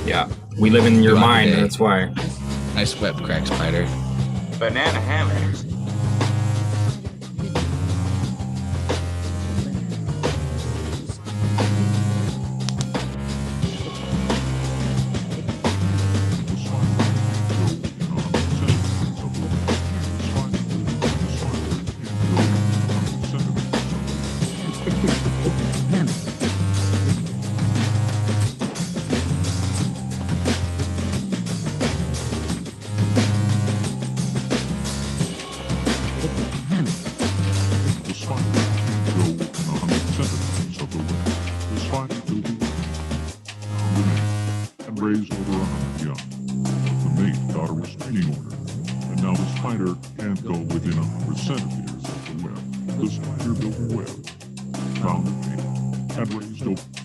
Yeah, we live in your Throughout the mind. day. That's why. Nice web, crack spider. Banana hammock. Raised over 100 young. The mate got a restraining order, and now the spider can't go within 100 centimeters of the web. The spider built a web, found the mate, and raised over